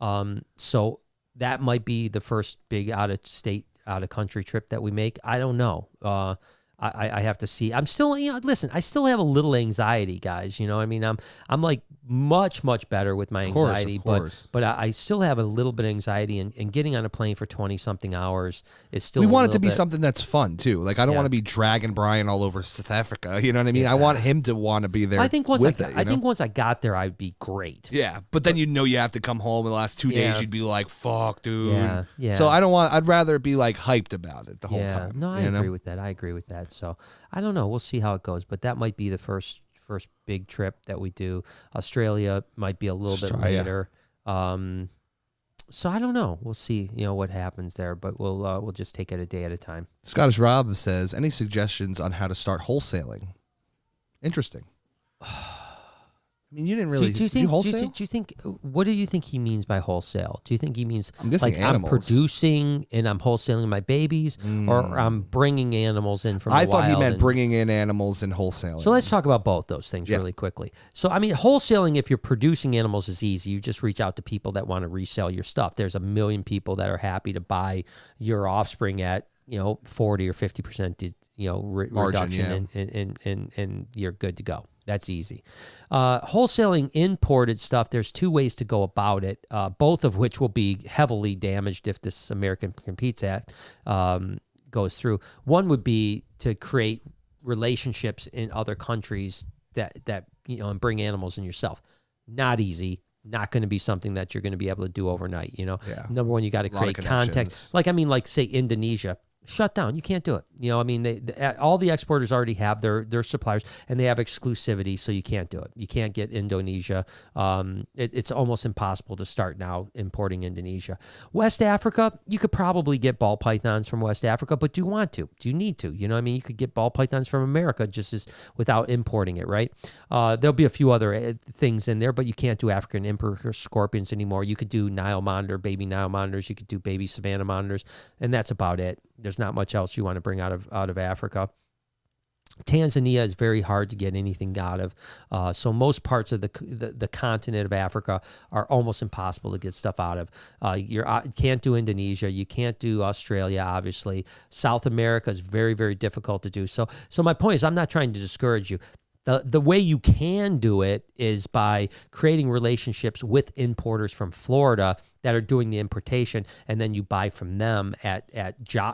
So that might be the first big out-of-state, out-of-country trip that we make. I don't know. I have to see. I'm still, listen, I still have a little anxiety, guys. I mean, I'm like much better with my anxiety, but I still have a little bit of anxiety, and getting on a plane for 20-something hours is still. We want it to be something that's fun too. Like I don't want to be dragging Brian all over South Africa. You know what I mean? I want him to want to be there. I think once I got there, I'd be great. Yeah, but then you have to come home in the last 2 days. You'd be like, "Fuck, dude." Yeah. So I'd rather be like hyped about it the whole time. No, I agree with that. I agree with that. So I don't know. We'll see how it goes, but that might be the first big trip that we do. Australia might be a little bit later. So I don't know. We'll see, what happens there, but we'll just take it a day at a time. Scottish Rob says, any suggestions on how to start wholesaling? Interesting. I mean, you didn't really. Do you think? Wholesale? Do you think? What do you think he means by wholesale? Do you think he means like I'm producing and I'm wholesaling my babies, or I'm bringing animals in from? I thought he meant bringing in animals and wholesaling. So let's talk about both those things really quickly. So I mean, wholesaling, if you're producing animals, is easy. You just reach out to people that want to resell your stuff. There's a million people that are happy to buy your offspring at 40 or 50% reduction, and you're good to go. That's easy. Wholesaling imported stuff, there's two ways to go about it, both of which will be heavily damaged if this American Competes Act goes through. One would be to create relationships in other countries that and bring animals in yourself. Not easy. Not going to be something that you're going to be able to do overnight. Number one, you got to create contact. Like say Indonesia. Shut down. You can't do it. I mean, all the exporters already have their suppliers, and they have exclusivity, so you can't do it. You can't get Indonesia. It's almost impossible to start now importing Indonesia. West Africa, you could probably get ball pythons from West Africa, but do you want to? Do you need to? I mean, you could get ball pythons from America just as without importing it, right? There'll be a few other things in there, but you can't do African emperor scorpions anymore. You could do Nile monitor, baby Nile monitors. You could do baby savanna monitors, and that's about it. There's not much else you want to bring out of Africa. Tanzania is very hard to get anything out of. So most parts of the continent of Africa are almost impossible to get stuff out of. You can't do Indonesia. You can't do Australia, obviously. South America is very, very difficult to do. So my point is, I'm not trying to discourage you. The way you can do it is by creating relationships with importers from Florida that are doing the importation, and then you buy from them at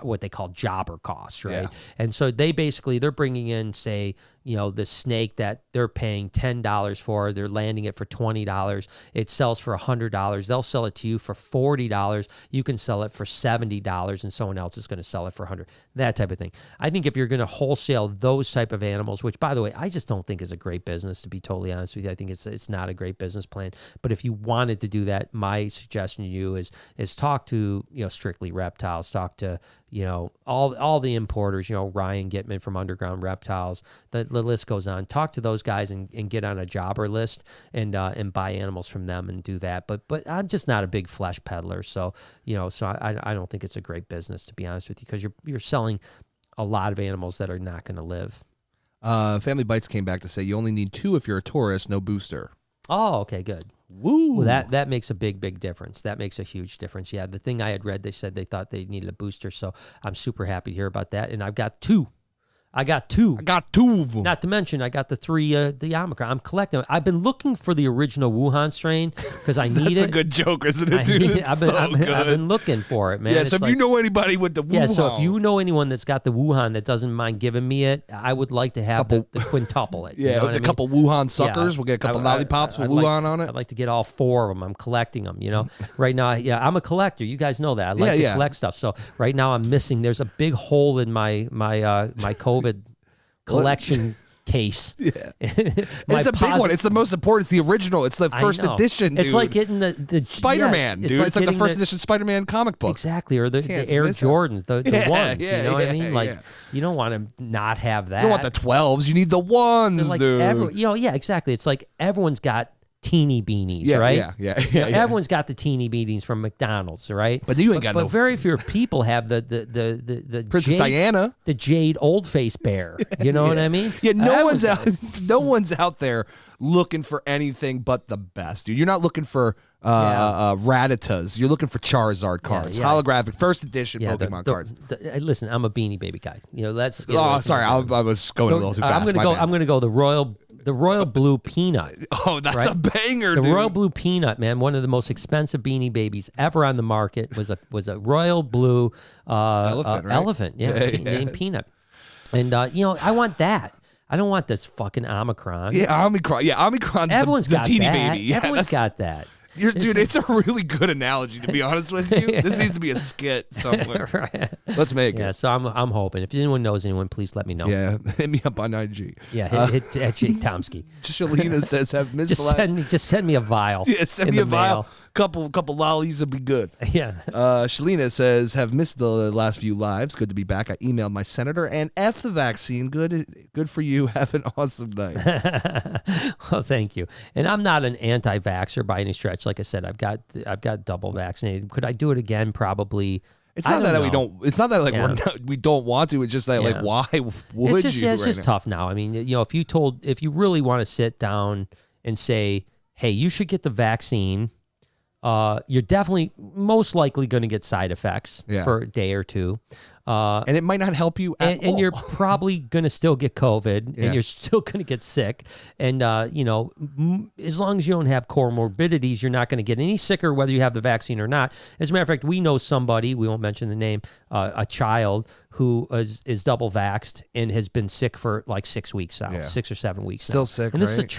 what they call jobber costs, right? Yeah. And so they're bringing in, say, the snake that they're paying $10 for, they're landing it for $20. It sells for $100. They'll sell it to you for $40. You can sell it for $70, and someone else is going to sell it for $100. That type of thing. I think if you're going to wholesale those type of animals, which, by the way, I just don't think is a great business, to be totally honest with you. I think it's not a great business plan. But if you wanted to do that, my suggestion to you is talk to Strictly Reptiles, talk to all the importers, Ryan Gitman from Underground Reptiles. The list goes on. Talk to those guys and get on a jobber list and buy animals from them and do that. But I'm just not a big flesh peddler, so I don't think it's a great business, to be honest with you, because you're selling a lot of animals that are not going to live. Family Bites came back to say you only need 2 if you're a tourist, no booster. Oh, okay, good. Woo! Well, that makes a big difference. That makes a huge difference. Yeah, the thing I had read, they said they thought they needed a booster, so I'm super happy to hear about that. And I've got 2. I got 2 of them. Not to mention, I got the 3, the Omicron. I'm collecting. I've been looking for the original Wuhan strain because I need it. That's a good joke, isn't it, dude? I've been looking for it, man. Yeah, so if you know anybody with the Wuhan. Yeah, so if you know anyone that's got the Wuhan that doesn't mind giving me it, I would like to have the quintuple it. Yeah, with a couple Wuhan suckers. We'll get a couple lollipops with Wuhan on it. I'd like to get all 4 of them. I'm collecting them, Right now, I'm a collector. You guys know that. I like to collect stuff. So right now I'm missing. There's a big hole in my COVID collection case. Yeah. It's a big one. It's the most important. It's the original. It's the first edition, dude. It's like getting the Spider-Man, dude. It's like the first edition Spider-Man comic book. Exactly, or the Air Jordans, the ones. You know what I mean? Like, you don't want to not have that. You don't want the 12s. You need the ones, dude. Yeah, exactly. It's like everyone's got teeny beanies, right? Yeah. Everyone's got the teeny beanies from McDonald's, right? But you ain't got no. But very few people have the Princess Diana, the jade old face bear. You know what I mean? Yeah, no one's out there looking for anything but the best, dude. You're not looking for Rattatas. You're looking for Charizard cards, holographic first edition Pokemon cards. Listen, I'm a Beanie Baby guy. Let's. Sorry, I was going a little too fast. I'm gonna go the Royal Blue Peanut. Oh, that's a banger, dude. The dude. Royal Blue Peanut, man, one of the most expensive Beanie Babies ever on the market, was a Royal Blue elephant, named Peanut. And I want that. I don't want this fucking Omicron. Yeah, Omicron. Yeah, Omicron's Everyone's the got teeny that. baby. Yeah, Everyone's got that. Dude, it's a really good analogy, to be honest with you. This needs to be a skit somewhere. Right. Let's make it. Yeah, so I'm hoping. If anyone knows anyone, please let me know. Yeah, hit me up on IG. Yeah, hit at Jake Tomsky. Shalina says, "Have missed just send me a vial. Yeah, send me a vial. Couple lollies would be good." Yeah. Shalina says, "Have missed the last few lives. Good to be back. I emailed my senator and F the vaccine. Good for you. Have an awesome night." Well, thank you. And I'm not an anti-vaxxer by any stretch. Like I said, I've got double vaccinated. Could I do it again? Probably. It's not that we don't. It's not that we don't want to. It's just that why would you? It's just tough now. I mean, if you really want to sit down and say, hey, you should get the vaccine. You're definitely most likely going to get side effects for a day or two. And it might not help you at all. And you're probably going to still get COVID and you're still going to get sick. And, as long as you don't have comorbidities, you're not going to get any sicker whether you have the vaccine or not. As a matter of fact, we know somebody, we won't mention the name, a child who is double vaxxed and has been sick for like 6 weeks now, 6 or 7 weeks Still now. sick, And this is a right?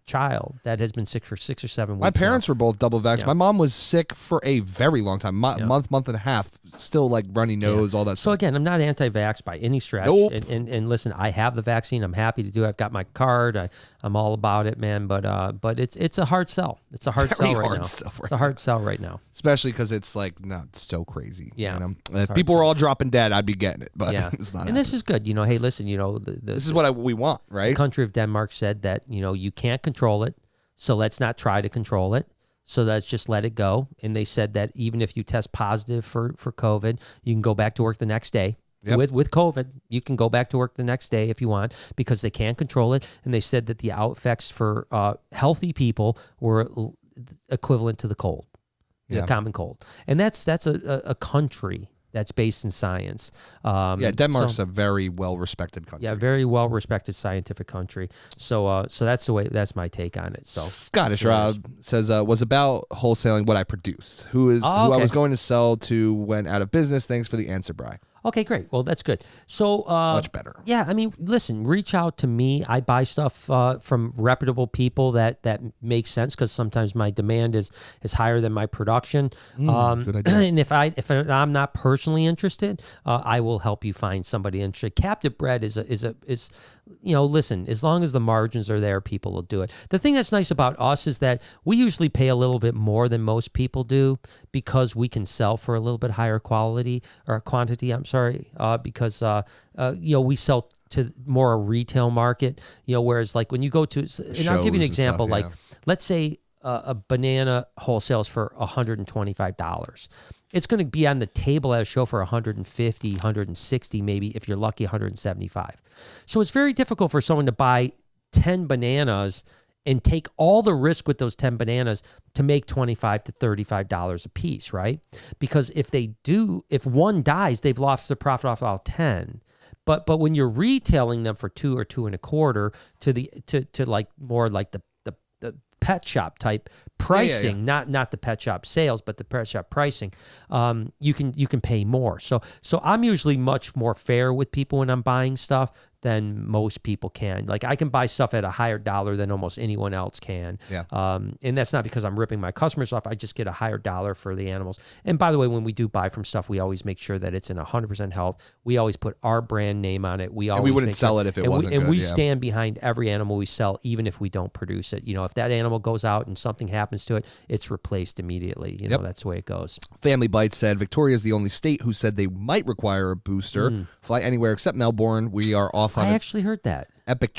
child that has been sick for 6 or 7 weeks My parents now. were both double vaxxed. My mom was sick for a very long time, month and a half, still like runny nose, all that So stuff. again, I'm not anti-vax by any stretch. Nope. And listen, I have the vaccine. I'm happy to do it. I've got my card. I'm all about it, man. But it's a hard sell. It's a hard Very sell right hard now. sell right It's a hard sell right now. Especially because it's like not so crazy. Yeah. You know? If people were all dropping dead, I'd be getting it. But Yeah. it's not. And this is good. You know, hey, listen, you know, This is what we want, right? the country of Denmark said that, you know, you can't control it. So let's not try to control it. So let's just let it go. And they said that even if you test positive for COVID, you can go back to work the next day. Yep. With COVID, you can go back to work the next day if you want because they can't control it. And they said that the out effects for healthy people were equivalent to the cold, the common cold. And that's a country that's based in science. Denmark's a very well-respected country. Yeah, very well-respected scientific country. So that's my take on it. So Scottish Rob says was about wholesaling what I produced. Who I was going to sell to went out of business. Thanks for the answer, Bri. Okay, great. Well, that's good. So Much better. Yeah, I mean, listen, reach out to me. I buy stuff from reputable people that makes sense because sometimes my demand is higher than my production. Good idea. And if I'm not personally interested, I will help you find somebody interested. Captive bred is you know, listen, as long as the margins are there, people will do it. The thing that's nice about us is that we usually pay a little bit more than most people do because we can sell for a little bit higher quality or quantity. I'm sorry, because you know, we sell to more a retail market. You know, whereas like when you go to, and I'll give you an example. Stuff, yeah. Like, let's say a banana wholesales for $125. It's going to be on the table at a show for 150, 160, maybe if you're lucky, 175. So it's very difficult for someone to buy 10 bananas and take all the risk with those 10 bananas to make $25 to $35 a piece, right? Because if one dies, they've lost the profit off all 10. But when you're retailing them for $2 or $2.25 to like more like the pet shop type pricing, not the pet shop sales, but the pet shop pricing, you can pay more. So I'm usually much more fair with people when I'm buying stuff than most people can. Like I can buy stuff at a higher dollar than almost anyone else can. Yeah. And that's not because I'm ripping my customers off. I just get a higher dollar for the animals. And by the way, when we do buy from stuff, we always make sure that it's in 100% health. We always put our brand name on it. We wouldn't sell it if it wasn't good. We stand behind every animal we sell, even if we don't produce it. You know, if that animal goes out and something happens to it, it's replaced immediately. You know, that's the way it goes. Family Bites said Victoria is the only state who said they might require a booster. Fly anywhere except Melbourne. We are off on I actually heard that. epic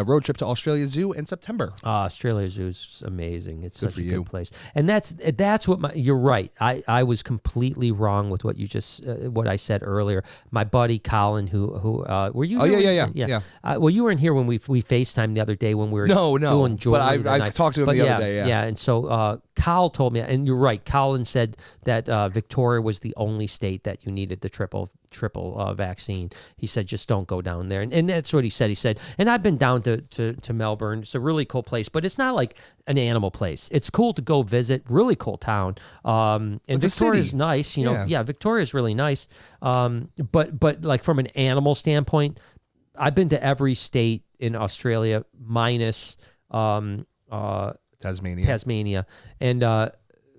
road trip to Australia Zoo in September. Australia Zoo is amazing. It's such a you. good place. And that's what you're right. I was completely wrong with what you just what I said earlier. My buddy Colin, who were you? Oh here yeah. Well, you weren't here when we FaceTimed the other day when we were doing jewelry. But I talked to him the other day. Yeah. And so Kyle told me, and you're right. Colin said that Victoria was the only state that you needed the triple vaccine. He said, just don't go down there. And that's what he said. He said, and I've been down to Melbourne. It's a really cool place, but it's not like an animal place. It's cool to go visit. Really cool town. And Victoria's nice, you know. Yeah, Victoria's really nice. But like from an animal standpoint, I've been to every state in Australia minus Tasmania. And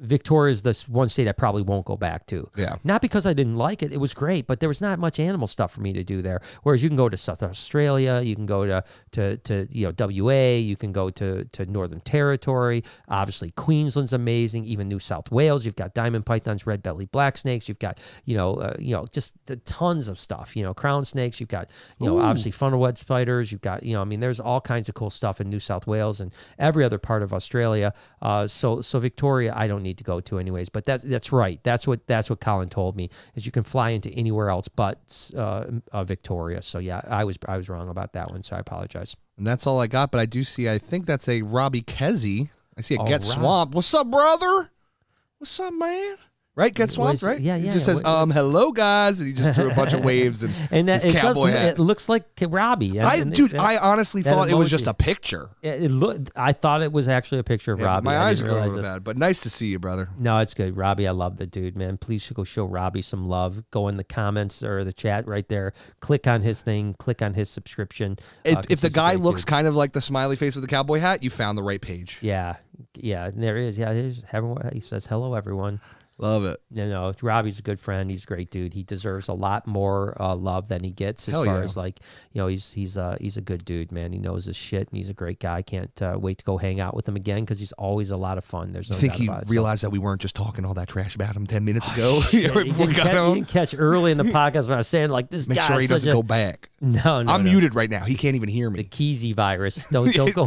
Victoria's this one state I probably won't go back to. Yeah. Not because I didn't like it. It was great, but there was not much animal stuff for me to do there. Whereas you can go to South Australia, you can go to you know, WA, you can go to Northern Territory. Obviously, Queensland's amazing. Even New South Wales, you've got diamond pythons, red-bellied black snakes. You've got just tons of stuff. You know, crown snakes. You've got obviously funnel-web spiders. You've got I mean, there's all kinds of cool stuff in New South Wales and every other part of Australia. So Victoria, I don't need to go to anyways, but that's right. That's what Colin told me is you can fly into anywhere else but Victoria. So yeah, I was wrong about that one. So I apologize. And that's all I got. But I do see. I think that's a Robbie Kezzy. I see a Get Rob. Swamped. What's up, brother? What's up, man? Right, Get Swamped, right? Yeah. He just says, hello, guys, and he just threw a bunch of waves and that his it cowboy hat. It looks like Robbie. I honestly thought it was just a picture. I thought it was actually a picture of Robbie. My eyes are going over bad, but nice to see you, brother. No, it's good. Robbie, I love the dude, man. Please go show Robbie some love. Go in the comments or the chat right there. Click on his thing. Click on his subscription. If the guy looks kind of like the smiley face with the cowboy hat, you found the right page. Yeah, and there is. Yeah, he says hello, everyone. Love it. Robbie's a good friend. He's a great dude. He deserves a lot more love than he gets as Hell far yeah. as like, he's a good dude, man. He knows his shit and he's a great guy. I can't wait to go hang out with him again because he's always a lot of fun. There's no You think doubt he about it. realized that we weren't just talking all that trash about him 10 minutes ago? You didn't catch early in the podcast when I was saying like this Make guy. sure he doesn't go back. No, I'm muted right now. He can't even hear The me. Keezy virus. Don't go.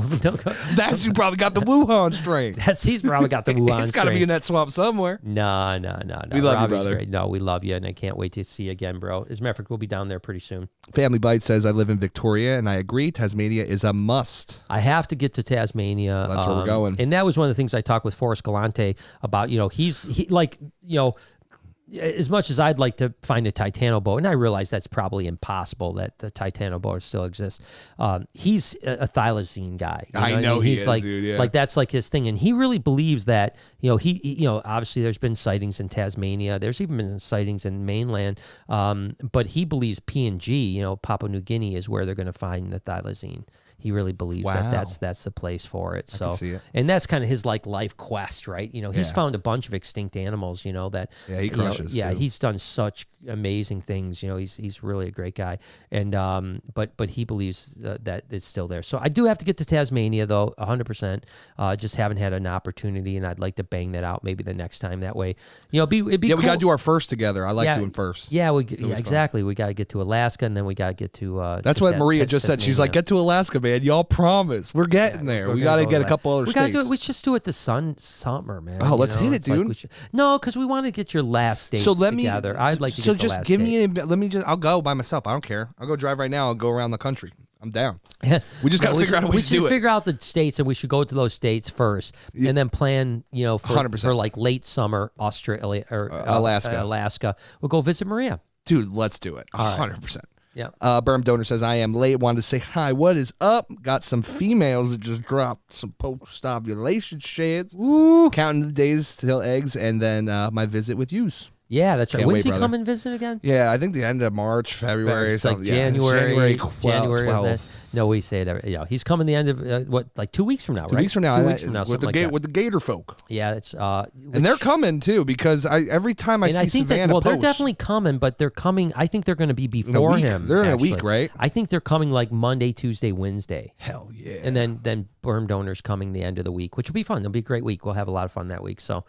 That's who probably got the Wuhan strain. He's probably got the Wuhan. It's got to be in that swamp somewhere. No. We love Robbie's you, brother. great. No, we love you, and I can't wait to see you again, bro. As a matter of fact, we'll be down there pretty soon. Family Bite says, I live in Victoria, and I agree. Tasmania is a must. I have to get to Tasmania. That's where we're going. And that was one of the things I talked with Forrest Galante about. As much as I'd like to find a Titanoboa, and I realize that's probably impossible that the Titanoboa still exists. He's a thylacine guy. I know he he's is, like, dude, yeah. like that's like his thing, and he really believes that. He obviously there's been sightings in Tasmania. There's even been sightings in mainland, but he believes PNG, Papua New Guinea, is where they're going to find the thylacine. He really believes that that's the place for it. So, can see it. And that's kind of his like life quest, right? He's found a bunch of extinct animals, that. Yeah, he crushes. Too. He's done such amazing things. He's really a great guy, and but he believes that it's still there. So I do have to get to Tasmania though, 100%. Just haven't had an opportunity, and I'd like to bang that out maybe the next time. That way, it'd be we cool. got to do our first together. I like doing first. Yeah, exactly. We got to get to Alaska, and then we got to get to. That's what Maria just said. She's like, get to Alaska, man. Y'all promise. We're getting there. We got to get a couple other states. We just do it the summer, man. Oh, let's hit it, dude. No, because we want to get your last date together. I'd like to get the last date. I'll go by myself. I don't care. I'll go drive right now. I'll go around the country. I'm down. We just got to figure out a way to do it. We should figure out the states, and we should go to those states first, and then plan, for like late summer, Australia or Alaska. We'll go visit Maria. Dude, let's do it. 100%. Yeah. Berm Donor says, I am late. Wanted to say hi. What is up? Got some females that just dropped some post-ovulation sheds. Ooh. Counting the days till eggs, and then my visit with yous. Yeah, that's right. Can't When's wait, he come and visit again? Yeah, I think the end of March, February. It's like January 12th. No, we say it. He's coming the end of like 2 weeks from now, right? 2 weeks from now. 2 weeks from now, with the Gator folk. Yeah, it's and they're coming too because every time I see Savannah post, they're definitely coming, but they're coming. I think they're going to be before him. They're in a week, right? I think they're coming like Monday, Tuesday, Wednesday. Hell yeah! And then Berm Donor's coming the end of the week, which will be fun. It'll be a great week. We'll have a lot of fun that week. So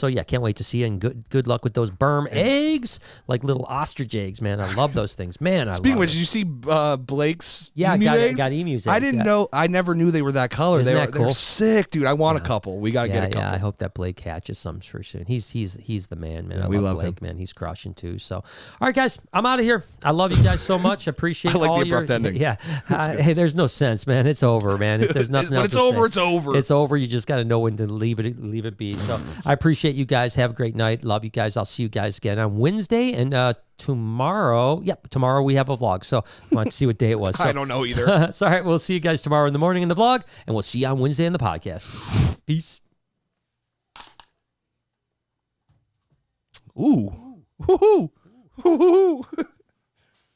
yeah, can't wait to see you, and good luck with those Berm eggs, like little ostrich eggs, man. I love those things, man. Speaking of which, did you see Blake's? Yeah, emu I eggs? got emus. I didn't know. I never knew they were that color. Isn't They're sick, dude. I want a couple. We got to get a couple. Yeah, I hope that Blake catches some for soon. He's the man, man. Yeah, I love Blake, man. He's crushing too. So, all right, guys, I'm out of here. I love you guys so much. Appreciate I like all the abrupt ending. Yeah. Hey, there's no sense, man. It's over, man. If there's nothing when else, it's over. It's over. It's over. You just got to know when to leave it be. So, I appreciate you guys. Have a great night. Love you guys. I'll see you guys again on Wednesday and tomorrow. Yep, tomorrow we have a vlog. So I want to see what day it was. So, I don't know either. So, all right, we'll see you guys tomorrow in the morning in the vlog, and we'll see you on Wednesday in the podcast. Peace. Ooh. Woo-hoo. Woo-hoo.